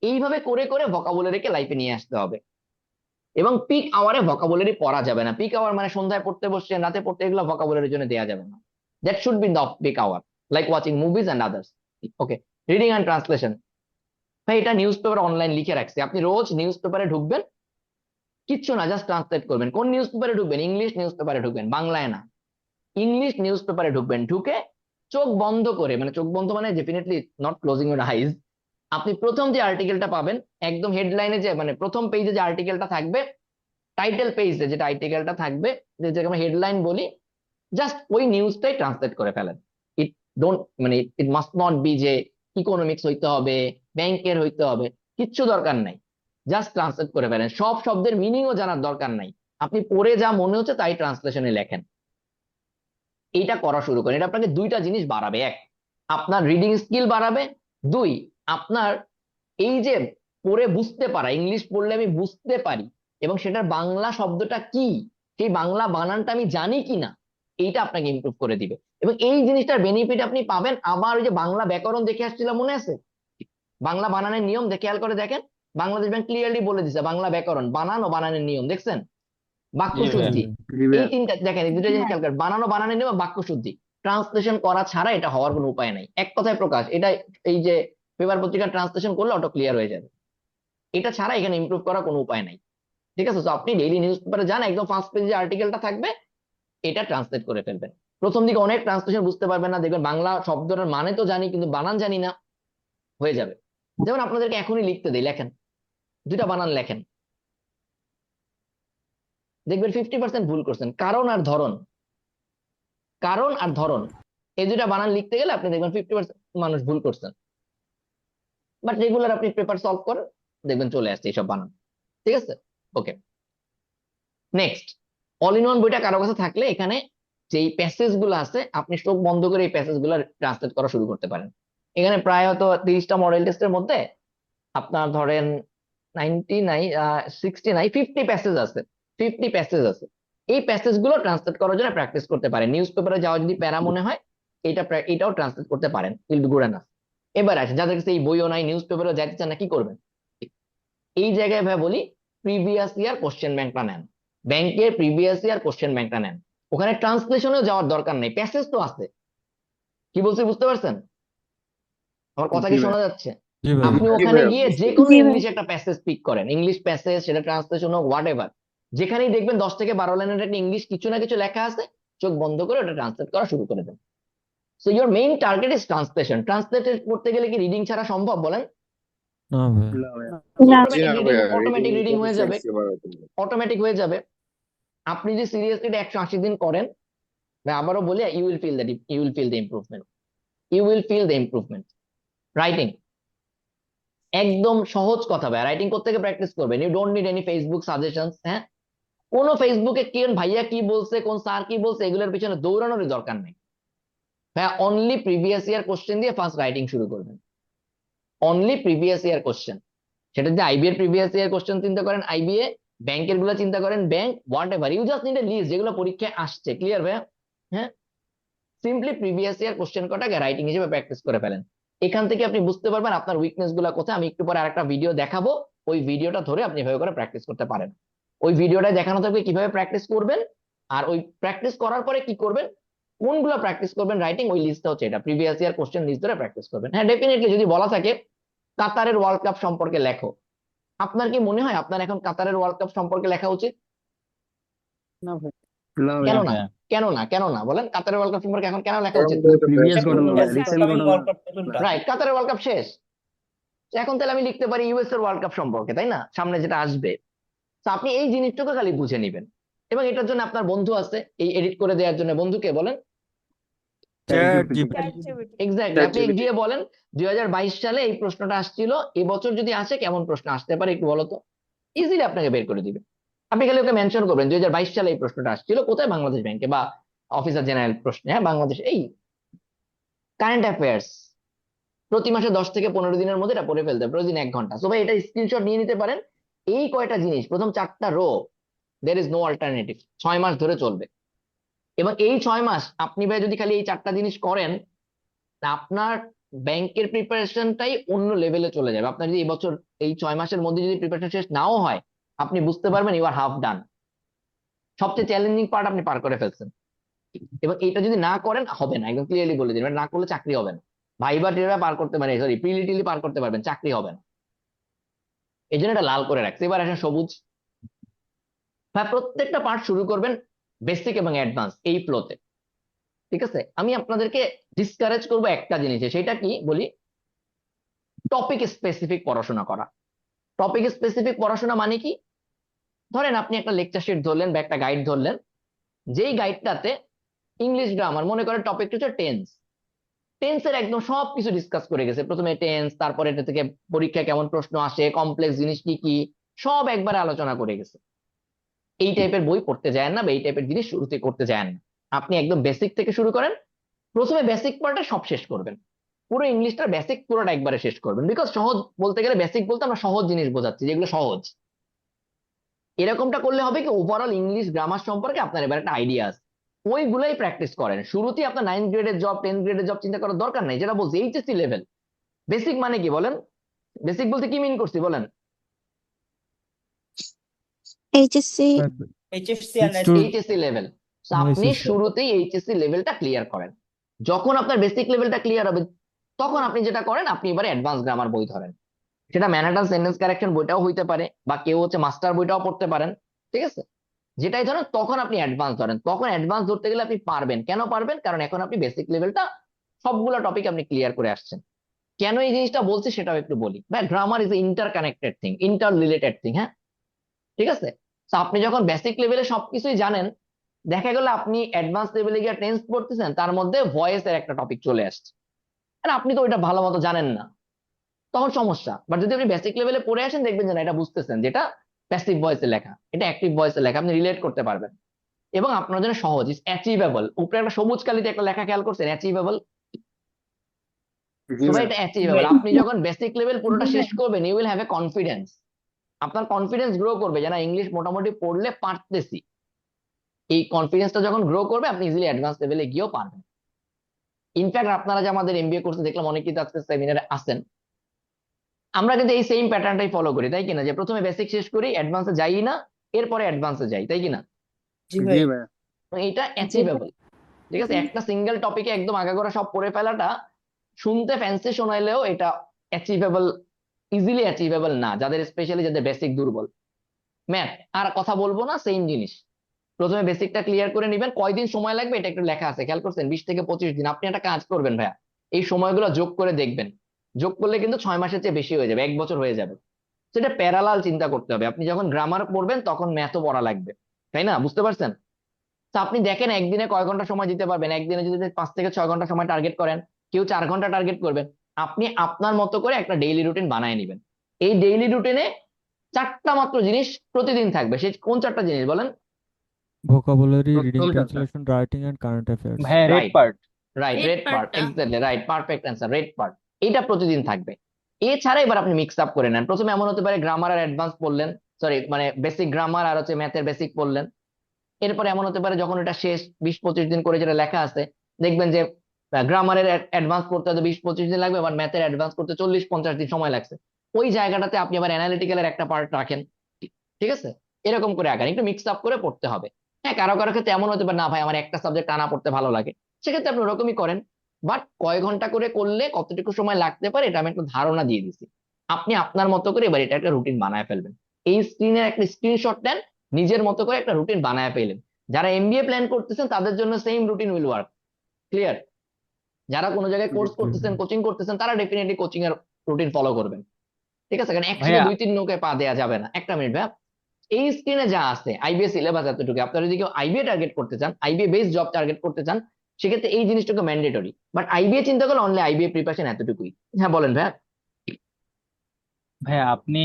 এইভাবে করে করে ভোকাবুলারিকে লাইফে নিয়ে আসতে হবে। এবং পিক আওয়ারে ভোকাবুলারি পড়া যাবে না। পিক আওয়ার মানে সন্ধ্যায় পড়তে বসছেন, রাতে পড়তে, এগুলো ভোকাবুলারির জন্য দেওয়া যাবে না। That should be the peak hour, like watching movies and others. Okay, reading and translation. ভাই এটা নিউজ পেপার অনলাইন লিখে রাখছি। আপনি রোজ নিউজ পেপারে ঢুকবেন, কিচ্ছু না, জাস্ট ট্রান্সলেট করবেন। কোন নিউজ পেপারে ঢুকবেন? ইংলিশ নিউজ পেপারে ঢুকবেন, বাংলায় না। ইংলিশ নিউজ পেপারে ঢুকবেন, ঢুকে চোখ বন্ধ করে, মানে চোখ বন্ধ মানে definitely not closing your eyes. আপনি প্রথম যে আর্টিকেলটা পাবেন, একদম হেডলাইনে যে মানে প্রথম পেজে যে আর্টিকেলটা থাকবে, টাইটেল পেজে যেটা আর্টিকেলটা থাকবে, যেটাকে আমরা হেডলাইন বলি, জাস্ট ওই নিউজটাই ট্রান্সলেট করে ফেলেন। ইট ডোন্ট মানে ইট মাস্ট নট বি যে ইকোনমিক্স হইতে হবে, ব্যাংকের হইতে হবে, কিচ্ছু দরকার নাই। জাস্ট ট্রান্সলেট করে ফেলেন। সব শব্দের মিনিংও জানার দরকার নাই। আপনি পড়ে যা মনে হচ্ছে তাই ট্রান্সলেশনে লেখেন। এইটা করা শুরু করেন। এটা আপনাকে দুইটা জিনিস বাড়াবে। এক, আপনার রিডিং স্কিল বাড়াবে। দুই, আপনার এই যে পড়ে বুঝতে পারা, ইংলিশ পড়লে আমি বুঝতে পারি এবং সেটার বাংলা শব্দটা কি, সেই বাংলা বানানটা আমি জানি কিনা, এইটা আপনাকে ইমপ্রুভ করে দিবে। এবং এই জিনিসটার বেনিফিট আপনি পাবেন। আবার ওই যে বাংলা ব্যাকরণ দেখে আসছিলাম, মনে আছে? বাংলা বানানের নিয়ম দেখে খেয়াল করে দেখেন, বাংলাদেশ ব্যাংক ক্লিয়ারলি বলে দিছে বাংলা ব্যাকরণ, বানান ও বানানের নিয়ম। দেখছেন? বাক্য জি ভাইয়া। শুদ্ধি, জি এই ভাইয়া। তিনটা দেখেন, এই দুটো জিনিস খেয়াল করেন, বানানো বানানের নিয়ম, বাক্য শুদ্ধি। ট্রান্সলেশন করা ছাড়া এটা হওয়ার কোনো উপায় নাই। এক কথায় প্রকাশ, এটা এই যে পেপার পত্রিকা ট্রান্সলেশন করলে অটো ক্লিয়ার হয়ে যাবে। এটা ছাড়া এখানে ইমপ্রুভ করার কোনো উপায় নাই। ঠিক আছে? তো আপনি ডেইলি নিউজ পেপারে যান, একদম ফার্স্ট পেজে যে আর্টিকেলটা থাকবে এটা ট্রান্সলেট করে ফেলবেন। প্রথম দিকে অনেক ট্রান্সলেশন বুঝতে পারবেন না, দেখবেন বাংলা শব্দটার মানে তো জানি কিন্তু বানান জানি না, হয়ে যাবে। যেমন আপনাদেরকে এখনই লিখতে দেই, লেখেন, দুইটা বানান লেখেন, দেখবেন 50% ভুল করছেন। কারণ আর ধরন, কারণ আর ধরন, এই দুইটা বানান লিখতে গেলে আপনি দেখবেন 50% মানুষ ভুল করছেন। বাট রেগুলার আপনি পেপার সলভ করেন, দেখবেন চলে আসছে এইসব বানান। ঠিক আছে? ওকে, নেক্সট, অল ইন ওয়ান বইটা কারো কাছে থাকলে এখানে যেই প্যাসেজ গুলো আছে আপনি চোখ বন্ধ করে এই প্যাসেজ গুলো ট্রান্সলেট করা শুরু করতে পারেন। এখানে প্রায় হয়তো 30টা মডেল টেস্টের মধ্যে আপনার ধরেন 50 প্যাসেজ আছে, 50 প্যাসেজ আছে। এই প্যাসেজ গুলো ট্রান্সলেট করার জন্য প্র্যাকটিস করতে পারেন। নিউজ পেপারে যাওয়া যদি প্যারা মনে হয়, এটাও ট্রান্সলেট করতে পারেন, উইল বি গুড এনাফ। এবার আছে যাদের কাছে এই বইও নাই, নিউজ পেপারও যাইতে চান না, কি করবেন? এই জায়গায় ভাই বলি, প্রিভিয়াস ইয়ার কোশ্চেন ব্যাংকটা নেন। ব্যাংকের প্রিভিয়াস ইয়ার কোশ্চেন ব্যাংকটা নেন। ওখানে ট্রান্সলেশনেও যাওয়ার দরকার নেই, প্যাসেজ তো আছে। কি বলছি বুঝতে পারছেন? আমার কথা কি জি শোনা ভাইয়া। যাচ্ছে? জি ভাই আপনি জি ওখানে ভাইয়া, গিয়ে বুঝতে যে কোনো জি ভাই। ইংলিশ একটা প্যাসেজ পিক করেন, ইংলিশ প্যাসেজ, সেটা ট্রান্সলেশন হোক, হোয়াট এভার। যেখানেই দেখবেন 10 থেকে 12 লাইনের একটা ইংলিশ কিছু না কিছু লেখা আছে, চোখ বন্ধ করে ওটা ট্রান্সলেট করা শুরু করে দেন। So your main target is translation. Translate করতে গেলে কি রিডিং ছাড়া সম্ভব বলেন? না ভাই না ভাইয়া। না। জি না ভাইয়া, রিডিং অটোমেটিক রিডিং হয়ে যাবে, ফ্লেক্সিবল হতে হবে। অটোমেটিক হয়ে যাবে। আপনি যদি সিরিয়াসলি এটা 180 দিন করেন, আমি আবারও বলি, you will feel that, you will feel the improvement, you will feel the improvement. Writing একদম সহজ কথা ভাই, রাইটিং করতে গিয়ে প্র্যাকটিস করবেন। You don't need any Facebook suggestions. হ্যাঁ, কোনো ফেসবুকে কোন ভাইয়া কি বলছে, কোন স্যার কি বলছে, এগুলোর পিছনে দৌড়ানোর দরকার নেই ভাইয়া। অনলি প্রিভিয়াস ইয়ার কোশ্চেন দিয়ে ফার্স্ট রাইটিং শুরু করবেন। Only previous year question. সেটা যদি আইবি এর প্রিভিয়াস ইয়ার কোশ্চেন চিন্তা করেন, আইবিএ, ব্যাংকের গুলো চিন্তা করেন, bank, whatever, you just need a list যেগুলো পরীক্ষায় আসছে। ক্লিয়ার ভাইয়া? হ্যাঁ, সিম্পলি প্রিভিয়াস ইয়ার কোশ্চেন কটাকে রাইটিং হিসেবে প্র্যাকটিস করে ফেলেন। এখান থেকে আপনি বুঝতে পারবেন আপনার উইকনেস গুলো কোথায়। আমি একটু পরে আরেকটা ভিডিও দেখাবো, ওই ভিডিওটা ধরে আপনি এভাবে করে প্র্যাকটিস করতে পারেন। ওই ভিডিওটায় দেখানো থাকবে কিভাবে প্র্যাকটিস করবেন, আর ওই প্র্যাকটিস করার পরে কি করবেন, কোনগুলো প্র্যাকটিস করবেন রাইটিং, ওই লিস্টটা হচ্ছে এটা, প্রিভিয়াস ইয়ার কোশ্চেন লিস্ট ধরে প্র্যাকটিস করবেন। হ্যাঁ, ডেফিনেটলি যদি বলা থাকে কাতারের ওয়ার্ল্ড কাপ সম্পর্কে লেখো, আপনার কি মনে হয় আপনার এখন কাতারের ওয়ার্ল্ড কাপ সম্পর্কে লেখা উচিত? না না কেন ভাইয়া না? ভাইয়া। কেন না বলেন? কাতারের ওয়ার্ল্ড কাপ সম্পর্কে এখন কেন লেখা কারণ উচিত তো না? এটা প্রিভিয়াস basic ঘটনা ভাইয়া, level. রিসেন্ট ঘটনা। রাইট, কাতারের ওয়ার্ল্ড কাপ শেষ। তো এখন তাহলে আমি লিখতে পারি ইউএস এর ওয়ার্ল্ড কাপ সম্পর্কে, তাই না, সামনে যেটা আসবে। তো আপনি এই জিনিসটুকু খালি বুঝে নিবেন। এবং এটার জন্য আপনার বন্ধু আছে এই এডিট করে দেওয়ার জন্য, বন্ধুকে বলেন। Chat ChatGPT GPT. এক্স্যাক্টলি, আপনি ChatGPT. গিয়ে বলেন 2022 সালে এই প্রশ্নটা আসছিল, এবছর যদি আসে কেমন প্রশ্ন আসতে পারে একটু বলো তো। ইজিলি আপনাকে বের করে দিবে। আপনি খালি ওকে মেনশন করবেন 2022 সালে এই প্রশ্নটা আসছিল কোথায়, বাংলাদেশ ব্যাংকে বা অফিসার জেনারেল প্রশ্নে, হ্যাঁ বাংলাদেশ, এই কারেন্ট অ্যাফেয়ার্স। প্রতি মাসে 10 থেকে 15 দিনের মধ্যে এটা পড়ে ফেলতে হবে, প্রতিদিন 1 ঘন্টা। সো ভাই এটা স্ক্রিনশট নিয়ে নিতে পারেন। এই কয়টা জিনিস, প্রথম 4টা row, there is no alternative, 6 মাস ধরে চলবে। এবং এই 6 মাস আপনি ভাই যদি খালি এই 4টা জিনিস করেন, তা আপনার ব্যাংকের প্রিপারেশনটাই অন্য লেভেলে চলে যাবে। আপনার যদি এবছর এই 6 মাসের মধ্যে যদি প্রিপারেশন শেষ নাও হয়, আপনি বুঝতে পারবেন ইউ আর হাফ ডান। সবচেয়ে চ্যালেঞ্জিং পার্ট আপনি পার করে ফেলছেন। এবং এটা যদি না করেন হবে না, একদম ক্লিয়ারলি বলে দিন, না করলে চাকরি হবে না। ভাইবা টিবা পার করতে পারে, সরি প্রিলিটিলি পার করতে পারবেন, চাকরি হবে না। এই জন্য এটা লাল করে রাখছে। এবার আসেন সবুজ। ভাই প্রত্যেকটা পার্ট শুরু করবেন বেসিক এবং অ্যাডভান্স এই ফ্লোতে, ঠিক আছে? আমি আপনাদেরকে ডিসকারেজ করবো একটা জিনিসে, সেটা কি বলি, টপিক স্পেসিফিক পড়াশোনা করা। টপিক স্পেসিফিক পড়াশোনা মানে কি? ধরেন আপনি একটা লেকচার শিট ধরলেন বা একটা গাইড ধরলেন, যেই গাইডটাতে ইংলিশ গ্রামার, মনে করেন টপিক হচ্ছে টেন্স, টেন্সের একদম সবকিছু ডিসকাস করে গেছে। প্রথমে টেন্স, তারপরে এটা থেকে পরীক্ষায় কেমন প্রশ্ন আসে, কমপ্লেক্স জিনিস কি কি, সব একবার আলোচনা করে গেছে। এই টাইপের বই পড়তে যায় না বা এই টাইপের জিনিস শুরুতে করতে যায় না। আপনি একদম বেসিক থেকে শুরু করেন, প্রথমে বেসিক পার্টে সব শেষ করবেন, পুরো ইংলিশটার বেসিক পুরোটা একবারে শেষ করবেন। বিকজ সহজ বলতে গেলে, বেসিক বলতে আমরা সহজ জিনিস বোঝাচ্ছি যেগুলো সহজ। এরকমটা করলে হবে কি, ওভারঅল ইংলিশ গ্রামার সম্পর্কে আপনার এবার একটা আইডিয়া আছে। ওইগুলাই প্র্যাকটিস করেন। শুরুতেই আপনার 9th গ্রেডের জব, 10th গ্রেডের জব চিন্তা করার দরকার নাই। যেটা বলছি এইচএসসি লেভেল বেসিক মানে কি বলেন? বেসিক বলতে কি মিন করছি বলেন? HSC HSC level. আপনি শুরুতেই এইচএসসি লেভেলটা ক্লিয়ার করেন। যখন আপনার বেসিক লেভেলটা ক্লিয়ার হবে, তখন আপনি যেটা করেন, আপনি এবারে অ্যাডভান্স গ্রামার বই ধরেন। সেটা ম্যানহাটন সেন্টেন্স কারেকশন বইটাও হইতে পারে, বা কেউ হচ্ছে মাস্টার বইটাও পড়তে পারেন, ঠিক আছে? যেটাই ধরেন তখন আপনি অ্যাডভান্স ধরেন। তখন অ্যাডভান্স ধরতে গেলে আপনি পারবেন। কেন পারবেন? কারণ এখন আপনি বেসিক লেভেলটা সবগুলো টপিক আপনি ক্লিয়ার করে আসছেন। কেন এই জিনিসটা বলছি সেটাও একটু বলি। ভাই grammar is inter connected thing, inter related thing, হ্যাঁ ঠিক আছে? তো আপনি যখন বেসিক লেভেলে সবকিছুই জানেন, দেখা গেল আপনি অ্যাডভান্স লেভেলে গিয়ে টেন্স পড়তেছেন, তার মধ্যে ভয়েসের একটা টপিক চলে আসছে, আর আপনি তো ওইটা ভালো মতো জানেন না, তখন সমস্যা। বাট যদি আপনি বেসিক লেভেলে পড়ে আসেন, দেখবেন যে না, এটা বুঝতেছেন, যেটা প্যাসিভ ভয়েসে লেখা, এটা অ্যাক্টিভ ভয়েসে লেখা, আপনি রিলেট করতে পারবেন এবং আপনার জন্য সহজ, ইজ অ্যাচিভেবল। উপরে একটা সবুজ কালিতে একটা লেখা খেয়াল করছেন, অ্যাচিভেবল। জি তো ভাই ভাইয়া এটা অ্যাচিভেবল। আপনি যখন বেসিক লেভেল পুরোটা শেষ করবেন, you will have a confidence. আপনার কনফিডেন্স গ্রো করবে, যে না ইংলিশ মোটামুটি পড়লে পারতেছি। এই কনফিডেন্সটা যখন গ্রো করবে, আপনি ইজিলি অ্যাডভান্স লেভেলে গিয়েও পারবেন। ইনফ্যাক্ট আপনারা যে আমাদের এমবিএ কোর্সে দেখলাম অনেকেই তো আজকে সেমিনারে আসেন, আমরা কিন্তু এই সেম প্যাটার্নটাই ফলো করি, তাই কিনা? যে প্রথমে বেসিক শেষ করি, অ্যাডভান্সে যাই না, এরপরে অ্যাডভান্সে যাই, তাই কিনা? জি ভাইয়া তো এটা অ্যাচিভেবল, ঠিক আছে? একটা সিঙ্গেল টপিকে একদম আগাগোড়া সব পড়ে ফেলাটা শুনতে ফ্যান্সি শোনাইলেও এটা অ্যাচিভেবল, ইজিলি অ্যাচিভেবল না, যাদের স্পেশালি যাদের বেসিক দুর্বল। ম্যাথ আর কথা বলবো না, সেম জিনিস। প্রথমে বেসিকটা ক্লিয়ার করে নিবেন। কয়দিন সময় লাগবে এটা একটু লেখা আছে, খেয়াল করছেন? 20 থেকে 25 দিন। আপনি একটা কাজ করবেন ভাইয়া, এই সময়গুলো যোগ করে দেখবেন, যোগ করলে কিন্তু 6 মাসের চেয়ে বেশি হয়ে যাবে, 1 বছর হয়ে যাবে। সেটা প্যারালাল চিন্তা করতে হবে। আপনি যখন গ্রামার পড়বেন তখন ম্যাথও পড়া লাগবে, তাই না? বুঝতে পারছেন? তো আপনি দেখেন একদিনে কয় ঘন্টা সময় দিতে পারবেন। একদিনে যদি 5 থেকে 6 ঘন্টা সময় টার্গেট করেন, কেউ 4 ঘন্টা টার্গেট করবেন, আপনি আপনার মতো করে একটা ডেইলি রুটিন বানায় নেবেন। এই ডেইলি রুটিনে 4টা মাত্র জিনিস প্রতিদিন থাকবে। সে কোন 4টা জিনিস বলেন? ভোকাবুলারি, রিডিং, প্রথম চারটা translation, writing and current affairs. ভাইয়া red right, part. Right, red part, exactly right, perfect answer, red part. এটা প্রতিদিন থাকবে। এছাড়া এবার আপনি মিক্স আপ করে নেন। প্রথমে এমন হতে পারে গ্রামার আর অ্যাডভান্স পড়লেন, সরি মানে বেসিক গ্রামার আর হচ্ছে ম্যাথের বেসিক পড়লেন। এরপরে এমন হতে পারে যখন এটা শেষ, 20-25 দিন করে যেটা লেখা আছে, দেখবেন যে গ্রামারের অ্যাডভান্স করতে হয়তো 20-25 দিন লাগবে, আবার ম্যাথের অ্যাডভান্স করতে 40-50 দিন সময় লাগছে। ওই জায়গাটাতে আপনি আবার অ্যানালিটিক্যালের একটা পার্ট রাখেন, ঠিক আছে? এরকম করে আগান, একটু মিক্স আপ করে পড়তে হবে। হ্যাঁ, কারো কারো ক্ষেত্রে এমন হতে পারে না ভাই আমার একটা সাবজেক্ট টানা পড়তে ভালো লাগে, সেক্ষেত্রে আপনি ওরকমই করেন। বাট কয় ঘন্টা করে করলে কতটুকু সময় লাগতে পারে এটা আমি একটু ধারণা দিয়ে দিছি। আপনি আপনার মতো করে এবার এটা একটা রুটিন বানায় ফেলবেন। এই স্ক্রিনের একটা স্ক্রিনশট নেন, নিজের মতো করে একটা রুটিন বানায় ফেলেন। যারা এমবিএ প্ল্যান করতেছেন তাদের জন্য same routine will work. Clear? যারা কোনো জায়গায় কোর্স করতেছেন, কোচিং করতেছেন, তারা ডেফিনেটলি কোচিং এর রুটিন ফলো করবেন। ঠিক আছে, কারণ একসাথে ভাইয়া 2-3 নৌকায় পা দেওয়া যাবে না। একটা মিনিট ভাই, এই স্ক্রিনে যা আছে আইবিএ সিলেবাস এতটুকু, আপনারা যদি কেউ আইবিএ টার্গেট করতে চান, আইবিএ বেসড জব টার্গেট করতে চান, সেক্ষেত্রে এই জিনিসটুকু ম্যান্ডেটরি। বাট আইবিএ চিন্তা করলে অনলি আইবিএ প্রিপারেশন এতটুকুই। হ্যাঁ বলেন ভাই। ভাইয়া আপনি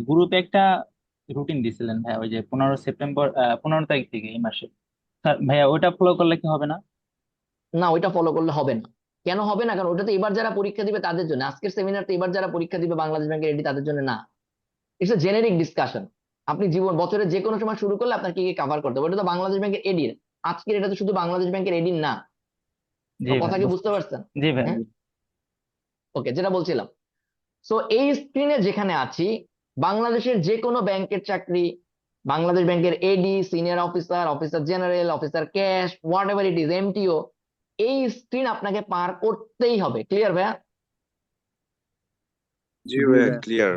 গ্রুপে একটা রুটিন দিছিলেন ভাইয়া, ওই যে 15 সেপ্টেম্বর 15 তারিখ থেকে এই মাসে। ভাইয়া ওটা ফলো করলে কি হবে না? না, ওইটা ফলো করলে হবে না। কেন হবে না? কারণ ওটা তো এবার যারা পরীক্ষা দিবে তাদের জন্য। আজকের সেমিনার তো এবার যারা পরীক্ষা দিবে বাংলাদেশ ব্যাংকের এডি তাদের জন্য না। It's a generic discussion. আপনি জীবন বছরের যে কোনো সময় শুরু করলে আপনার কি কি কভার করতে হবে, ওটা তো বাংলাদেশ ব্যাংকের এডির। আজকের এটা তো শুধু বাংলাদেশ ব্যাংকের এডির না। জি আমার ভাই কথা কি বুঝতে বুঝতে পারছি। পারছেন? জি ভাই। হ্যাঁ, ওকে, যেটা বলছিলাম। সো এই স্ক্রিনে যেখানে আছি, বাংলাদেশের যে কোনো ব্যাংকের চাকরি, বাংলাদেশ ব্যাংকের AD, senior officer, officer general, officer cash, whatever it is, MTO, এই স্ক্রিন আপনাকে পার করতেই হবে। ক্লিয়ার ভাইয়া? জি ভাইয়া ক্লিয়ার।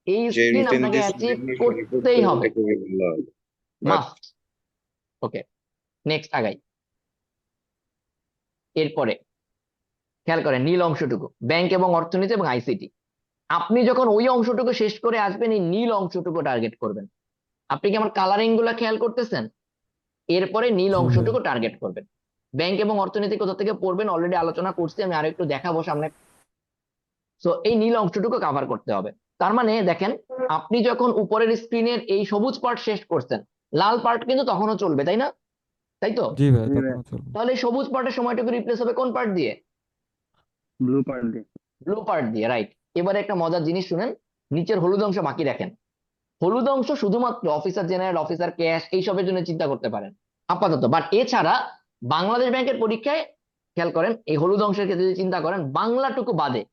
এই যে স্ক্রিন রুটিন আপনাকে দিয়েছেন অ্যাচিভ এগুলো ফলো করতে করতেই পারলে হবে, খুবই ভালো হবে। But must. ওকে, নেক্সট আগাই। এরপরে খেয়াল করেন নীল অংশটুকু, ব্যাংক এবং অর্থনীতি এবং আইসিটি। আপনি যখন ওই অংশটুকু শেষ করে আসবেন, এই নীল অংশটুকু টার্গেট করবেন। আপনি কি আমার কালারিং গুলা খেয়াল করতেছেন? এরপরে নীল জি ভাই। অংশটুকু টার্গেট করবেন। ব্যাংক এবং অর্থনীতি কোথা থেকে পড়বেন অলরেডি আলোচনা করছি, আমি আরো একটু দেখাবো সামনে। সো এই নীল অংশটুকু কভার করতে হবে। তার মানে দেখেন, আপনি যখন উপরের স্ক্রিনের এই সবুজ পার্ট শেষ করছেন, লাল পার্ট কিন্তু তখনও চলবে, তাই না? তাই তো? জি ভাই, তখনও চলবে। তাহলে এই সবুজ পার্টের সময়টুকু রিপ্লেস হবে কোন পার্ট দিয়ে? ব্লু পার্ট দিয়ে। ব্লু পার্ট দিয়ে, রাইট। এবারে একটা মজার জিনিস শুনেন, নিচের হলুদ অংশ বাকি রাখেন। হলুদ অংশ শুধুমাত্র অফিসার জেনারেল, অফিসার ক্যাশ এইসবের জন্য চিন্তা করতে পারেন আপাতত। বাট এছাড়া বাংলাদেশ ব্যাংকের পরীক্ষায় খেয়াল করেন, এই হলুদ অংশের ক্ষেত্রে যদি চিন্তা করেন, বাংলাটুকু বাদে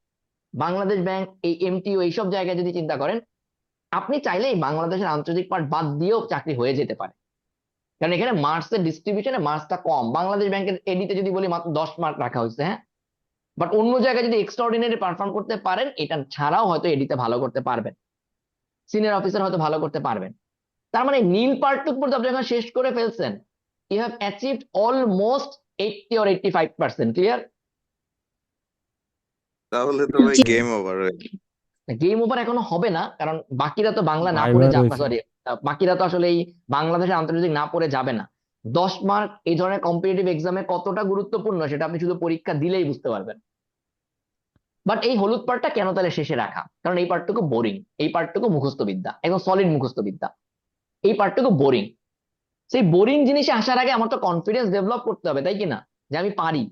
বাংলাদেশ ব্যাংক, এই এমটিও, এইসব জায়গায় যদি চিন্তা করেন, আপনি চাইলে এই বাংলাদেশের আন্তর্জাতিক পার্ট বাদ দিয়েও চাকরি হয়ে যেতে পারে। কারণ এখানে মার্কসের ডিস্ট্রিবিউশনে মার্কসটা কম। বাংলাদেশ ব্যাংকের এডিতে যদি বলি মাত্র 10 মার্ক রাখা হয়েছে, হ্যাঁ। বাট অন্য জায়গায় যদি এক্সট্রাঅর্ডিনারি পারফর্ম করতে পারেন, এটা ছাড়াও হয়তো এডিতে ভালো করতে পারবেন, সিনিয়র অফিসার হয়তো ভালো করতে পারবেন। তার মানে নীল পার্টটুকু পর্যন্ত আপনি যখন শেষ করে ফেলছেন, you have achieved almost 80 or 85%। Clear? তাহলে তো ভাই জি। গেম ওভার হয়ে যাবে। গেম ওভার এখনো হবে না, কারণ বাকিরা তো বাংলা না ভাইবা পড়ে রয়েছে। সরি, বাকিরা তো আসলে এই বাংলাদেশের আন্তর্জাতিক না পড়ে যাবে না। 10 মার্ক এই ধরনের কম্পিটিটিভ এক্সামে কতটা গুরুত্বপূর্ণ সেটা আপনি শুধু পরীক্ষা দিলেই বুঝতে পারবেন। বাট এই হলুদ পার্টটা কেন তাহলে শেষে রাখা? কারণ এই পার্টটুকু বোরিং, এই পার্টটুকু মুখস্থ বিদ্যা, একদম সলিড মুখস্থ বিদ্যা। এই পার্টটুকু বোরিং। সেই বোরিং জিনিসে আসার আগে আমার তো কনফিডেন্স ডেভেলপ করতে হবে, তাই কি না? যে আমি পারি,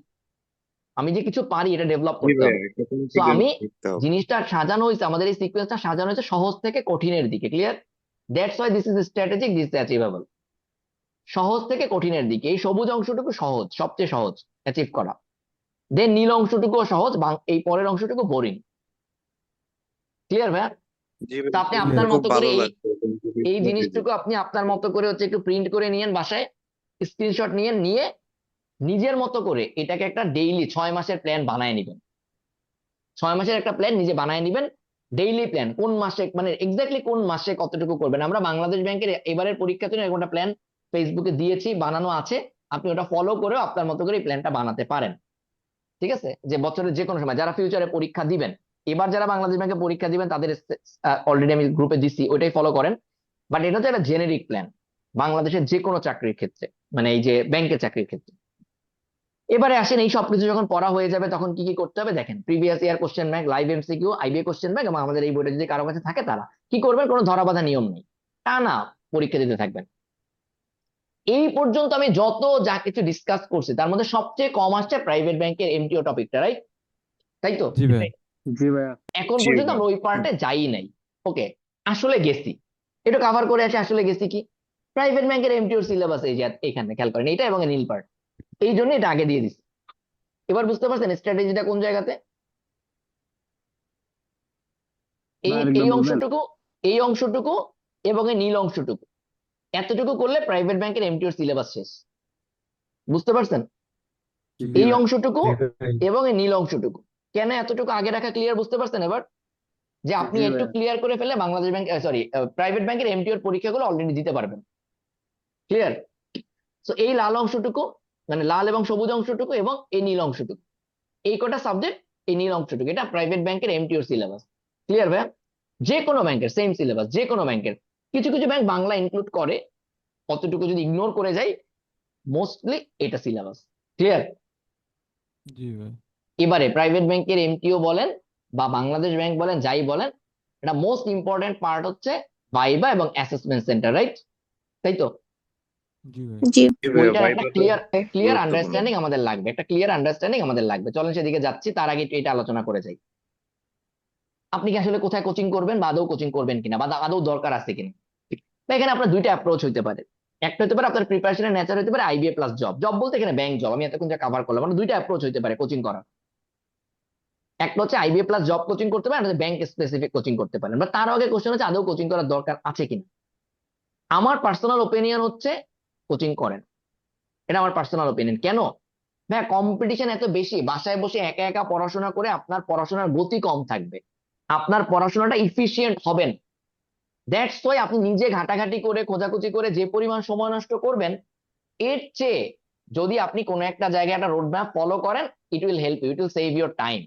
আমি যে কিছু পারি, এটা ডেভেলপ জি করতে ভাইয়া হবে। একটা তো কনফিডেন্স আমি থাকতে হবে। জিনিসটা সাজানো হয়েছে, আমাদের এই সিকোয়েন্সটা সাজানো হয়েছে সহজ থেকে কঠিনের দিকে। Clear? That's why this is strategic, this is achievable. সহজ থেকে কঠিনের দিকে এই সবুজ অংশটুকু সহজ, সবচেয়ে সহজ অ্যাচিভ করা। দেন নীল অংশটুকু সহজ, এই পরের অংশটুকু বোরিং। ক্লিয়ার ভাইয়া? জি তা ভাই আপনি শুনতে আপনার খুব মতো করে ভালো এই লাগছে এই জিনিসটুকু আপনি আপনার মতো করে হচ্ছে একটু প্রিন্ট করে নিয়েন বাসায়, স্ক্রিনশট নিয়ে নিজের মতো করে এটাকে একটা ডেইলি 6 মাসের প্ল্যান বানায় নিবেন। 6 মাসের একটা প্ল্যান নিজে বানায় নিবেন। ডেইলি প্ল্যান কোন মাসে, মানে এক্স্যাক্টলি কোন মাসে কতটুকু করবেন। আমরা বাংলাদেশ ব্যাংকের এবারের পরীক্ষার জন্য এরকম একটা প্ল্যান ফেসবুকে দিয়েছি, বানানো আছে। আপনি ওটা ফলো করেও আপনার মতো করে এই প্ল্যানটা বানাতে পারেন। ঠিক আছে? যে বছরের যে কোনো সময় যারা ফিউচারে পরীক্ষা দিবেন, এবার যারা বাংলাদেশ ব্যাংকে পরীক্ষা দিবেন তাদের অলরেডি আমি গ্রুপে দিচ্ছি, ওইটাই ফলো করেন। বাট এটা হচ্ছে একটা জেনেরিক প্ল্যান বাংলাদেশের যে কোনো চাকরির ক্ষেত্রে, মানে এই যে ব্যাংকের চাকরির ক্ষেত্রে। এবারে আসেন, এই সবকিছু যখন পড়া হয়ে যাবে তখন কি কি করতে হবে দেখেন। Previous year question bank, live MCQ, IBA question bank এবং আমাদের এই বইটা যদি কারো কাছে থাকে তারা কি করবেন, কোনো ধরাবাঁধা নিয়ম নেই, টানা পরীক্ষা দিতে থাকবেন। এই পর্যন্ত আমি যত যা কিছু ডিসকাস করছি তার মধ্যে সবচেয়ে কম আসছে প্রাইভেট ব্যাংকের এমটিও টপিকটা, রাইট? তাই তো? জি ভাই। জি ভাইয়া। এখন জি পর্যন্ত ভাই আমরা ওই পার্টে যাই নাই। ওকে, আসলে গেছি, একটু কাভার করে আসে। আসলে গেছি কি, প্রাইভেট ব্যাংকের এমটিওর সিলেবাস এই যে এখানে খেয়াল করেন, এটা এবং নীল পার্ট, এই জন্য এটা আগে দিয়ে দিচ্ছি। এবার বুঝতে পারছেন স্ট্র্যাটেজিটা কোন জায়গাতে? এই আরেকবার এই বলবেন? অংশটুকু, এই অংশটুকু এবং এই নীল অংশটুকু, এতটুকু করলে প্রাইভেট ব্যাংকের এমটিওর সিলেবাস শেষ। বুঝতে পারছেন? জি এই ভাই। অংশটুকু জি ভাই। এবং এই নীল অংশটুকু কেন এতটুকু আগে রাখা, ক্লিয়ার বুঝতে পারছেন এবার? যে আপনি জি একটু ভাইয়া। ক্লিয়ার করে ফেলে বাংলাদেশ ব্যাংক সরি প্রাইভেট ব্যাংকের এমটিওর পরীক্ষাগুলো অলরেডি দিতে পারবেন। ক্লিয়ার? সো এই লাল অংশটুকু, মানে লাল এবং সবুজ অংশটুকু এবং এই নীল অংশটুকু, এই কটা সাবজেক্ট, এই নীল অংশটুকু, এটা প্রাইভেট ব্যাংকের এমটিওর সিলেবাস। ক্লিয়ার ভাইয়া? যে কোনো ব্যাংকের সেম সিলেবাস, যে কোনো ব্যাংকের। কিছু কিছু ব্যাংক বাংলা ইনক্লুড করে, অতটুকু যদি ইগনোর করে যাই, মোস্টলি এটা সিলেবাস। ক্লিয়ার? জি ভাই। এবারে প্রাইভেট ব্যাংকের এমটিও বলেন বা বাংলাদেশ ব্যাংক বলেন, যাই বলেন, এটা মোস্ট ইম্পর্টেন্ট পার্ট হচ্ছে ভাইবা এবং অ্যাসেসমেন্ট সেন্টার, রাইট? তাই তো? জি ভাই। জি জি ভাইয়া, ওইটার একটা ভাইবাটা ক্লিয়ার ক্লিয়ার গুরুত্বপূর্ণ। আন্ডারস্ট্যান্ডিং আমাদের লাগবে, একটা ক্লিয়ার আন্ডারস্ট্যান্ডিং আমাদের লাগবে। চলেন সেদিকে যাচ্ছি, তার আগে একটু এটা আলোচনা করে যাই। আপনি কি আসলে কোথায় কোচিং করবেন, বা আদৌ কোচিং করবেন কিনা, বা আদৌ দরকার আছে কিনা? বা এখানে আপনার দুইটা অ্যাপ্রোচ হইতে পারে। একটা হতে পারে আপনার প্রিপারেশনের নেচার হতে পারে আইবিএ প্লাস জব। জব বলতে এখানে ব্যাংক জব, আমি এতক্ষণ যা কভার করলাম, মানে দুইটা অ্যাপ্রোচ হইতে পারে কোচিং করার। একটা হচ্ছে আইবিএ প্লাস জব কোচিং করতে পারেন, একটা ব্যাংক স্পেসিফিক কোচিং করতে পারেন। বা তার আগে কোশ্চেন হচ্ছে আদৌ কোচিং করার দরকার আছে কিনা। আমার পার্সোনাল ওপিনিয়ন হচ্ছে কোচিং করেন, এটা আমার পার্সোনাল ওপিনিয়ন। কেন? ভাই কম্পিটিশন এত বেশি, বাসায় বসে একা একা পড়াশোনা করে আপনার পড়াশোনার গতি কম থাকবে, আপনার পড়াশোনাটা ইফিসিয়েন্ট হবেন। দ্যাটস ওয়াই আপনি নিজে ঘাটাঘাটি করে খোঁজাখুঁজি করে যে পরিমাণ সময় নষ্ট করবেন, এর চেয়ে যদি আপনি কোনো একটা জায়গায় একটা রোড ম্যাপ ফলো করেন, it will help you, it will save your time.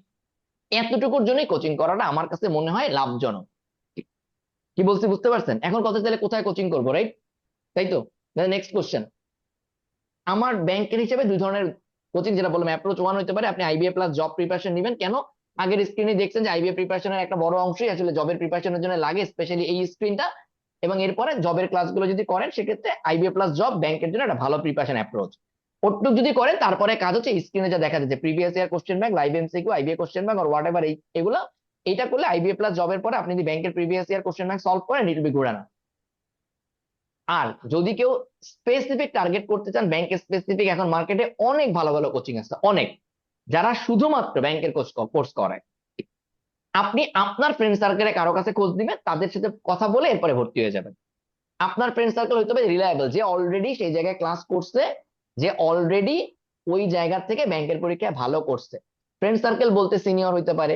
এতটুকুর জন্যই কোচিং করাটা আমার কাছে মনে হয় লাভজনক। কি বলছি বুঝতে পারছেন? এখন কথা তাহলে কোথায় কোচিং করবো, রাইট? তাই তো? Next question. আমার ব্যাংকের হিসেবে দুই ধরনের কোচিং, যেটা বললাম, অ্যাপ্রোচ ওয়ান হতে পারে আপনি আইবিএ প্লাস জব প্রিপারেশন নেবেন। কেন? আগের স্ক্রিনে দেখছেন যে আইবিএ প্রিপারেশনের একটা বড় অংশই আসলে জবের প্রিপারেশনের জন্য লাগে, স্পেশালি এই স্ক্রিনটা। এবং এরপরে জবের ক্লাসগুলো যদি করেন, সেক্ষেত্রে আইবিএ প্লাস জব ব্যাংকের জন্য একটা ভালো প্রিপারেশন অ্যাপ্রোচ। ওটুক যদি করেন, তারপরে কাজ হচ্ছে স্ক্রিনে যা দেখা যাচ্ছে previous year question bank, live MCQ, IBA question bank আর হোয়াট এভার, এগুলো এইটা করলে আইবিএ প্লাস জবের পরে আপনি যদি ব্যাংকের previous year question bank solve করেন, it will be good enough. আর যদি কেউ স্পেসিফিক টার্গেট করতে চান, ব্যাংক স্পেসিফিক, এখন মার্কেটে অনেক ভালো ভালো কোচিং আছে, অনেক, যারা শুধুমাত্র ব্যাংকের কোর্স করায়। আপনি আপনার ফ্রেন্ড সার্কেলে কারো কাছে খোঁজ দিবেন, তাদের সাথে কথা বলে এরপরে ভর্তি হয়ে যাবেন। আপনার ফ্রেন্ড সার্কেল হইতে হবে রিলায়েবল, যে অলরেডি সেই জায়গায় ক্লাস করছে, যে অলরেডি ওই জায়গা থেকে ব্যাংকের পরীক্ষায় ভালো করছে। ফ্রেন্ড সার্কেল বলতে সিনিয়র হইতে পারে,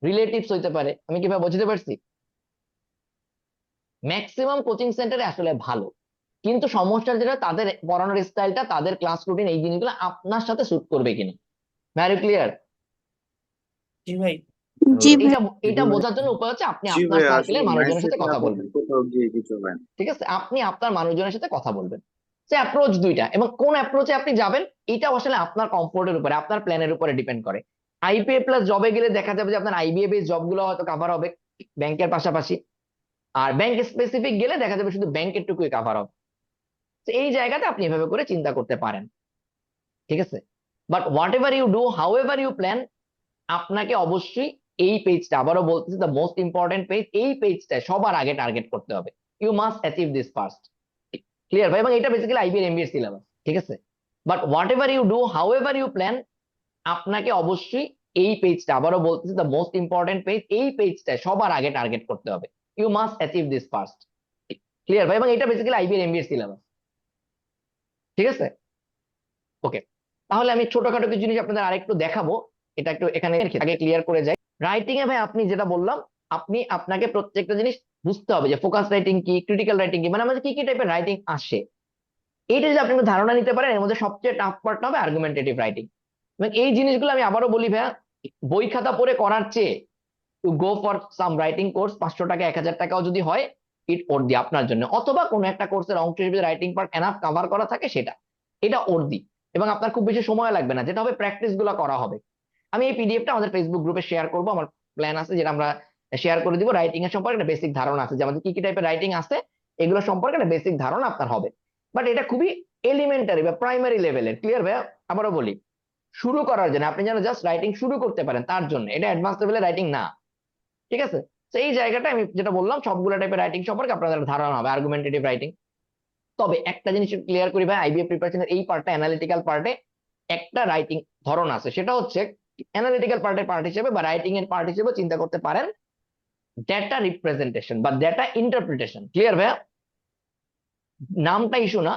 রিলেটিভস হইতে পারে। আমি কিভাবে বুঝতে পারছি? ম্যাক্সিমাম কোচিং সেন্টারে আসলে ভালো, কিন্তু সমস্যা যেটা, তাদের পড়ানোর স্টাইলটা, তাদের ক্লাস রুটিন, এই জিনিসগুলো আপনার সাথে স্যুট করবে কিনা। Very clear? জি ভাই। এটা এটা জি ভাই। বোঝার জন্য উপায় হচ্ছে আপনি জি আপনার ভাইয়া, আসলে সার্কেলের মানুষজনের মেসেজ সাথে না কথা বলে বলবেন। কোথাও গিয়ে কিছু হয় না। ঠিক আছে? আপনি আপনার মানুষজনের সাথে কথা বলবেন। সে অ্যাপ্রোচ দুইটা, এবং কোন অ্যাপ্রোচে আপনি যাবেন এটা আসলে আপনার কমফোর্টের উপরে, আপনার প্ল্যানের উপরে ডিপেন্ড করে। আইপিএ প্লাস জবে গেলে দেখা যাবে যে আপনার আইবিএ বেস জবগুলো হয়তো কভার হবে ব্যাংকের পাশাপাশি, আর ব্যাংক স্পেসিফিক গেলে দেখা যাবে শুধু ব্যাংকের টুকুই কভার হবে। তো এই জায়গাতে আপনি এভাবে করে চিন্তা করতে পারেন। ঠিক আছে? But whatever you do, however you plan, আপনাকে অবশ্যই এই পেজটা, আবারও বলতেছি, দ্য মোস্ট ইম্পর্টেন্ট পেজ, এই পেজটা সবার আগে টার্গেট করতে হবে। You must achieve this first. Clear ভাই? এবং এটা বেসিক্যালি আইবিএর এমবিএ সিলেবাস। ঠিক আছে? But whatever you do, however you plan, আপনাকে অবশ্যই এই পেজটা, আবারও বলতেছি, দ্য মোস্ট ইম্পর্টেন্ট পেজ, এই পেজটা সবার আগে টার্গেট করতে হবে। You must achieve this first. Clear ভাই? এবং এটা বেসিক্যালি আইবিএর এমবিএ সিলেবাস। ঠিক আছে? ওকে, তাহলে আমি ছোটখাটো কিছু জিনিস আপনাদের আরেকটু দেখাবো, এটা একটু এখানে আগে ক্লিয়ার করে যাই। রাইটিং এ ভাই আপনি যেটা বললাম, আপনাকে প্রত্যেকটা জিনিস বুঝতে হবে যে ফোকাস রাইটিং কি, ক্রিটিক্যাল রাইটিং কি, মানে আমাদের কি কি টাইপের রাইটিং আসে। এইটা যদি আপনি একটু ধারণা নিতে পারেন, এর মধ্যে সবচেয়ে টাফ পার্ট হবে আর্গুমেন্টেটিভ রাইটিং। এবং এই জিনিসগুলো আমি আবারও বলি ভাইয়া, বই খাতা পড়ে করার চেয়ে two go for some writing course, 500 টাকা 1000 টাকাও যদি হয়, ইট ওর দি আপনার জন্য, অথবা কোনো একটা কোর্সের অংশ হিসেবে রাইটিং পার্ট এনাফ কভার করা থাকে সেটা, এটা ওর দি। এবং আপনার খুব বেশি সময় লাগবে না, যেটা হবে প্র্যাকটিস গুলো করা হবে। আমি এই পিডিএফটা আমাদের ফেসবুক গ্রুপে শেয়ার করবো, আমার প্ল্যান আছে যেটা আমরা শেয়ার করে দিব। রাইটিং এর সম্পর্কে একটা বেসিক ধারণা আছে যে আমাদের কি কি টাইপের রাইটিং আছে, এগুলো সম্পর্কে একটা বেসিক ধারণা আপনার হবে। বাট এটা খুবই এলিমেন্টারি বা প্রাইমারি লেভেলের। ক্লিয়ার ভাইয়া? আবারও বলি, শুরু করার জন্য, আপনি যেন জাস্ট রাইটিং শুরু করতে পারেন তার জন্য, এটা অ্যাডভান্স লেভেলের রাইটিং না। ঠিক আছে? তো এই জায়গাটা আমি যেটা বললাম, সবগুলো টাইপের রাইটিং সম্পর্কে আপনাদের ধারণা হবে, আর্গুমেন্টেটিভ রাইটিং। তবে একটা জিনিস ক্লিয়ার করি ভাই, আইবিএ প্রিপারেশনের এই পার্টটা, অ্যানালিটিক্যাল পার্টে একটা রাইটিং ধরন আছে, সেটা হচ্ছে অ্যানালিটিক্যাল পার্টের পার্ট হিসেবে বা রাইটিং এর পার্ট হিসেবে চিন্তা করতে পারেন ডেটা রিপ্রেজেন্টেশন বা ডেটা ইন্টারপ্রিটেশন। ক্লিয়ার ভাইয়া? নামটা ইস্যু না,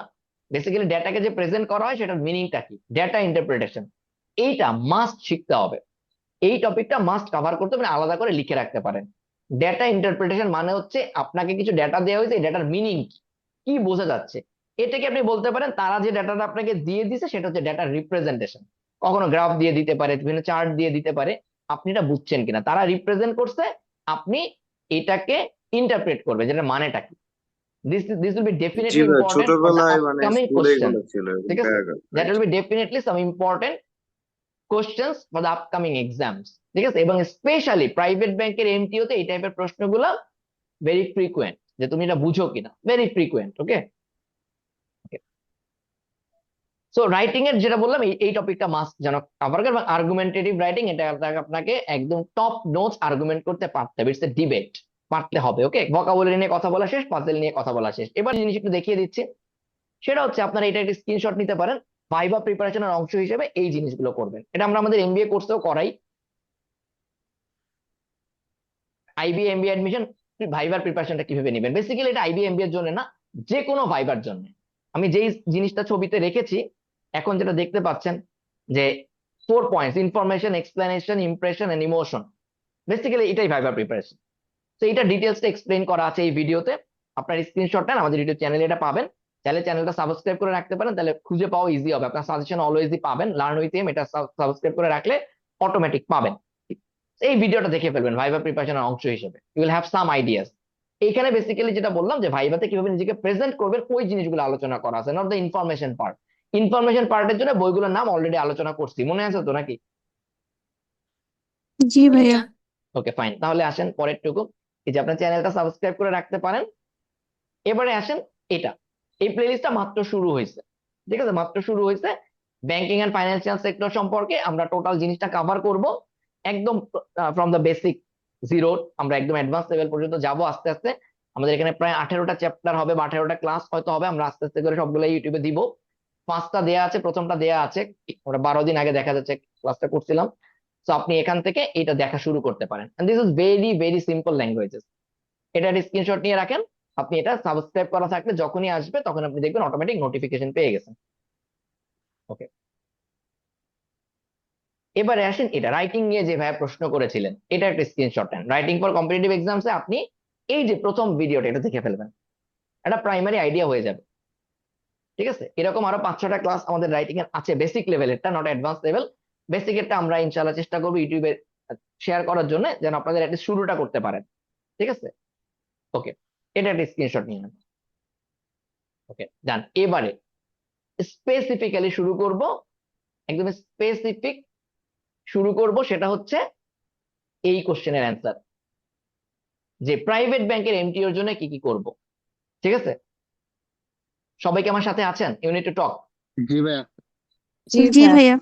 বেসিক্যালি ডেটাকে যে প্রেজেন্ট করা হয় সেটার মিনিংটা কি, ডেটা ইন্টারপ্রিটেশন, এইটা মাস্ট শিখতে হবে। এই টপিকটা মাস্ট কভার করতে হবে, আলাদা করে লিখে রাখতে পারেন। ডেটা ইন্টারপ্রিটেশন মানে হচ্ছে আপনাকে কিছু ডেটা দেওয়া হয়েছে, এই ডেটার মিনিং কি বোঝা যাচ্ছে, এটাকে আপনি বলতে পারেন তারা যে ডাটাটা আপনাকে দিয়ে দিছে সেটা হচ্ছে ডেটার রিপ্রেজেন্টেশন। কখনো গ্রাফ দিয়ে দিতে পারে, বিভিন্ন চার্ট দিয়ে দিতে পারে, আপনি এটা বুঝছেন কিনা। তারা রিপ্রেজেন্ট করছে, আপনি এটাকে ইন্টারপ্রেট করবে, যেটা মানেটা কি। This will be G definitely ভাই, ইম্পর্টেন্ট ফর দ্য ছোটবেলায় মানে আপকামিং স্কুলে কোশ্চেন। এগুলো ছিল এবং ঠিক আছে, paragraph, that right. Will be definitely some important questions for the upcoming exams. ঠিক আছে, এবং স্পেশালি প্রাইভেট ব্যাংকের এমটিও তে এই টাইপের প্রশ্নগুলো ভেরি ফ্রিকুয়েন্ট, যে তুমি এটা বুঝো কিনা, ভেরি ফ্রিকুয়েন্ট। ওকে, সো রাইটিং এর যেটা বললাম, এই টপিকটা মাস্ট যেন কভার করে। এবং আর্গুমেন্টেটিভ রাইটিং, এটা আপনাকে একদম টপ নোটস আর্গুমেন্ট করতে পারতে হবে, ইটস এ ডিবেট, পারতে হবে। ওকে, ভোকাবুলারি নিয়ে কথা বলা শেষ, পাজেল নিয়ে কথা বলা শেষ। এবার জিনিস একটু দেখিয়ে দিচ্ছি, সেটা হচ্ছে আপনারা এটা একটা স্ক্রিনশট নিতে পারেন, ভাইভা প্রিপারেশনের অংশ হিসেবে এই জিনিসগুলো করবেন। এটা আমরা আমাদের এমবিএ কোর্সেও করাই, আইবি এমবিএ অ্যাডমিশন ভাইবার প্রিপারেশনটা কিভাবে নেবেন। বেসিক্যালি এটা আইবি এমবিএ এর জন্য না, যে কোনো ভাইবার জন্য। আমি যেই জিনিসটা ছবিতে রেখেছি, এখন যেটা দেখতে পাচ্ছেন যে 4 points, information, explanation, impression and emotion, basically এটাই ভাইবার প্রিপারেশন। তো এটা ডিটেলসটা এক্সপ্লেন করা আছে এই ভিডিওতে। আপনার স্ক্রিনশটটা আমাদের ইউটিউব চ্যানেলে এটা পাবেন, চাইলে চ্যানেলটা সাবস্ক্রাইব করে রাখতে পারেন, তাহলে খুঁজে পাওয়া ইজি হবে। আপনার সাজেশন অলওয়েজই পাবেন, লার্ন উইথ এম এটা সাবস্ক্রাইব করে রাখলে অটোমেটিক পাবেন। এই ভিডিওটা দেখে ফেলবেন ভাইভা প্রিপারেশনের অংশ হিসেবে, you will have some ideas. এখানে বেসিক্যালি যেটা বললাম যে ভাইভাতে কিভাবে নিজেকে প্রেজেন্ট করবেন, ওই জিনিসগুলো আলোচনা করা আছে, not the information part. Information পার্টের জন্য বইগুলোর নাম অলরেডি আলোচনা করছি, মনে আছে তো নাকি? জি ভাইয়া। ওকে ফাইন, তাহলে আসেন পরের টুকু, এই যে আপনার চ্যানেলটা সাবস্ক্রাইব করে রাখতে পারেন। এবারে আসেন, এটা এই প্লেলিস্টটা মাত্র শুরু হয়েছে, ঠিক আছে, মাত্র শুরু হয়েছে। ব্যাংকিং এন্ড ফাইন্যান্সিয়াল সেক্টর সম্পর্কে আমরা টোটাল জিনিসটা কভার করব, একদম ফ্রম দ্য বেসিক জিরো আমরা একদম অ্যাডভান্স লেভেল পর্যন্ত যাব আস্তে আস্তে। আমাদের এখানে প্রায় 18টা চ্যাপ্টার হবে বা 18টা ক্লাস হয়তো হবে, আমরা আস্তে আস্তে করে সবগুলো ইউটিউবে দিব। 5টা দেয়া আছে, প্রথমটা দেয়া আছে, আমরা 12 দিন আগে দেখা যাচ্ছে ক্লাসটা করছিলাম। তো আপনি এখান থেকে এটা দেখা শুরু করতে পারেন, and this is very very simple languages. এটা স্ক্রিনশট নিয়ে রাখেন, আপনি এটা সাবস্ক্রাইব করা থাকলে যখনই আসবে তখন আপনি দেখবেন অটোমেটিক নোটিফিকেশন পেয়ে গেছেন। ওকে, এবারে আসেন, এটা রাইটিং নিয়ে যে ভাইয়া প্রশ্ন করেছিলেন, এটা একটা স্ক্রিনশট নেন। রাইটিং ফর কম্পিটিটিভ এক্সামসে আপনি এই যে প্রথম ভিডিওটা এটা দেখে ফেলবেন, একটা প্রাইমারি আইডিয়া হয়ে যাবে। ঠিক আছে, এরকম আরো 5-6টা ক্লাস আমাদের রাইটিং এর আছে, বেসিক লেভেলেরটা, নট অ্যাডভান্স লেভেল। বেসিকেরটা আমরা ইনশাআল্লাহ চেষ্টা করবো ইউটিউবে শেয়ার করার জন্য, যেন আপনাদের একটা শুরুটা করতে পারেন। ঠিক আছে, ওকে, এটা একটা স্ক্রিনশট নিয়ে নেন। ওকে ডান, এবারে স্পেসিফিক্যালি শুরু করব, একদম স্পেসিফিক শুরু করব, সেটা হচ্ছে এই কোশ্চেনের অ্যান্সার, যে প্রাইভেট ব্যাংকের এমটিওর জন্য কি কি করব। ঠিক আছে, সবাইকে আমার সাথে আছেন? Unit to talk. জি ভাইয়া। জি ভাইয়া।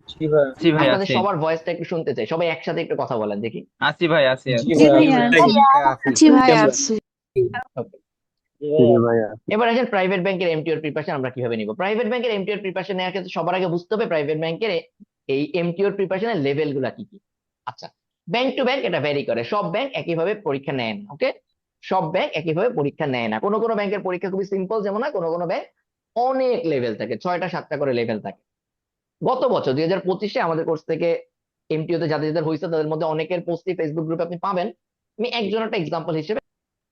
জি ভাই, জি ভাই আপনাদের আছি। সবার ভয়েসটা একটু শুনতে চাই, সবাই একসাথে একটু কথা বলেন দেখি। আছি ভাই, আছি আছি। জি ভাইয়া। জি ভাইয়া আছি। Okay. জি ভাইয়া। এবার আসেন প্রাইভেট ব্যাংকের এমটিওর প্রিপারেশন আমরা কিভাবে নিব। প্রাইভেট ব্যাংকের এমটিওর প্রিপারেশন নেওয়ার ক্ষেত্রে সবার আগে বুঝতে হবে প্রাইভেট ব্যাংকের এই এমটিওর প্রিপারেশনের লেভেল গুলা কি কি। আচ্ছা, ব্যাংক টু ব্যাংক এটা ভ্যারি করে, সব ব্যাংক একইভাবে পরীক্ষা নেয় না। ওকে, সব ব্যাংক একইভাবে পরীক্ষা নেয় না, কোনো কোনো ব্যাংকের পরীক্ষা খুবই সিম্পল, যেমন না কোনো কোনো ব্যাংক অনেক লেভেল থাকে, 6টা 7টা করে লেভেল থাকে। গত বছর 2025-এ আমাদের কোর্স থেকে এমটিওতে যাদের যাদের হয়েছে তাদের মধ্যে অনেকের পোস্টই ফেসবুক গ্রুপে আপনি পাবেন। আমি একজন একটা এক্সাম্পল হিসেবে,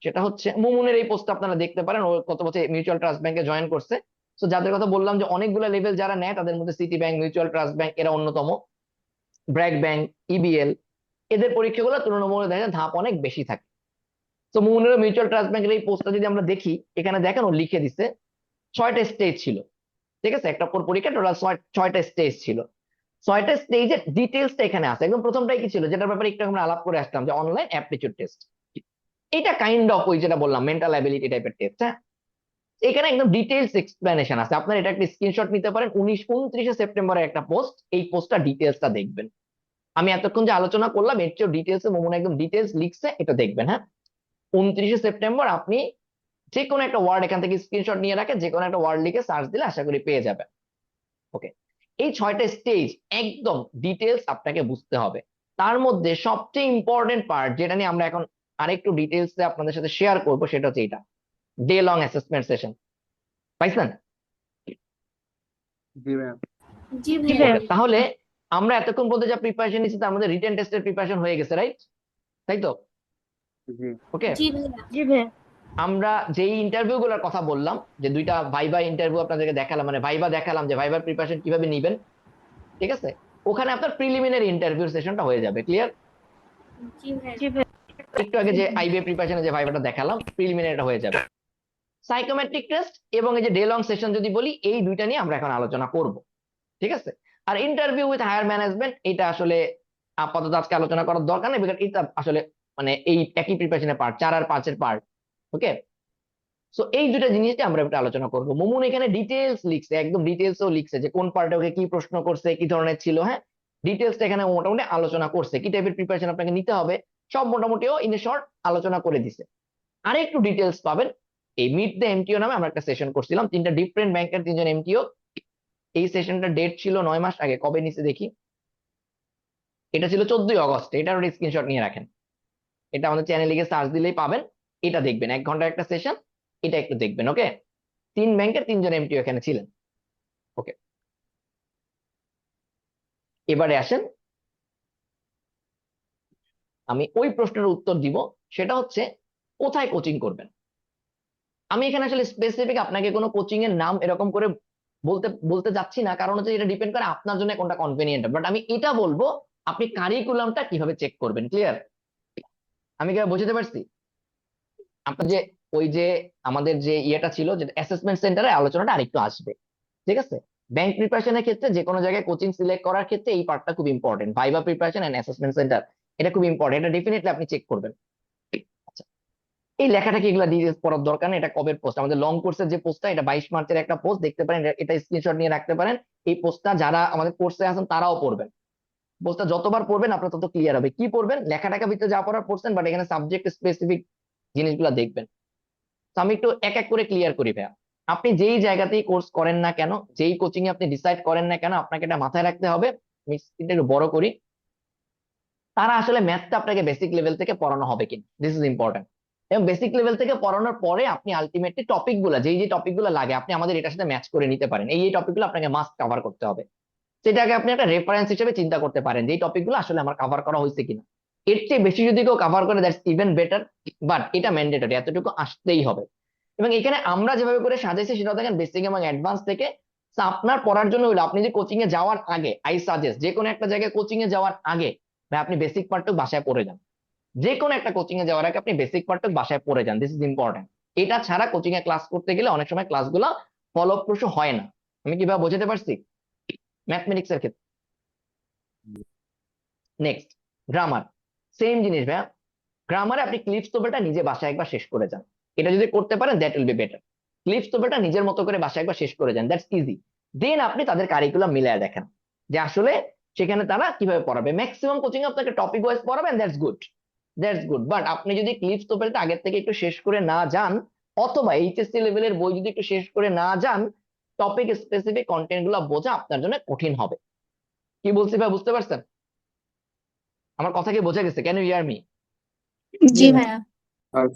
সেটা হচ্ছে মুমুনের এই পোস্টটা আপনারা দেখতে পারেন, ও গত বছর মিউচুয়াল ট্রাস্ট ব্যাংকে জয়েন করছে। তো যাদের কথা বললাম যে অনেকগুলো লেভেল যারা নেয়, তাদের মধ্যে city bank, mutual trust bank এরা অন্যতম, ব্র্যাক ব্যাংক, ইবিএল, এদের পরীক্ষাগুলো তুলনামূলক দেখা যায় ধাপ অনেক বেশি থাকে। তো মুমুনের মিউচুয়াল ট্রাস্ট ব্যাংকের এই পোস্টটা যদি আমরা দেখি, এখানে দেখেন ও লিখে দিচ্ছে 6টা স্টেজ ছিল। ঠিক আছে, একটা পরীক্ষা টোটাল 6টা স্টেজ ছিল। 6টা স্টেজের ডিটেলসটা এখানে আছে। একদম প্রথমটাই কি ছিল, যেটার ব্যাপারে একটু আমরা আলাপ করে আসলাম, যে অনলাইন অ্যাপটিটিউড টেস্ট। এটা কাইন্ড অফ ওই যেটা বললাম মেন্টাল অ্যাবিলিটি টাইপের টেস্ট। হ্যাঁ, এখানে একদম ডিটেইলস এক্সপ্লেনেশন আছে, আপনার এটা একটা স্ক্রিনশট নিতে পারেন। 29 সেপ্টেম্বরের একটা পোস্ট, এই পোস্টটা ডিটেলসটা দেখবেন। আমি এতক্ষণ যে আলোচনা করলাম এর চেয়ে ডিটেলসে মোমন একদম ডিটেলস লিখছে, এটা দেখবেন। হ্যাঁ, 29 সেপ্টেম্বর আপনি যে কোনো একটা ওয়ার্ড এখান থেকে স্ক্রিনশট নিয়ে রাখেন, যে কোনো একটা ওয়ার্ড লিখে সার্চ দিলে আশা করি পেয়ে যাবেন। ওকে, এই 6টা স্টেজ একদম ডিটেলস আপনাকে বুঝতে হবে। তার মধ্যে সবচেয়ে ইম্পর্টেন্ট পার্ট, যেটা নিয়ে আমরা এখন আরেকটু ডিটেলসে আপনাদের সাথে শেয়ার করব, সেটা হচ্ছে এটা ডে লং অ্যাসেসমেন্ট সেশন। পাইছেন? জি ভাইয়া। জি ভাইয়া। Okay, তাহলে আমরা এতক্ষণ পর্যন্ত যা প্রিপারেশন নিচ্ছি তার মধ্যে রিটেন টেস্টের প্রিপারেশন হয়ে গেছে, রাইট? তাই তো? জি ওকে, জি ভাইয়া জি ভাইয়া আমরা যেই ইন্টারভিউ গুলোর কথা বললাম, যে দুইটা ভাইবা ইন্টারভিউ আপনাদেরকে দেখালাম, মানে ভাইবা দেখালাম যে ভাইবার প্রিপারেশন কিভাবে নিবেন, ঠিক আছে, ওখানে আপনার প্রিলিমিনারি ইন্টারভিউ সেশনটা হয়ে যাবে। ক্লিয়ার? জি ভাইয়া জি ভাইয়া একটু আগে যে আইবিএ প্রিপারেশনে যে ভাইবাটা দেখালাম, প্রিলিমিনারিটা হয়ে যাবে। সাইকোমেট্রিক টেস্ট এবং এই যে ডে লং সেশন যদি বলি, এই দুইটা নিয়ে আমরা এখন আলোচনা করব, ঠিক আছে। আর ইন্টারভিউ উইথ হায়ার ম্যানেজমেন্ট, এটা আসলে আপাতত আজকে আলোচনা করার দরকার নেই, বিকজ এটা আসলে মানে এই একই প্রিপারেশনের পার্ট, 4 আর 5-এর পার্ট। ওকে, সো এই দুটো জিনিসটা আমরা একটু আলোচনা করবো। মুমুন এখানে ডিটেলস লিখছে, একদম ডিটেলসও লিখছে যে কোন পার্টে ওকে কি প্রশ্ন করছে, কি ধরনের ছিল। হ্যাঁ, ডিটেলসটা এখানে মোটামুটি আলোচনা করছে, কি টাইপের প্রিপারেশন আপনাকে নিতে হবে সব মোটামুটিও ইন শর্ট আলোচনা করে দিছে। আর একটু ডিটেলস পাবেন এই মিট দ্য এমটিও নামে আমরা একটা সেশন করছিলাম, 3টা ডিফারেন্ট ব্যাংকের 3জন এমটিও। এই সেশনটা ডেট ছিল 9 মাস আগে, কবে নিচে দেখি, এটা ছিল 14ই অগস্ট। এটার স্ক্রিনশট নিয়ে রাখেন, এটা আমাদের চ্যানেলে গিয়ে সার্চ দিলেই পাবেন। এটা দেখবেন, 1 ঘন্টার একটা সেশন, এটা একটু দেখবেন। ওকে, 3 ব্যাংকের 3জন এমটিও এখানে ছিলেন। ওকে, এবারে আসেন, আমি ওই প্রশ্নের উত্তর দিব, সেটা হচ্ছে কোথায় কোচিং করবেন। আমি এখানে আসলে স্পেসিফিক আপনাকে কোনো কোচিং এর নাম এরকম করে বলতে বলতে যাচ্ছি না, কারণ হচ্ছে এটা ডিপেন্ড করে আপনার জন্য কোনটা কনভেনিয়েন্ট। বাট আমি এটা বলবো আপনি কারিকুলামটা কিভাবে চেক করবেন। ক্লিয়ার? আমি কি বুঝতে পারছি? আপনার যে ওই যে আমাদের যে ইয়েটা ছিল, যে অ্যাসেসমেন্ট সেন্টারে আলোচনাটা আরেকটু আসবে, ঠিক আছে। ব্যাংক প্রিপারেশনের ক্ষেত্রে যে কোনো জায়গায় কোচিং সিলেক্ট করার ক্ষেত্রে এই পার্টটা খুব important, viva preparation and assessment centre, এটা খুব ইম্পর্টেন্ট, এটা ডেফিনেটলি আপনি চেক করবেন। আচ্ছা, এই লেখাটা কি এগুলা ডিটেলস পড়ার দরকার নেই, এটা কবের পোস্ট, আমাদের লং কোর্সের যে পোস্টটা, এটা 22 মার্চের একটা পোস্ট, দেখতে পারেন, এটা স্ক্রিনশট নিয়ে রাখতে পারেন। এই পোস্টটা যারা আমাদের কোর্সে আছেন তারাও পড়বেন, পোস্টটা যতবার পড়বেন আপনার তত ক্লিয়ার হবে। কি পড়বেন, লেখাটাকে ভিতরে যা পড়ার পড়ছেন, বাট এখানে সাবজেক্ট স্পেসিফিক জিনিসগুলো দেখবেন। তো আমি একটু এক এক করে ক্লিয়ার করি ভাইয়া। আপনি যেই জায়গাতেই কোর্স করেন না কেন, যেই কোচিং এ আপনি ডিসাইড করেন না কেন, আপনাকে এটা মাথায় রাখতে হবে। আমি স্ক্রিনটা একটু বড় করি, তারা আসলে ম্যাথটা আপনাকে বেসিক লেভেল থেকে পড়ানো হবে কিনা, দিস ইজ ইম্পর্টেন্ট। এবং বেসিক লেভেল থেকে পড়ানোর পরে আপনি আলটিমেটলি টপিক গুলা, যেই যে টপিক গুলো লাগে, আপনি আমাদের এটার সাথে ম্যাচ করে নিতে পারেন। এই টপিক গুলো আপনাকে মাস্ট কভার করতে হবে, সেটাকে আপনি একটা রেফারেন্স হিসেবে চিন্তা করতে পারেন যে এই টপিক গুলো আসলে আমার কভার করা হয়েছে কিনা। এর চেয়ে বেশি যদি কেউ কভার করে, দ্যাটস ইভেন বেটার, বাট এটা ম্যান্ডেটরি, এতটুকু আসতেই হবে। এবং এখানে আমরা যেভাবে করে সাজাইছি সেটা দেখেন বেসিক এবং অ্যাডভান্স থেকে। So, আপনার পড়ার জন্য হলো আপনি যে কোচিং এ যাওয়ার আগে, আই সাজেস্ট যে কোনো একটা জায়গায় কোচিং এ যাওয়ার আগে ভাই আপনি বেসিক পার্টটুকু বাসায় পড়ে যান। যে কোনো একটা কোচিং এ যাওয়ার আগে আপনি বেসিক পার্টটুকু বাসায় পড়ে যান, দিস ইজ ইম্পর্টেন্ট। এটা ছাড়া কোচিং এ ক্লাস করতে গেলে অনেক সময় ক্লাসগুলো ফলপ্রসূ হয় না। আমি কিভাবে বোঝাতে পারছি ম্যাথমেটিক্স এর ক্ষেত্রে? নেক্সট, গ্রামার, সেম জিনিস ভাইয়া। গ্রামারে আপনি ক্লিপস টোপেলটা নিজে বাসায় একবার শেষ করে যান, এটা যদি করতে পারেন that will be better. Clips টোপেলটা নিজের মতো করে বাসায় একবার শেষ করে যান, দ্যাটস ইজি। দেন আপনি তাদের কারিকুলাম মিলায় দেখেন যে আসলে সেখানে তারা কিভাবে পড়াবে। ম্যাক্সিমাম কোচিং আপনাকে টপিক ওয়াইজ পড়াবেন, that's good, that's good. But আপনি যদি ক্লিপস টোপেলটা আগের থেকে একটু শেষ করে না যান, অথবা এইচএসসি লেভেলের বই যদি একটু শেষ করে না যান, টপিক স্পেসিফিক কন্টেন্ট গুলো বোঝা আপনার জন্য কঠিন হবে। কি বলছি ভাই, বুঝতে পারছেন? আমার কথা কি বোঝা গেছে? Can you hear me? জি ভাইয়া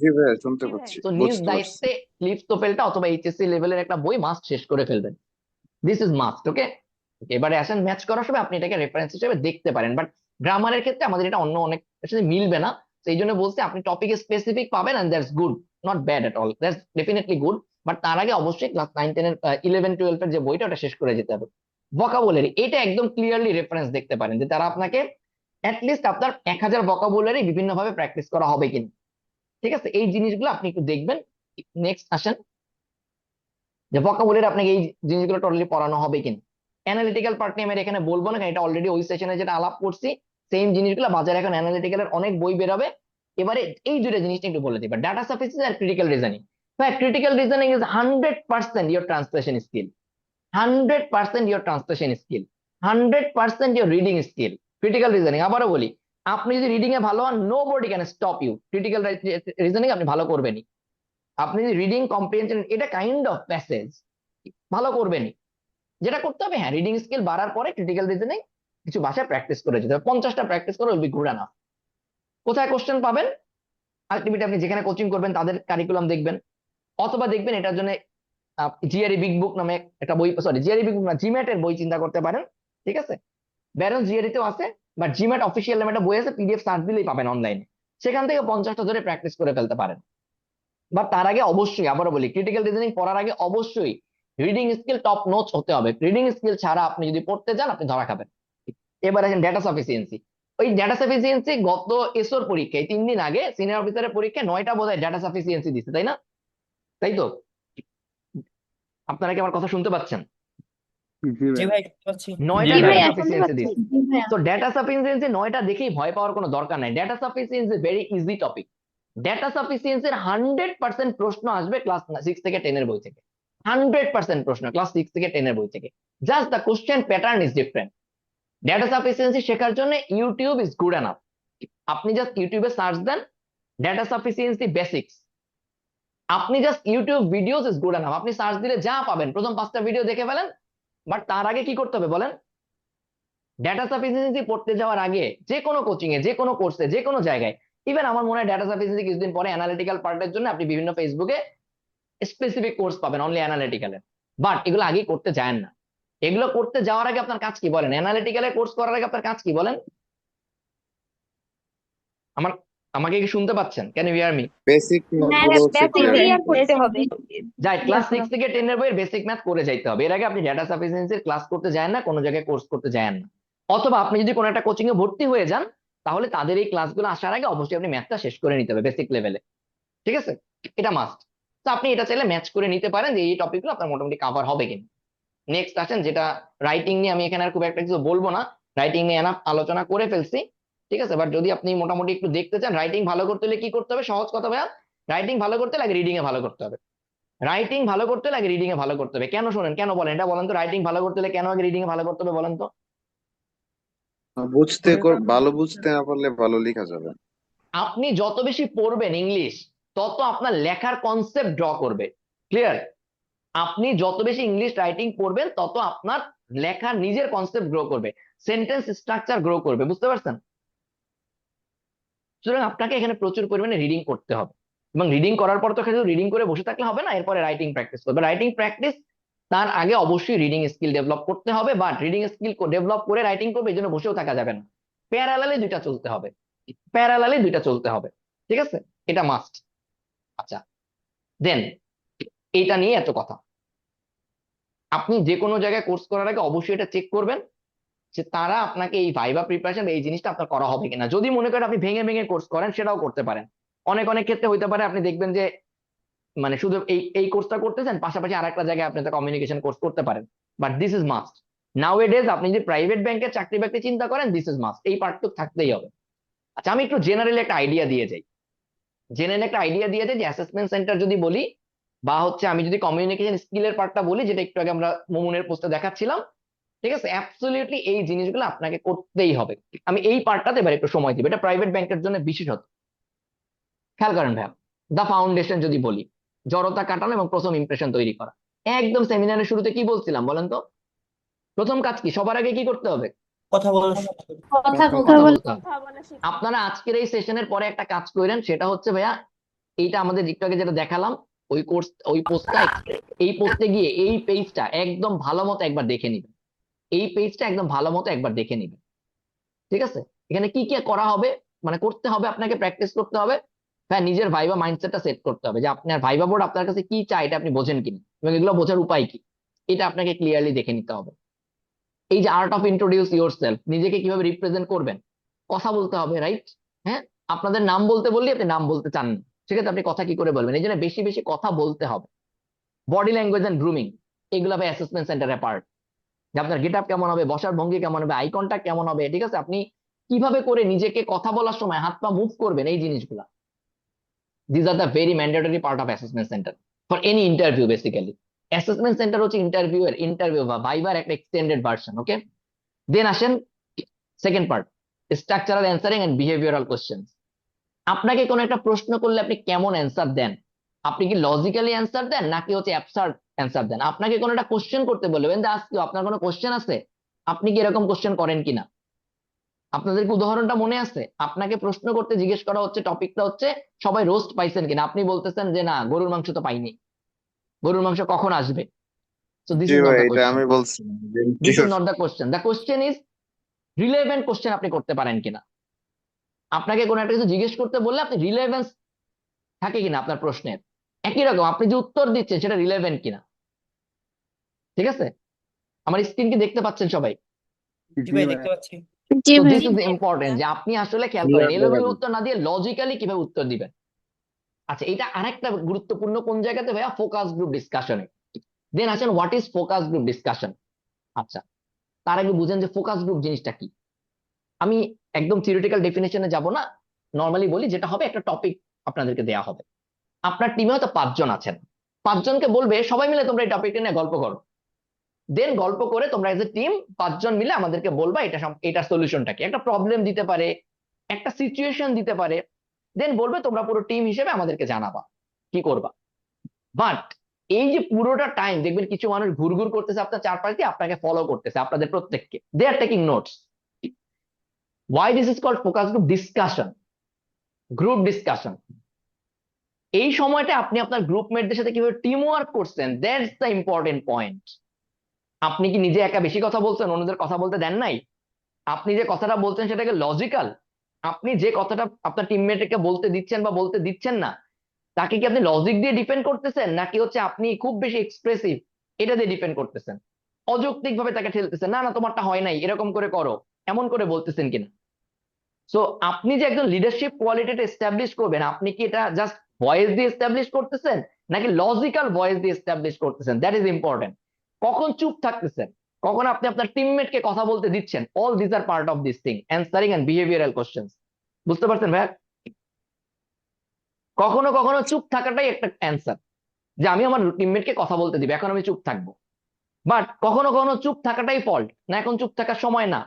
জি ভাইয়া শুনতে পাচ্ছি, তো নিজ বুঝতে পারছি। দায়িত্বে ক্লিপস টোপেলটা অথবা এইচএসসি লেভেলের একটা বই মাস্ট শেষ করে ফেলবেন, দিস ইজ মাস্ট। ওকে, এবারে আসেন ম্যাচ করার সময় আপনি এটাকে রেফারেন্স হিসেবে দেখতে পারেন, বাট গ্রামারের ক্ষেত্রে আমাদের এটা অন্য অনেক সাথে মিলবে না। সেই জন্য বলছি আপনি টপিক স্পেসিফিক পাবেন, and that's good, not bad at all, that's definitely good. But তার আগে অবশ্যই ক্লাস 9-10 এর 11-12 এর যে বইটা ওটা শেষ করে যেতে হবে। ভোকাবুলারি, এটা একদম ক্লিয়ারলি রেফারেন্স দেখতে পারেন যে তারা আপনাকে অ্যাটলিস্ট আপনার 1000 ভোকাবুলারি বিভিন্ন ভাবে প্র্যাকটিস করা হবে কিনা, ঠিক আছে। এই জিনিসগুলো আপনি একটু দেখবেন। নেক্সট আসেন, যে ভোকাবুলারি আপনাকে এই জিনিসগুলো টোটালি পড়ানো হবে কিনা। অ্যানালিটিক্যাল পার্ট নিয়ে আমি এখানে বলবো না, কারণ এটা অলরেডি ওই সেশনে যেটা আলাপ করছি সেম জিনিসগুলো বাজারে এখন অ্যানালিটিক্যালের অনেক বই বেরোবে। এবারে এই দুটো জিনিসটা একটু বলে দিবা, ডাটা সাফিসিয়েন্সি আর ক্রিটিক্যাল রিজনিং। ভাই critical reasoning is 100% your translation skill, 100% your translation skill, 100% your reading skill. Critical reasoning আবারও বলি, আপনি যদি রিডিং এ ভালো হন, nobody can stop you. Critical reasoning আপনি ভালো করবেনই। আপনি যদি রিডিং কম্প্রিহেনশন, এটা কাইন্ড অফ প্যাসেজ, ভালো করবেনই। যেটা করতে হবে, হ্যাঁ, রিডিং স্কিল বাড়ার পরে ক্রিটিক্যাল রিজনিং কিছু ভাষায় প্র্যাকটিস করে যেতে হবে, 50টা প্র্যাকটিস করে উইল বি গুড এনাফ। কোথায় কোশ্চেন পাবেন? আলটিমেটলি আপনি যেখানে কোচিং করবেন তাদের কারিকুলাম দেখবেন, অথবা দেখবেন এটার জন্য জিআরই বিগ বুক নামে একটা বই, সরি জিআরই বিগ বুক না, জিম্যাট এর বই চিন্তা করতে পারেন, ঠিক আছে। ব্যারন জিআরই তেও আছে, বাট জিম্যাট অফিসিয়াল নামে একটা বই আছে, পিডিএফ সার্চ দিলেই পাবেন অনলাইনে। সেখান থেকে 50টা ধরে প্র্যাকটিস করে ফেলতে পারেন। বাট তার আগে অবশ্যই, আবারও বলি, ক্রিটিক্যাল রিজনিং পড়ার আগে অবশ্যই রিডিং স্কিল টপ নোচ হতে হবে। রিডিং স্কিল ছাড়া আপনি যদি পড়তে যান আপনি ধরা খাবেন। এবার আসেন ডেটা সাফিসিয়েন্সি। ওই ডেটা সাফিসিয়েন্সি গত এসওর পরীক্ষায় 3 দিন আগে সিনিয়র অফিসারের পরীক্ষায় 9টা বোধহয় ডেটা সাফিসিয়েন্সি দিচ্ছে, তাই না? তাই তো? আপনারা কি আমার কথা শুনতে পাচ্ছেন? জি জি ভাইয়া ভাই শুনতে পাচ্ছি। 9টা জি ডেটা ভাইয়া, শুনতে সাফিসিয়েন্সি পাচ্ছি। দিচ্ছে। জি ভাইয়া। তো ডেটা সাফিসিয়েন্সি 9টা দেখেই ভয় পাওয়ার কোনো দরকার নাই। Data sufficiency very easy topic. Data সাফিসিয়েন্সির 100% প্রশ্ন আসবে ক্লাস 6 থেকে 10 এর বই থেকে। 100% প্রশ্ন ক্লাস 6 থেকে 10 এর বই থেকে। Just the question pattern is different. Data sufficiency শেখার জন্য ইউটিউব ইজ গুড এনাফ। আপনি জাস্ট ইউটিউবে সার্চ দেন ডেটা সাফিসিয়েন্সি বেসিক্স, আপনি just YouTube videos is good enough. আপনি সার্চ দিলে যা পাবেন প্রথম 5টা ভিডিও দেখে ফেলেন। বাট তার আগে কি করতে হবে বলেন? ডেটা সাফিসিয়েন্সি পড়তে যাওয়ার আগে যে কোনো কোচিং এ, যে কোনো কোর্সে, যে কোনো জায়গায়, ইভেন আমার মনে হয় ডেটা সাফিসিয়েন্সি কিছুদিন পরে অ্যানালিটিক্যাল পার্টের জন্য আপনি বিভিন্ন ফেসবুকে স্পেসিফিক কোর্স পাবেন অনলি অ্যানালিটিক্যালের। বাট এগুলো আগেই করতে যায়েন না। এগুলো করতে যাওয়ার আগে আপনার কাজ কি বলেন? অ্যানালিটিক্যালের কোর্স করার আগে আপনার কাজ কি বলেন? আমার আমাকে কি শুনতে পাচ্ছেন? Can you hear me? Basic হ্যাঁ, গুলো হচ্ছে বেসিক clear ক্লিয়ার করতে হবে। যাই ক্লাস 6 থেকে 10 এর বইয়ের বেসিক ম্যাথ করে যাইতে হবে। এর আগে আপনি ডেটা সাফিসিয়েন্সির ক্লাস করতে যায় না, কোনো জায়গায় কোর্স করতে যায় না। অথবা আপনি যদি কোনো একটা কোচিং এ ভর্তি হয়ে যান তাহলে তাদের এই ক্লাসগুলো আসার আগে অবশ্যই আপনি ম্যাথটা শেষ করে নিতে হবে বেসিক লেভেলে। ঠিক আছে? এটা মাস্ট। তো আপনি এটা চাইলে ম্যাচ করে নিতে পারেন যে এই টপিকগুলো আপনার মোটামুটি কভার হবে কিনা। নেক্সট আসেন যেটা রাইটিং নিয়ে, আমি এখানে আর খুব একটা কিছু বলবো না, রাইটিং নিয়ে এনাফ আলোচনা করে ফেলছি। ঠিক আছে? বাট যদি আপনি মোটামুটি একটু দেখতে চান রাইটিং ভালো করতে হলে কি করতে হবে, সহজ কথা ভাইয়া, রাইটিং ভালো করতে লাগে রিডিং এ ভালো করতে হবে। রাইটিং ভালো করতে লাগে রিডিং এ ভালো করতে হবে। কেন শোনেন, কেন বলেন এটা বলেন তো? রাইটিং ভালো করতে হলে কেন আগে রিডিং এ ভালো করতে হবে বলেন তো? ভালো বুঝতে না পারলে ভালো লেখা যাবে না। আপনি যত বেশি পড়বেন ইংলিশ তত আপনার লেখার কনসেপ্ট ড্র করবে। ক্লিয়ার? আপনি যত বেশি ইংলিশ রাইটিং পড়বেন তত আপনার লেখার নিজের কনসেপ্ট গ্রো করবে, সেন্টেন্স স্ট্রাকচার গ্রো করবে। বুঝতে পারছেন? সুতরাং আপনাকে এখানে প্রচুর পরিমাণে রিডিং করতে হবে। এবং রিডিং করার পর তো শুধু রিডিং করে বসে থাকলে হবে না, এরপরে রাইটিং প্র্যাকটিস করবে। রাইটিং প্র্যাকটিস তার আগে অবশ্যই রিডিং স্কিল ডেভেলপ করতে হবে। বাট রিডিং স্কিল ডেভেলপ করে রাইটিং করবে এই জন্য বসেও থাকা যাবে না। প্যারালালে দুইটা চলতে হবে, প্যারালালে দুইটা চলতে হবে। ঠিক আছে? এটা মাস্ট। আচ্ছা, দেন এইটা নিয়ে এত কথা। আপনি যে কোনো জায়গায় কোর্স করার আগে অবশ্যই এটা চেক করবেন যে তারা আপনাকে এই ভাইবা প্রিপারেশন এই জিনিসটা আপনার করা হবে কিনা। যদি মনে করেন আপনি ভেঙে ভেঙে কোর্স করেন সেটাও করতে পারেন। অনেক অনেক ক্ষেত্রে হইতে পারে আপনি দেখবেন যে মানে শুধু এই এই কোর্সটা করতেছেন, পাশাপাশি আরেকটা জায়গায় আপনি একটা কমিউনিকেশন কোর্স করতে পারেন। But this is must. Now A days আপনি যদি প্রাইভেট ব্যাংকের চাকরি বাকরি চিন্তা করেন, দিস ইজ মাস্ট, এই পার্টটুকু থাকতেই হবে। আচ্ছা, আমি একটু জেনারেলি একটা আইডিয়া দিয়ে যাই। জেনারেলি একটা আইডিয়া দিয়ে যাই যে অ্যাসেসমেন্ট সেন্টার যদি বলি, বা হচ্ছে আমি যদি কমিউনিকেশন স্কিলের পার্টটা বলি, যেটা একটু আগে আমরা মোমনের পোস্টে দেখাচ্ছিলাম, ঠিক আছে, অ্যাবসলিউটলি এই জিনিসগুলো আপনাকে করতেই হবে। আমি এই পার্টটাতে এবার একটু সময় দিব, এটা প্রাইভেট ব্যাংকের জন্য বিশেষত। খেয়াল করেন ভাইয়া, দা ফাউন্ডেশন যদি বলি, জড়তা কাটানো এবং প্রথম ইমপ্রেশন তৈরি করা। একদম সেমিনারের শুরুতে কি বলছিলাম বলেন তো? প্রথম কাজ কি? সবার আগে কি করতে হবে? কথা বলা কথা কথা বলতে বলতে হবে। আপনারা আজকের এই সেশনের পরে একটা কাজ করেন, সেটা হচ্ছে ভাইয়া এইটা আমাদের একটু আগে যেটা দেখালাম ওই কোর্স, ওই পোস্টটা, এই পোস্টে গিয়ে এই পেজটা একদম ভালো মতো একবার দেখে নিবেন। এই পেজটা একদম ভালো মতো একবার দেখে নিবেন। ঠিক আছে? এখানে কি কি করা হবে, মানে করতে হবে, আপনাকে প্র্যাকটিস করতে হবে। হ্যাঁ, নিজের ভাইবা মাইন্ডসেটটা সেট করতে হবে যে আপনার ভাইবা বোর্ড আপনার কাছে কি চায় এটা আপনি বোঝেন কিনা, এবং এগুলো বোঝার উপায় কি এটা আপনাকে ক্লিয়ারলি দেখে নিতে হবে। এই যে art of introduce your self, নিজেকে কিভাবে রিপ্রেজেন্ট করবেন, কথা বলতে হবে, রাইট? হ্যাঁ, আপনাদের নাম বলতে বললে আপনি নাম বলতে চান না, সেক্ষেত্রে আপনি কথা কি করে বলবেন? এই জন্য বেশি বেশি কথা বলতে হবে। বডি ল্যাঙ্গুয়েজ এন্ড গ্রুমিং, এগুলো হবে অ্যাসেসমেন্ট সেন্টারের পার্ট। যে আপনার গেট আপ কেমন হবে, বসার ভঙ্গি কেমন হবে, আই কন্টাক্ট কেমন হবে, ঠিক আছে, আপনি কিভাবে করে নিজেকে কথা বলার সময় হাত পা মুভ করবেন, এই জিনিসগুলা, this are the very mandatory part of assessment centre for any interview. Basically assessment centre হচ্ছে ইন্টারভিউ বা ভাইবার একটা এক্সটেন্ডেড ভার্সন। ওকে, দেন আসেন second part, structural answering and behavioural question. আপনাকে কোনো একটা প্রশ্ন করলে আপনি কেমন অ্যান্সার দেন? আপনি কি লজিক্যালি অ্যান্সার দেন নাকি হচ্ছে অ্যাবসার্ড অ্যান্সার দেন? আপনাকে কোনো একটা কোশ্চেন করতে বলবেন যে আজকে আপনার কোনো কোশ্চেন আছে, আপনি কি এরকম কোশ্চেন করেন কিনা? আপনাদের কি উদাহরণটা মনে আছে? আপনাকে প্রশ্ন করতে জিজ্ঞেস করা হচ্ছে, টপিকটা হচ্ছে সবাই রোস্ট পাইছেন কিনা, আপনি বলতেছেন যে না, গরুর মাংস তো পাইনি, গরুর মাংস কখন আসবে? So this G is not ভাই, দ্য এটা কোশ্চেন। আমি বলছিলাম যে this is not the question. The question is relevant question আপনি করতে পারেন কিনা। আপনাকে কোনো একটা কিছু জিজ্ঞেস করতে বললে আপনি রিলেভেন্স থাকে কিনা আপনার প্রশ্নের, একই রকম আপনি যে উত্তর দিচ্ছেন সেটা রিলেভেন্ট কিনা। ঠিক আছে, আমার স্ক্রিন কি দেখতে পাচ্ছেন সবাই? জি জি ভাই ভাইয়া দেখতে পাচ্ছি। জি তো ভাইয়া। দিস ইজ ইম্পর্টেন্ট যে আপনি আসলে খেয়াল করেন ক্লিয়ার এলোমেলো দেখাবেন। উত্তর না দিয়ে লজিক্যালি কিভাবে উত্তর দিবেন। আচ্ছা, এটা আরেকটা গুরুত্বপূর্ণ কোন জায়গাতে ভাইয়া, ফোকাস গ্রুপ ডিসকাশনে। দেন আসেন what is focus group discussion. আচ্ছা, তার আগে বুঝেন যে ফোকাস গ্রুপ জিনিসটা কি। আমি একদম থিওরিটিক্যাল ডেফিনেশনে যাব না, নর্মালি বলি যেটা হবে, একটা টপিক আপনাদেরকে দেয়া হবে। আপনার টিমে হয়তো 5 জন আছেন, 5 জনকে বলবে সবাই মিলে তোমরা এই টপিকটা নিয়ে গল্প করো। দেন গল্প করে তোমরা এজ এ টিম 5 জন মিলে আমাদেরকে বলবা এটার সলিউশনটা কি। একটা প্রবলেম দিতে পারে, একটা সিচুয়েশন দিতে পারে, দেন বলবে তোমরা পুরো টিম হিসেবে আমাদেরকে জানাবা কি করবা। বাট এই যে পুরোটা টাইম দেখবেন কিছু মানুষ ঘুরঘুর করতেছে আপনার চারপাশ দিয়ে, আপনাকে ফলো করতেছে, আপনাদের প্রত্যেককে, they are taking notes. Why this is called focus group discussion, group discussion. এই সময়টা আপনি আপনার গ্রুপমেটদের সাথে কিভাবে টিম ওয়ার্ক করছেন, দ্যাটস দ্য ইম্পর্টেন্ট পয়েন্ট। আপনি কি নিজে একা বেশি কথা বলছেন, অন্যদের কথা বলতে দেন নাই? আপনি যে কথাটা বলছেন সেটাকে লজিক্যাল? আপনি যে কথাটা আপনার টিমমেটকে বলতে দিচ্ছেন বা বলতে দিচ্ছেন না, তাকে কি আপনি লজিক দিয়ে ডিপেন্ড করতেছেন, নাকি হচ্ছে আপনি খুব বেশি এক্সপ্রেসিভ এটা দিয়ে ডিপেন্ড করতেছেন? অযৌক্তিক ভাবে তাকে ঠেলতেছেন, না না তোমারটা হয় নাই, এরকম করে করো, এমন করে বলতেছেন কিনা। সো আপনি যে একজন লিডারশিপ কোয়ালিটিটা এস্টাবলিশ করবেন, আপনি কি এটা জাস্ট ভয়েস দিয়ে এস্টাবলিশ করতেছেন, নাকি লজিক্যাল ভয়েস দিয়ে এস্টাবলিশ করতেছেন? That is important. কখন চুপ থাকতেছেন, কখন আপনি আপনার টিমমেটকে কথা বলতে দিচ্ছেন, all this are part of this thing, answering and behavioural questions. বুঝতে পারছেন ভাই? কখনো কখনো চুপ থাকাটাই একটা অ্যান্সার, যে আমি আমার টিমমেটকে কথা বলতে দিব, এখন আমি চুপ থাকবো। বাট কখনো কখনো চুপ থাকাটাই ফল্ট, না এখন চুপ থাকার সময় না।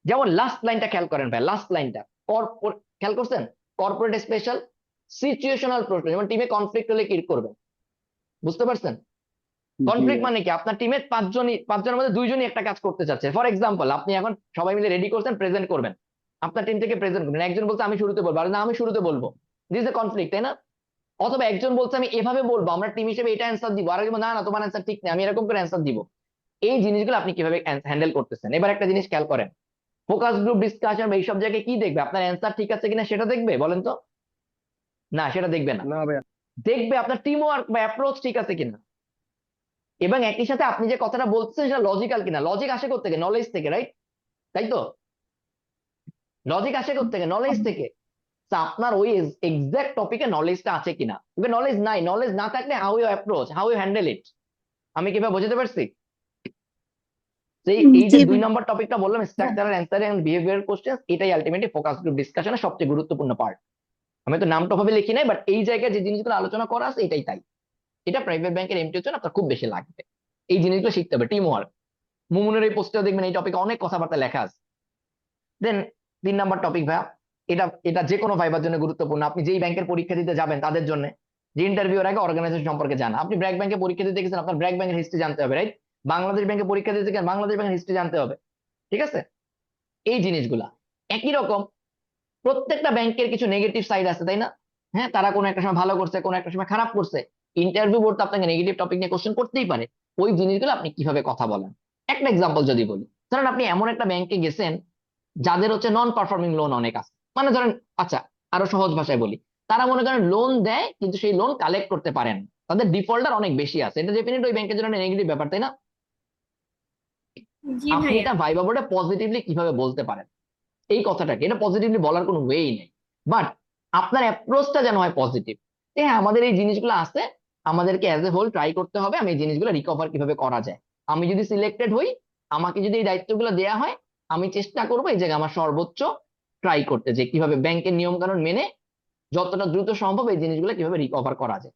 যেমন লাস্ট লাইনটা খেয়াল করেন ভাই, লাস্ট লাইনটা খেয়াল করছেন? কর্পোরেট স্পেশাল সিচুয়েশনাল প্রশ্ন, যেমন টিমে কনফ্লিক্ট হলে কি করবেন, বুঝতে পারছেন? জি কনফ্লিক্ট ভাইয়া মানে কি, আপনার টিমে 5জনের মধ্যে 2জনই একটা কাজ করতে চাচ্ছে। ফর এক্সাম্পল, আপনি এখন সবাই মিলে রেডি করছেন, প্রেজেন্ট করবেন, আপনার টিম থেকে প্রেজেন্ট করবেন, একজন বলছে আমি শুরুতে বলবো, আর না আমি শুরুতে বলবো, দিস ইজ এ কনফ্লিক্ট, তাই না? অথবা একজন বলছে আমি এভাবে বলবো, আমরা টিম হিসেবে এটা অ্যান্সার দিব, আর একজন না না তোমার অ্যান্সার ঠিক নেই, আমি এরকম করে অ্যান্সার দিব। এই জিনিসগুলো আপনি কিভাবে হ্যান্ডেল করতেছেন। এবার একটা জিনিস খেয়াল করেন, ফোকাস গ্রুপ ডিসকাশন বা এইসব জায়গায় কি দেখবে, আপনার অ্যান্সার ঠিক আছে কিনা সেটা দেখবে, বলেন তো? না, সেটা দেখবে না। না ভাইয়া দেখবে আপনার টিম ওয়ার্ক বা অ্যাপ্রোচ ঠিক আছে কিনা, এবং একই সাথে আপনি যে কথাটা বলছেন সেটা লজিক্যাল কিনা। লজিক আসে থেকে নলেজ থেকে, রাইট? তাই তো, লজিক আসে থেকে নলেজ থেকে। তা আপনার ওই এক্সাক্ট টপিকে নলেজটা আছে কিনা। নলেজ নাই, নলেজ না থাকলে how you approach, how you handle it. আমি কিভাবে বোঝাতে পারছি? এই যে জি 2 নম্বর টপিকটা বললাম, structural answer and behaviour question, এটাই আলটিমেটলি ফোকাস গ্রুপ ডিসকাশনের সবচেয়ে গুরুত্বপূর্ণ পার্ট। আমি তো নামটা ভাবে লিখি নাই, বাট এই জায়গায় যে জিনিসগুলো আলোচনা করা আছে এটাই তাই। এটা প্রাইভেট ব্যাংকের এমটির জন্য আপনার খুব বেশি লাগবে, এই জিনিসগুলো শিখতে হবে। টিম ওয়ার্ক, মুমুনের এই পোস্টেও দেখবেন এই টপিকে অনেক কথাবার্তা লেখা আছে। দেন 3 নম্বর টপিক ভাইয়া, এটা এটা যে কোনো ভাইবার জন্য গুরুত্বপূর্ণ। আপনি যেই ব্যাংকের পরীক্ষা দিতে যাবেন তাদের জন্য, যে ইন্টারভিউর আগে অর্গানাইজেশন সম্পর্কে জানা। আপনি ব্র্যাক ব্যাংকে পরীক্ষা দিতে গেছেন, আপনার ব্র্যাক ব্যাংকের হিস্ট্রি জানতে হবে, রাইট? বাংলাদেশ ব্যাংকে পরীক্ষা দিতে গেছেন, বাংলাদেশ ব্যাংকের হিস্ট্রি জানতে হবে। ঠিক আছে, এই জিনিসগুলা একই রকম। প্রত্যেকটা ব্যাংকের কিছু নেগেটিভ সাইড আছে, তাই না? হ্যাঁ, তারা কোনো একটা সময় ভালো করছে, কোনো একটা সময় খারাপ করছে। ইন্টারভিউ বোর্ড তো আপনাকে নেগেটিভ টপিক নিয়ে কোশ্চেন করতেই পারে। ওই জিনিসগুলো আপনি কিভাবে কথা বলেন। একটা এক্সাম্পল যদি বলি, ধরেন আপনি এমন একটা ব্যাংকে গেছেন যাদের হচ্ছে নন পারফর্মিং লোন অনেক আছে, মানে ধরেন, আচ্ছা আরো সহজ ভাষায় বলি, তারা মনে করেন লোন দেয় কিন্তু সেই লোন কালেক্ট করতে পারেন, তাদের ডিফল্টার অনেক বেশি আছে। এটা ডেফিনেটলি ওই ব্যাংকের জন্য নেগেটিভ ব্যাপার, তাই না? জি আপনি ভাইয়া। এটা ভাইবা বোর্ডে পজিটিভলি কিভাবে বলতে পারেন এই কথাটাকে, এটা পজিটিভলি বলার কোনো ওয়েই নেই। বাট আপনার অ্যাপ্রোচটা যেন হয় পজিটিভ। হ্যাঁ, আমাদের এই জিনিসগুলো আছে, আমাদেরকে অ্যাজ এ হোল ট্রাই করতে হবে আমি এই জিনিসগুলো রিকভার কিভাবে করা যায়। আমি যদি সিলেক্টেড হই, আমাকে যদি এই দায়িত্বগুলো দেওয়া হয়, আমি চেষ্টা করবো এই জায়গায় আমার সর্বোচ্চ ট্রাই করতে, যে কিভাবে ব্যাংকের নিয়ম কানুন মেনে যতটা দ্রুত সম্ভব এই জিনিসগুলো কিভাবে রিকভার করা যায়।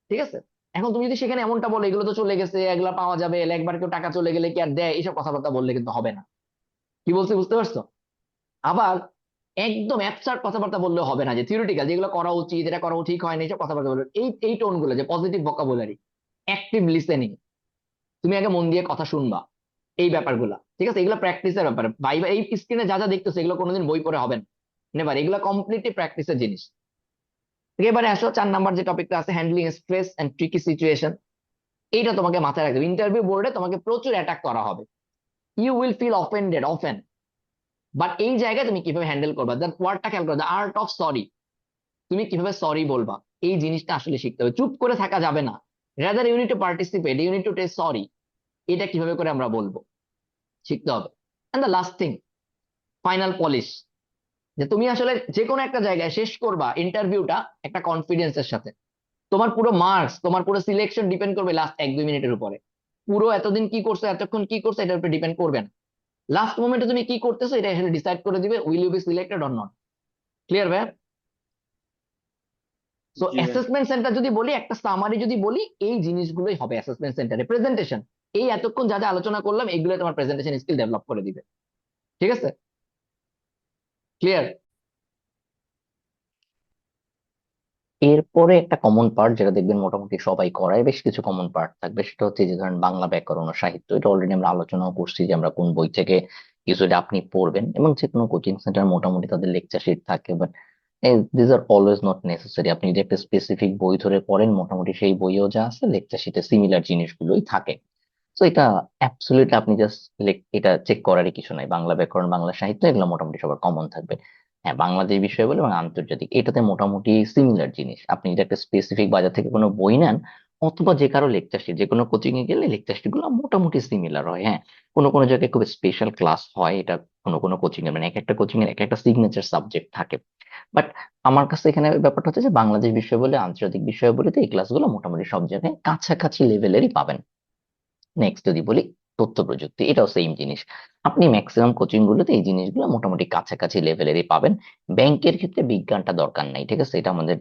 ঠিক আছে, এখন তুমি যদি সেখানে এমনটা বলো এগুলো তো চলে গেছে, এগুলো পাওয়া যাবে, একবার কেউ টাকা চলে গেলে কি আর দেয়, এইসব কথাবার্তা বললে কিন্তু হবে না। কি বলছি বুঝতে পারছো? আবার একদম অ্যাবসার্ড কথাবার্তা বললে হবে না, যে থিওরিটিক্যাল যেগুলো করা উচিত, এটা করা ঠিক হয় না, এইসব কথাবার্তা বলবে। এই টোন গুলো, যে পজিটিভ ভোকাবুলারি, অ্যাক্টিভ লিসেনিং, তুমি আগে মন দিয়ে কথা শুনবা, এই ব্যাপারগুলা। ঠিক আছে, এগুলো প্র্যাকটিসের ব্যাপার ভাই। এই স্ক্রিনে যা যা দেখতেছো এগুলো কোনোদিন বই পড়ে হবে না, নেবার। এগুলো কমপ্লিটলি প্র্যাকটিসের জিনিস। এবারে আসো 4 নম্বর যে টপিকটা আছে, handling stress and tricky situation. এইটা তোমাকে মাথায় রাখবে। ইন্টারভিউ বোর্ডে তোমাকে প্রচুর অ্যাটাক করা হবে, you will feel offended often. But এই জায়গায় তুমি কিভাবে হ্যান্ডেল করবা, দ্যাট ওয়ার্ডটা খেয়াল করো, দ্য আর্ট অফ সরি। তুমি কিভাবে সরি বলবা, এই জিনিসটা আসলে শিখতে হবে, চুপ করে থাকা যাবে না। Rather you need to participate, you need to tell sorry. এটা কিভাবে করে আমরা বলবো, শিখতে হবে। And the last thing, final polish, যে তুমি আসলে যে কোনো একটা জায়গায় শেষ করবা ইন্টারভিউটা একটা কনফিডেন্সের সাথে। তোমার পুরো মার্কস, তোমার পুরো সিলেকশন ডিপেন্ড করবে লাস্ট 1-2 মিনিটের উপরে। পুরো এতদিন কি করছো, এতক্ষণ কি করছো, এটার উপরে ডিপেন্ড করবে না। লাস্ট মোমেন্টে তুমি কি করতেছো, এটা আসলে ডিসাইড করে দিবে will you be selected or not. Clear ভাই? সো জি ভাই। অ্যাসেসমেন্ট সেন্টার যদি বলি, একটা সামারি যদি বলি, এই জিনিসগুলোই হবে অ্যাসেসমেন্ট সেন্টারে। প্রেজেন্টেশন, এই এতক্ষণ যা যা আলোচনা করলাম এগুলো তোমার প্রেজেন্টেশন স্কিল ডেভেলপ করে দিবে। ঠিক আছে? ক্লিয়ার? এরপরে একটা কমন পার্ট যেটা দেখবেন মোটামুটি সবাই করায়, বেশ কিছু কমন পার্ট থাকবে, সেটা হচ্ছে যে ধরেন বাংলা ব্যাকরণ ও সাহিত্য। এটা অলরেডি আমরা আলোচনাও করছি যে আমরা কোন বই থেকে কিছুটা আপনি পড়বেন, এবং যে কোনো কোচিং সেন্টার মোটামুটি তাদের লেকচার শিট থাকে, but this are always not necessary. আপনি যদি একটা স্পেসিফিক বই ধরে পড়েন, মোটামুটি সেই বইও যা আছে লেকচার শিটে সিমিলার জিনিসগুলোই থাকে। তো এটা অ্যাবসলিউটলি আপনি জাস্ট এটা চেক করারই কিছু নাই। বাংলা ব্যাকরণ, বাংলা সাহিত্য এগুলো মোটামুটি সবার কমন থাকবে। হ্যাঁ, বাংলাদেশ বিষয় বলে এবং আন্তর্জাতিক, এটাতে মোটামুটি সিমিলার জিনিস। আপনি যদি একটা স্পেসিফিক বাজার থেকে কোনো বই নেন, অথবা যে কারো লেকচার শিট, যে কোনো কোচিং এ গেলে লেকচার শিট গুলো মোটামুটি সিমিলার হয়। হ্যাঁ, কোনো কোনো জায়গায় খুব স্পেশাল ক্লাস হয়, এটা কোনো কোনো কোচিং এর, মানে এক একটা কোচিং এর এক একটা সিগনেচার সাবজেক্ট থাকে। বাট আমার কাছে এখানে ব্যাপারটা হচ্ছে যে বাংলাদেশ বিষয় বলে, আন্তর্জাতিক বিষয় বলে, তো এই ক্লাসগুলো মোটামুটি সব জায়গায় কাছাকাছি লেভেলেরই পাবেন। নেক্সট যদি বলি তথ্য প্রযুক্তি, এটাও সেম জিনিস। আপনি ম্যাক্সিমাম কোচিং গুলোতে এই জিনিসগুলো মোটামুটি কাছাকাছি লেভেলেরই পাবেন। ব্যাংকের ক্ষেত্রে বিজ্ঞানটা দরকার নাই, ঠিক আছে? এটা আমাদের,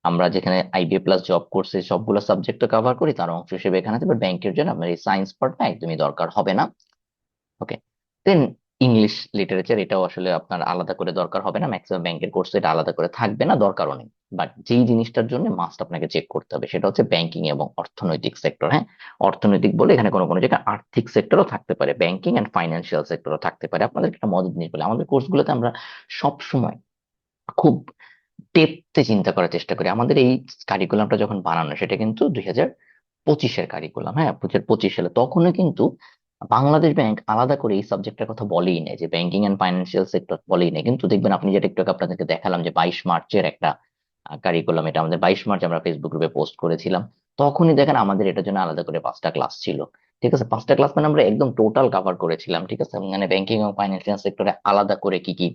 আমরা যেখানে আইবিএ প্লাস জব করছি সবগুলো সাবজেক্ট কভার করি, তার অংশ হিসেবে এখানে আছে। ব্যাংকের জন্য আপনার এই সায়েন্স পার্টটা একদমই দরকার হবে না। ওকে, দেন ইংলিশ লিটারেচার, এটাও আসলে আপনার আলাদা করে দরকার হবে না, ম্যাক্সিমাম ব্যাংকের কোর্স এটা আলাদা করে থাকবে না, দরকারও নেই। বাট যেই জিনিসটার জন্য মাস্ট আপনাকে চেক করতে হবে সেটা হচ্ছে ব্যাংকিং এবং অর্থনৈতিক সেক্টর। হ্যাঁ, অর্থনৈতিক বলে এখানে কোনো কোনো জায়গায় আর্থিক সেক্টরও থাকতে পারে, ব্যাংকিং এন্ড ফাইন্যান্সিয়াল সেক্টরও থাকতে পারে। আপনাদের একটা মজার জিনিস বলে, আমাদের কোর্সগুলোতে আমরা সব সময় খুব ডেপথে চিন্তা করার চেষ্টা করি। আমাদের এই কারিকুলামটা যখন বানানো, সেটা কিন্তু 2025-এর কারিকুলাম। হ্যাঁ, 2025 সালে, তখনও কিন্তু বাংলাদেশ ব্যাংক আলাদা করে এই সাবজেক্টের কথা বলেই নেই, যে ব্যাংকিং এন্ড ফাইন্যান্সিয়াল সেক্টর বলেই নেই। কিন্তু দেখবেন আপনি যেটা একটু আগে আপনাদেরকে দেখালাম যে 22 মার্চের একটা কারিকুলাম, এটা আমাদের 22 মার্চ আমরা ফেসবুক গ্রুপে পোস্ট করেছিলাম, তখনই দেখেন আমাদের এটার জন্য আলাদা করে 5টা ক্লাস ছিল। ঠিক আছে, 5টা ক্লাস মানে আমরা একদম টোটাল কভার করেছিলাম। ঠিক আছে, মানে ব্যাংকিং এবং ফাইন্যান্সিয়াল সেক্টরে আলাদা করে কি কি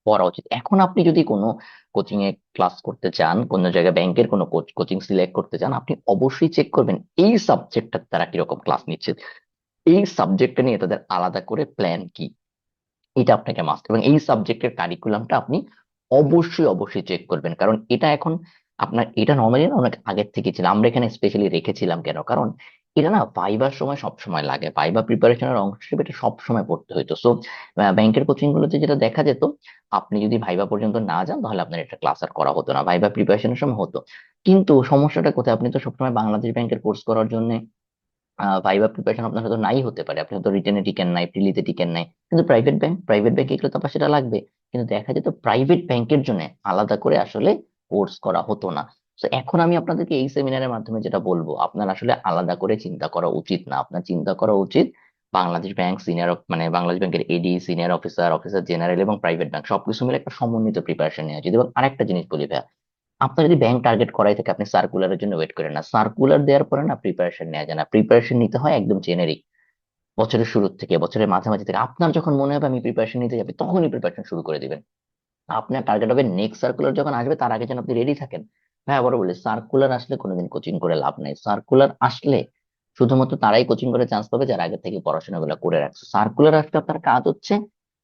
পড়া উচিত। এখন আপনি যদি কোনো কোচিং এ ক্লাস করতে চান, কোনো জায়গায় ব্যাংকের কোনো কোচিং সিলেক্ট করতে চান, আপনি অবশ্যই চেক করবেন এই সাবজেক্টটা তারা কিরকম ক্লাস নিচ্ছে, এই সাবজেক্টটা নিয়ে তাদের আলাদা করে প্ল্যান কি, এটা আপনাকে মাস্ট। এবং এই সাবজেক্টের কারিকুলামটা আপনি অবশ্যই অবশ্যই চেক করবেন, কারণ এটা এখন আপনার, এটা নর্মালি না অনেক আগের থেকে ছিল। আমরা এখানে স্পেশালি রেখেছিলাম কেন, কারণ এটা না ভাইবার সময় সব সময় লাগে, ভাইবা প্রিপারেশনের অংশ হিসেবে এটা সব সময় পড়তে হইতো। সো ব্যাংকের কোচিং গুলোতে যেটা দেখা যেত, আপনি যদি ভাইবা পর্যন্ত না যান তাহলে আপনার এটা ক্লাস আর করা হতো না, ভাইবা প্রিপারেশনের সময় হতো। কিন্তু সমস্যাটা কোথায়, আপনি তো সবসময় বাংলাদেশ ব্যাংকের কোর্স করার জন্য ভাইবা প্রিপারেশন আপনার হয়তো নাই হতে পারে, আপনি হয়তো রিটেনে টিকেন নাই, প্রিলিতে টিকেন নাই, কিন্তু প্রাইভেট ব্যাংক এগুলো তো আবার সেটা লাগবে। কিন্তু দেখা যেত প্রাইভেট ব্যাংকের জন্য আলাদা করে আসলে কোর্স করা হতো না। তো এখন আমি আপনাদেরকে এই সেমিনারের মাধ্যমে যেটা বলবো, আপনার আসলে আলাদা করে চিন্তা করা উচিত না। আপনার চিন্তা করা উচিত বাংলাদেশ ব্যাংক সিনিয়র, মানে বাংলাদেশ ব্যাংকের AD, senior officer, officer general এবং প্রাইভেট ব্যাংক সবকিছু মিলে একটা সমন্বিত প্রিপারেশন নেওয়া উচিত। এবং আরেকটা জিনিস বলি ভাইয়া, আপনার যদি ব্যাংক টার্গেট করাই থাকে, আপনি সার্কুলারের জন্য ওয়েট করেন না, সার্কুলার দেওয়ার পরে না প্রিপারেশন নেওয়া যায় না। প্রিপারেশন নিতে হয় একদম জেনেরিক, বছরের শুরু থেকে, বছরের মাঝামাঝি থেকে। আপনার যখন মনে হবে আমি প্রিপারেশন নিতে যাবে, তখনই প্রিপারেশন শুরু করে দিবেন। আপনার টার্গেট হবে নেক্সট সার্কুলার যখন আসবে তার আগে যেন আপনি রেডি থাকেন। হ্যাঁ, আবারও বলি, সার্কুলার আসলে কোনোদিন কোচিং করে লাভ নাই। সার্কুলার আসলে শুধুমাত্র তারাই কোচিং করে চান্স পাবে যারা আগে থেকে পড়াশোনাগুলো করে রাখছে। সার্কুলার আসলে আপনার কাজ হচ্ছে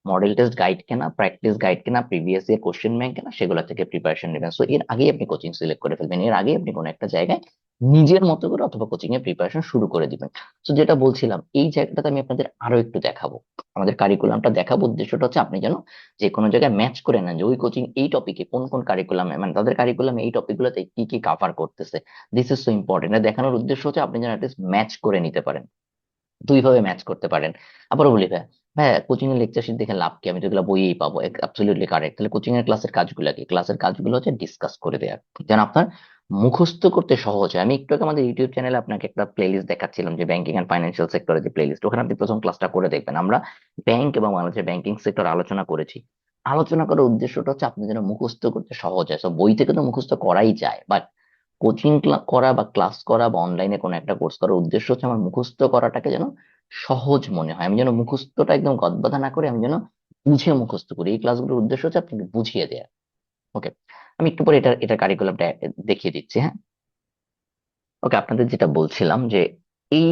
মডেল টেস্ট গাইড কেনা, প্র্যাকটিস গাইড কেনা, প্রিভিয়াস ইয়ার কোশ্চেন ব্যাংক কেনা, সেগুলো থেকে প্রিপারেশন নেবেন। সো এর আগেই আপনি কোচিং সিলেক্ট করে ফেলবেন, এর আগে আপনি কোনো একটা জায়গায় নিজের মতো করে অথবা কোচিং এর প্রিপারেশন শুরু করে দিবেন। তো যেটা বলছিলাম, এই জায়গাটাতে আমি আপনাদের আরো একটু দেখাবো, আমাদের কারিকুলামটা দেখাবো। উদ্দেশ্যটা হচ্ছে আপনি যেন যে কোনো জায়গায় ম্যাচ করে নেন যে ওই কোচিং এই টপিকে কোন কোন কারিকুলামে, মানে তাদের কারিকুলামে এই টপিক গুলোতে কি কি কভার করতেছে। This is so important. দেখানোর উদ্দেশ্য হচ্ছে আপনি যেন ম্যাচ করে নিতে পারেন, দুইভাবে ম্যাচ করতে পারেন। আবারও বলি ভাই, হ্যাঁ, কোচিং এর লেকচার শিট দেখে লাভ কি, আমি তো এগুলো বইয়েই পাবো। Absolutely correct. তাহলে কোচিং এর ক্লাসের কাজগুলো কি? ক্লাসের কাজগুলো হচ্ছে ডিসকাস করে দেওয়া, যেন আপনার মুখস্থ করতে সহজ হয়। আমি একটু আগে আমাদের ইউটিউব চ্যানেলে আপনাকে একটা প্লেলিস্ট দেখাচ্ছিলাম, যে ব্যাংকিং এন্ড ফাইন্যান্সিয়াল সেক্টরের যে প্লেলিস্ট, ওখানে আপনি প্রথম ক্লাসটা করে দেখবেন। আমরা ব্যাংক এবং বাংলাদেশের ব্যাংকিং সেক্টর আলোচনা করেছি। আলোচনা করার উদ্দেশ্যটা হচ্ছে আপনি যেন মুখস্থ করতে সহজ হয়। সব বই থেকে তো মুখস্থ করাই যায়, বাট কোচিং করা বা ক্লাস করা বা অনলাইনে কোনো একটা কোর্স করার উদ্দেশ্য হচ্ছে আমার মুখস্থ করাটাকে যেন সহজ মনে হয়। আমি যেন মুখস্থটা একদম গদবাঁধা না করে আমি যেন বুঝে মুখস্থ করি। এই ক্লাসগুলোর উদ্দেশ্য হচ্ছে আপনাকে বুঝিয়ে দেয়া। ওকে, আমি একটু পরে এটা কারিকুলামটা দেখিয়ে দিচ্ছি, হ্যাঁ। ওকে, আপনাদের যেটা বলছিলাম যে এই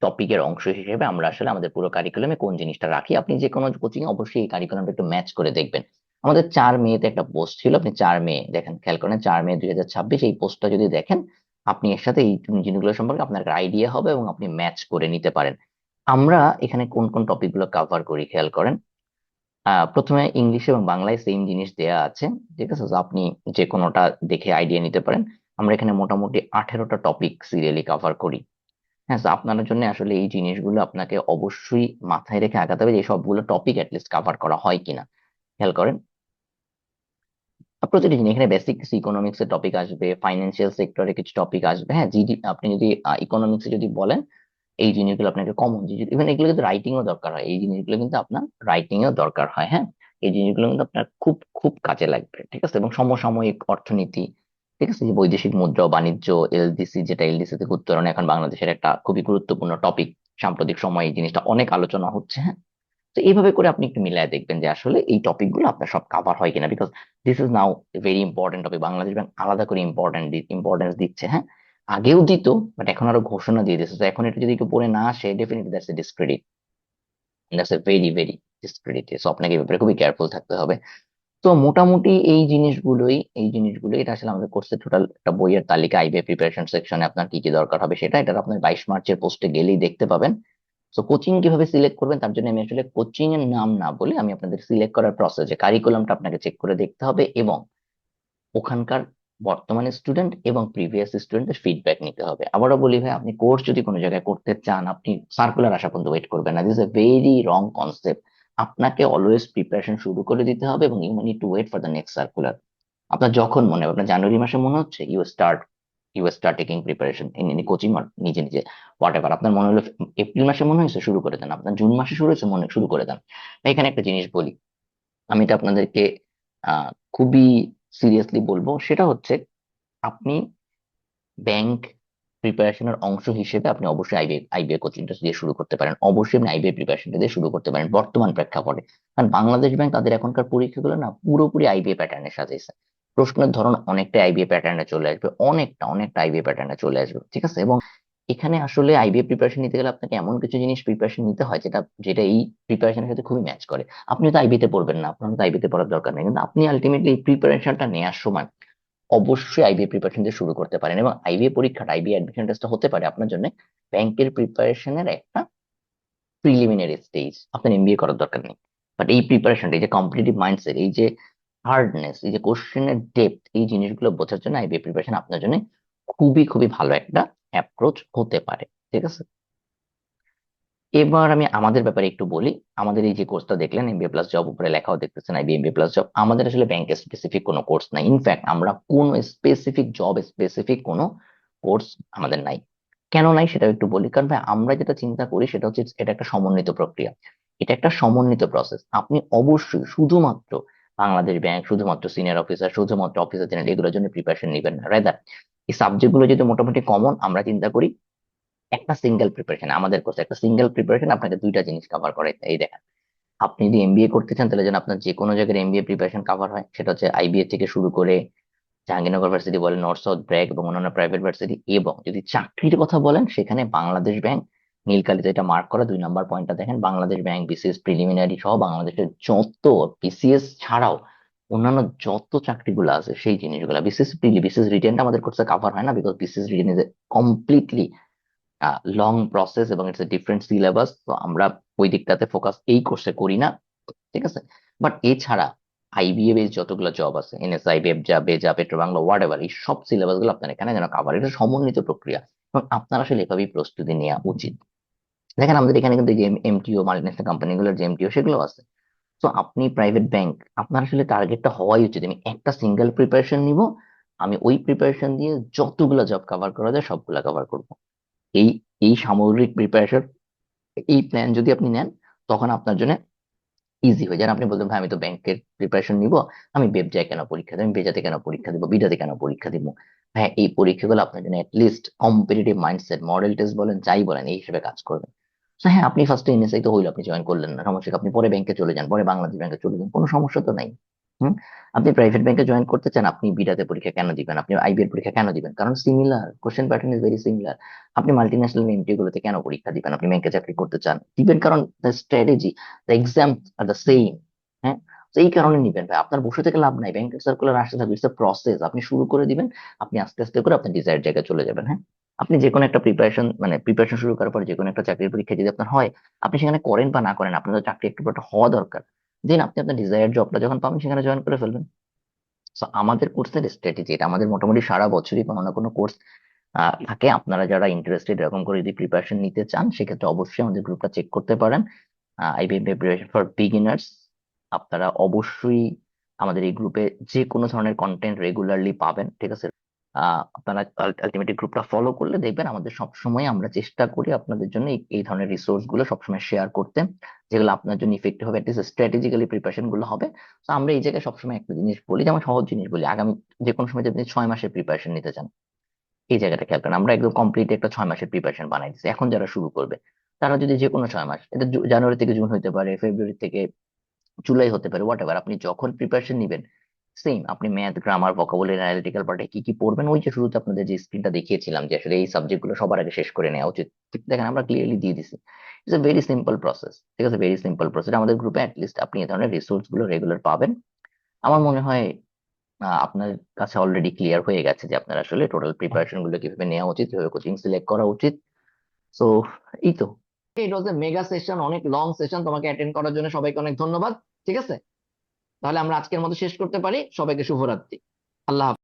টপিকের অংশ হিসেবে আমরা আসলে আমাদের পুরো কারিকুলামে কোন জিনিসটা রাখি। আপনি যে কোনো কোচিং অবশ্যই এই কারিকুলামটা একটু ম্যাচ করে দেখবেন। আমাদের 4 মেতে একটা পোস্ট ছিল, আপনি 4 মে দেখেন, খেয়াল করেন 4 মে 2026 এই পোস্টটা যদি দেখেন, আপনি এর সাথে এই জিনিসগুলো সম্পর্কে আপনার একটা আইডিয়া হবে এবং আপনি ম্যাচ করে নিতে পারেন। আমরা এখানে কোন কোন টপিক গুলো কভার করি খেয়াল করেন। প্রথমে ইংলিশ এবং বাংলায় সেম জিনিস দেয়া আছে, ঠিক আছে? তো আপনি যে কোনোটা দেখে আইডিয়া নিতে পারেন। আমরা এখানে মোটামুটি 18টা টপিক সিরিয়ালি কভার করি। হ্যাঁ, তো আপনার জন্য আসলে এই জিনিসগুলো আপনাকে অবশ্যই মাথায় রেখে আগাতে হবে, যে এই সবগুলো টপিক লিস্ট কভার করা হয় কিনা। খেয়াল করেন প্রতিটি জিনিস এখানে বেসিক কিছু ইকোনমিক্স এর টপিক আসবে, ফাইন্যান্সিয়াল সেক্টরে কিছু টপিক আসবে। হ্যাঁ, আপনি যদি ইকোনমিক্সে যদি বলেন, এই জিনিসগুলো আপনাকে কমন, ইভেন এগুলো কিন্তু রাইটিং ও দরকার হয়। এই জিনিসগুলো কিন্তু আপনার রাইটিং এও দরকার হয়, হ্যাঁ। এই জিনিসগুলো কিন্তু আপনার খুব খুব কাজে লাগবে, ঠিক আছে? এবং সমসাময়িক অর্থনীতি, ঠিক আছে, যে বৈদেশিক মুদ্রা ও বাণিজ্য, এলডিসি, যেটা এলডিসি থেকে উত্তরণ এখন বাংলাদেশের একটা খুবই গুরুত্বপূর্ণ টপিক। সাম্প্রতিক সময়ে এই জিনিসটা অনেক আলোচনা হচ্ছে, হ্যাঁ। তো এইভাবে করে আপনি একটু মিলায় দেখবেন যে আসলে এই টপিকগুলো আপনার সব কাভার হয় কিনা, because this is now very important topic. Bangladesh bank আলাদা করে ইম্পর্টেন্স দিচ্ছে, হ্যাঁ। আগেও দিত, বাট এখন আরো ঘোষণা দিয়ে দিচ্ছে। তো এখন এটা যদি কেউ পড়ে না আসে, definitely that's a discredit, that's a very very discredit. So আপনাকে এই ব্যাপারে খুবই কেয়ারফুল থাকতে হবে। তো মোটামুটি এই জিনিসগুলোই এটা আসলে আমাদের কোর্সের টোটাল একটা বইয়ের তালিকা। আইবিএ প্রিপারেশন সেকশনে আপনার কি কি দরকার হবে এটা আপনার 22 মার্চের পোস্টে গেলেই দেখতে পাবেন। তো কোচিং কিভাবে সিলেক্ট করবেন, তার জন্য আমি আসলে কোচিং এর নাম না বলে আমি আপনাদের সিলেক্ট করার প্রসেস, যে কারিকুলামটা আপনাকে চেক করে দেখতে হবে এবং ওখানকার বর্তমানে স্টুডেন্ট এবং প্রিভিয়াস স্টুডেন্টের ফিডব্যাক নিতে হবে। আবারও বলি ভাই, আপনি কোর্স যদি কোনো জায়গায় করতে চান, আপনি সার্কুলার আসা পর্যন্ত ওয়েট করবেন না। This a very wrong concept. আপনাকে অলওয়েজ প্রিপারেশন শুরু করে দিতে হবে এবং you need to wait for the next circular. আপনার যখন মনে হবে, আপনার জানুয়ারি মাসে মনে হচ্ছে, you start taking preparation in any coaching or নিজে নিজে, হোয়াট এভার। আপনার মনে হলো এপ্রিল মাসে মনে হয়েছে, শুরু করে দেন। আপনার জুন মাসে শুরু হয়েছে, মনে শুরু করে দেন। এখানে একটা জিনিস বলি, আমি এটা আপনাদেরকে খুবই সিরিয়াসলি বলবো, সেটা হচ্ছে আপনি ব্যাংক প্রিপারেশনের অংশ হিসেবে আপনি অবশ্যই আইবিএ কোচিংটা দিয়ে শুরু করতে পারেন। অবশ্যই আপনি আইবিএ প্রিপারেশনটা দিয়ে শুরু করতে পারেন বর্তমান প্রেক্ষাপটে। কারণ বাংলাদেশ ব্যাংক তাদের এখনকার পরীক্ষাগুলো না পুরোপুরি আইবিএ প্যাটার্নে সাজাইছে। প্রশ্নের ধরন অনেকটা আইবিএ প্যাটার্নে চলে আসবে, অনেকটা আইবিএ প্যাটার্নে চলে আসবে, ঠিক আছে? এবং এখানে আসলে আইবিএ প্রিপারেশন নিতে গেলে আপনাকে এমন কিছু জিনিস প্রিপারেশন নিতে হয় যেটা যেটা এই প্রিপারেশনের সাথে খুবই ম্যাচ করে। আপনি তো আইবিতে পড়বেন না, আপনার তো আইবিতে পড়ার দরকার নেই, কিন্তু আপনি আলটিমেটলি এই প্রিপারেশনটা নেওয়ার সময় অবশ্যই আইবিএ প্রিপারেশন দিয়ে শুরু করতে পারেন। এবং আইবিএ অ্যাডমিশন টেস্টটা হতে পারে আপনার জন্য ব্যাংকের প্রিপারেশনের একটা প্রিলিমিনারি স্টেজ। আপনার এমবিএ করার দরকার নেই, বাট এই প্রিপারেশনটা, এই যে কম্পিটিটিভ মাইন্ডসেট, এই যে হার্ডনেস, এই যে কোশ্চেনের ডেপথ, এই জিনিসগুলো বোঝার জন্য আইবিএ প্রিপারেশন আপনার জন্য খুবই খুবই ভালো একটা অ্যাপ্রোচ হতে পারে, ঠিক আছে? এবার আমি আমাদের ব্যাপারে একটু বলি। আমাদের এই যে কোর্সটা দেখলেন, এমবিএ প্লাস জব, উপরে লেখাও দেখতেছেন আইবি এমবিএ প্লাস জব, আমাদের আসলে ব্যাংকের স্পেসিফিক কোনো কোর্স নাই। ইনফ্যাক্ট আমরা কোনো স্পেসিফিক জব স্পেসিফিক কোনো কোর্স আমাদের নাই। কেন নাই সেটা একটু বলি। কারণ ভাই, আমরা যেটা চিন্তা করি সেটা হচ্ছে এটা একটা সমন্বিত প্রক্রিয়া, এটা একটা সমন্বিত প্রসেস। আপনি অবশ্যই শুধুমাত্র বাংলাদেশ ব্যাংক, শুধুমাত্র সিনিয়র অফিসার, শুধুমাত্র অফিসার জেনারেল এগুলোর জন্য প্রিপারেশন নেবেন না। রাদার এই সাবজেক্ট গুলো যদি মোটামুটি কমন, আমরা চিন্তা করি একটা সিঙ্গেল প্রিপারেশন, আমাদের কোর্সে একটা সিঙ্গেল প্রিপারেশন আপনাকে দুইটা জিনিস কভার করে। এই দেখেন, আপনি যদি এমবিএ করতে চান, তাহলে যেন আপনার যে কোনো জায়গায় এমবিএ প্রিপারেশন কভার হয়। সেটা হচ্ছে আইবিএ থেকে শুরু করে জাহাঙ্গীরনগর ভার্সিটি বলেন, নর্থ সাউথ ব্র্যাক এবং অন্যান্য প্রাইভেট ভার্সিটি। এবং যদি চাকরির কথা বলেন, সেখানে বাংলাদেশ ব্যাংক, নীলকালিতে এটা মার্ক করা 2 নম্বর পয়েন্টটা দেখেন, বাংলাদেশ ব্যাংক, বিসিএস প্রিলিমিনারি সহ বাংলাদেশের যত, বিসিএস ছাড়াও অন্যান্য যত চাকরিগুলো আছে সেই জিনিসগুলো, বিসিএস রিটেনটা আমাদের কোর্সে কভার হয় না, because BCS written is completely long process এবং ইটস এ ডিফারেন্ট সিলেবাস। তো আমরা ওই দিকটাতে ফোকাস এই কোর্সে করি না, ঠিক আছে? বাট এছাড়া আইবিএ বেস যতগুলো জব আছে, এনএসআই, বেবজা, বেজা, পেট্রো বাংলা, হোয়াট এভার, এই সব সিলেবাস গুলো আপনার এখানে যেন কাভার। এটা সমন্বিত প্রক্রিয়া এবং আপনার আসলে এভাবেই প্রস্তুতি নেওয়া উচিত। দেখেন আমাদের এখানে কিন্তু যে এমটিও মাল্টিন্যাশনাল কোম্পানিগুলোর যে এমটিও সেগুলো আছে। তো আপনি প্রাইভেট ব্যাংক, আপনার আসলে টার্গেটটা হওয়াই উচিত আমি একটা সিঙ্গেল প্রিপারেশন নিব, আমি ওই প্রিপারেশন দিয়ে যতগুলো জব কভার করা যায় সবগুলা কভার করব। এই এই সামগ্রিক প্রিপারেশন, এই প্ল্যান যদি আপনি নেন, তখন আপনার জন্য ইজি হয়ে যায়। আর আপনি বলতেন ভাই আমি তো ব্যাংকের প্রিপারেশন নিব, আমি বেবজায় কেন পরীক্ষা দেবো, আমি বেজাতে কেন পরীক্ষা দিব, বিডাতে কেন পরীক্ষা দিব? হ্যাঁ, এই পরীক্ষাগুলো আপনার জন্য list competitive mindset, model test বলেন যাই বলেন এই হিসেবে কাজ করবে। তো হ্যাঁ, আপনি ফার্স্টে এনএসআই তো হইলো, আপনি জয়েন করলেন না, সমস্যা কি? আপনি পরে ব্যাংকে চলে যান, পরে বাংলাদেশ ব্যাংকে চলে যান, কোনো সমস্যা তো নাই। হুম। আপনি প্রাইভেট ব্যাংকে জয়েন করতে চান, আপনি বিডাতে পরীক্ষা কেন দিবেন, আপনি আইবি এর পরীক্ষা কেন দিবেন? কারণ similar question pattern is very similar. আপনি মাল্টিন্যাশনাল এমটি গুলোতে কেন পরীক্ষা দিবেন? আপনি ব্যাংকে চাকরি করতে চান, দিবেন, কারণ the strategy, the exam are the same. হ্যাঁ, তো এই কারণে নিবেন ভাই, আপনার বসে থেকে লাভ নাই, ব্যাংকের সার্কুলার আসতে থাকবে, ইটস প্রসেস, আপনি শুরু করে দিবেন, আপনি আস্তে আস্তে করে আপনার ডিজায়ার জায়গায় চলে যাবেন। হ্যাঁ, আপনি যে কোনো একটা প্রিপারেশন শুরু করার পর যে কোনো একটা চাকরির পরীক্ষা যদি আপনার হয়, আপনি সেখানে করেন বা না করেন, আপনার তো চাকরি একটু একটা হওয়া দরকার। দেন আপনি আপনার ডিজায়ার জবটা যখন পাবেন সেখানে জয়েন করে ফেলবেন। তো আমাদের কোর্সের স্ট্র্যাটেজি এটা, আমাদের মোটামুটি সারা বছরই কোনো না কোনো কোর্স থাকে। আপনারা যারা ইন্টারেস্টেড এরকম করে যদি প্রিপারেশন নিতে চান, সেক্ষেত্রে অবশ্যই আমাদের গ্রুপটা চেক করতে পারেন, আইবিএম প্রিপারেশন ফর বিগিনার্স। আপনারা অবশ্যই আমাদের এই গ্রুপে যে কোনো ধরনের কন্টেন্ট রেগুলারলি পাবেন, ঠিক আছে? আপনারা আলটিমেটলি গ্রুপটা ফলো করলে দেখবেন আমাদের সবসময় আমরা চেষ্টা করি আপনাদের জন্য এই ধরনের রিসোর্স গুলো সবসময় শেয়ার করতে, যেগুলো আপনার জন্য ইফেক্টিভ হবে, অ্যাটলিস্ট স্ট্র্যাটেজিক্যালি প্রিপারেশন গুলো হবে। তো আমরা এই জায়গায় সবসময় একটা জিনিস বলি, যেমন সহজ জিনিস বলি, আগামী যে কোনো সময় যদি আপনি 6 মাসের প্রিপারেশন নিতে চান, এই জায়গাটা খেয়াল করেন, আমরা একদম কমপ্লিট একটা 6 মাসের প্রিপারেশন বানাই দিচ্ছি। এখন যারা শুরু করবে, তারা যদি যে কোনো 6 মাস, এটা জানুয়ারি থেকে জুন হতে পারে, ফেব্রুয়ারি থেকে জুলাই হতে পারে, হোয়াট এভার, আপনি যখন প্রিপারেশন নিবেন, সেম আপনি ম্যাথ, গ্রামার, ভোকাবুলারি, অ্যানালিটিক্যাল পার্টে কি কি পড়বেন, ওই যে শুরুতে আপনাদের যে স্ক্রিনটা দেখিয়েছিলাম যে আসলে এই সাবজেক্ট গুলো সবার আগে শেষ করে নেওয়া উচিত, ঠিক দেখেন আমরা ক্লিয়ারলি দিয়ে দিছি। It's a very simple process, ঠিক আছে? Very simple process. আমাদের গ্রুপে অ্যাটলিস্ট আপনি এই ধরনের রিসোর্স গুলো রেগুলার পাবেন। আমার মনে হয় আপনার কাছে অলরেডি ক্লিয়ার হয়ে গেছে যে আপনার আসলে টোটাল প্রিপারেশন গুলো কিভাবে নেওয়া উচিত, কিভাবে কোচিং সিলেক্ট করা উচিত। সো এই তো, ইট ওয়াজ এ মেগা সেশন, অনেক লং সেশন, তোমাকে অ্যাটেন্ড করার জন্য সবাইকে অনেক ধন্যবাদ। ঠিক আছে, তাহলে আমরা আজকের মতো শেষ করতে পারি। সবাইকে শুভরাত্রি, আল্লাহ হাফেজ।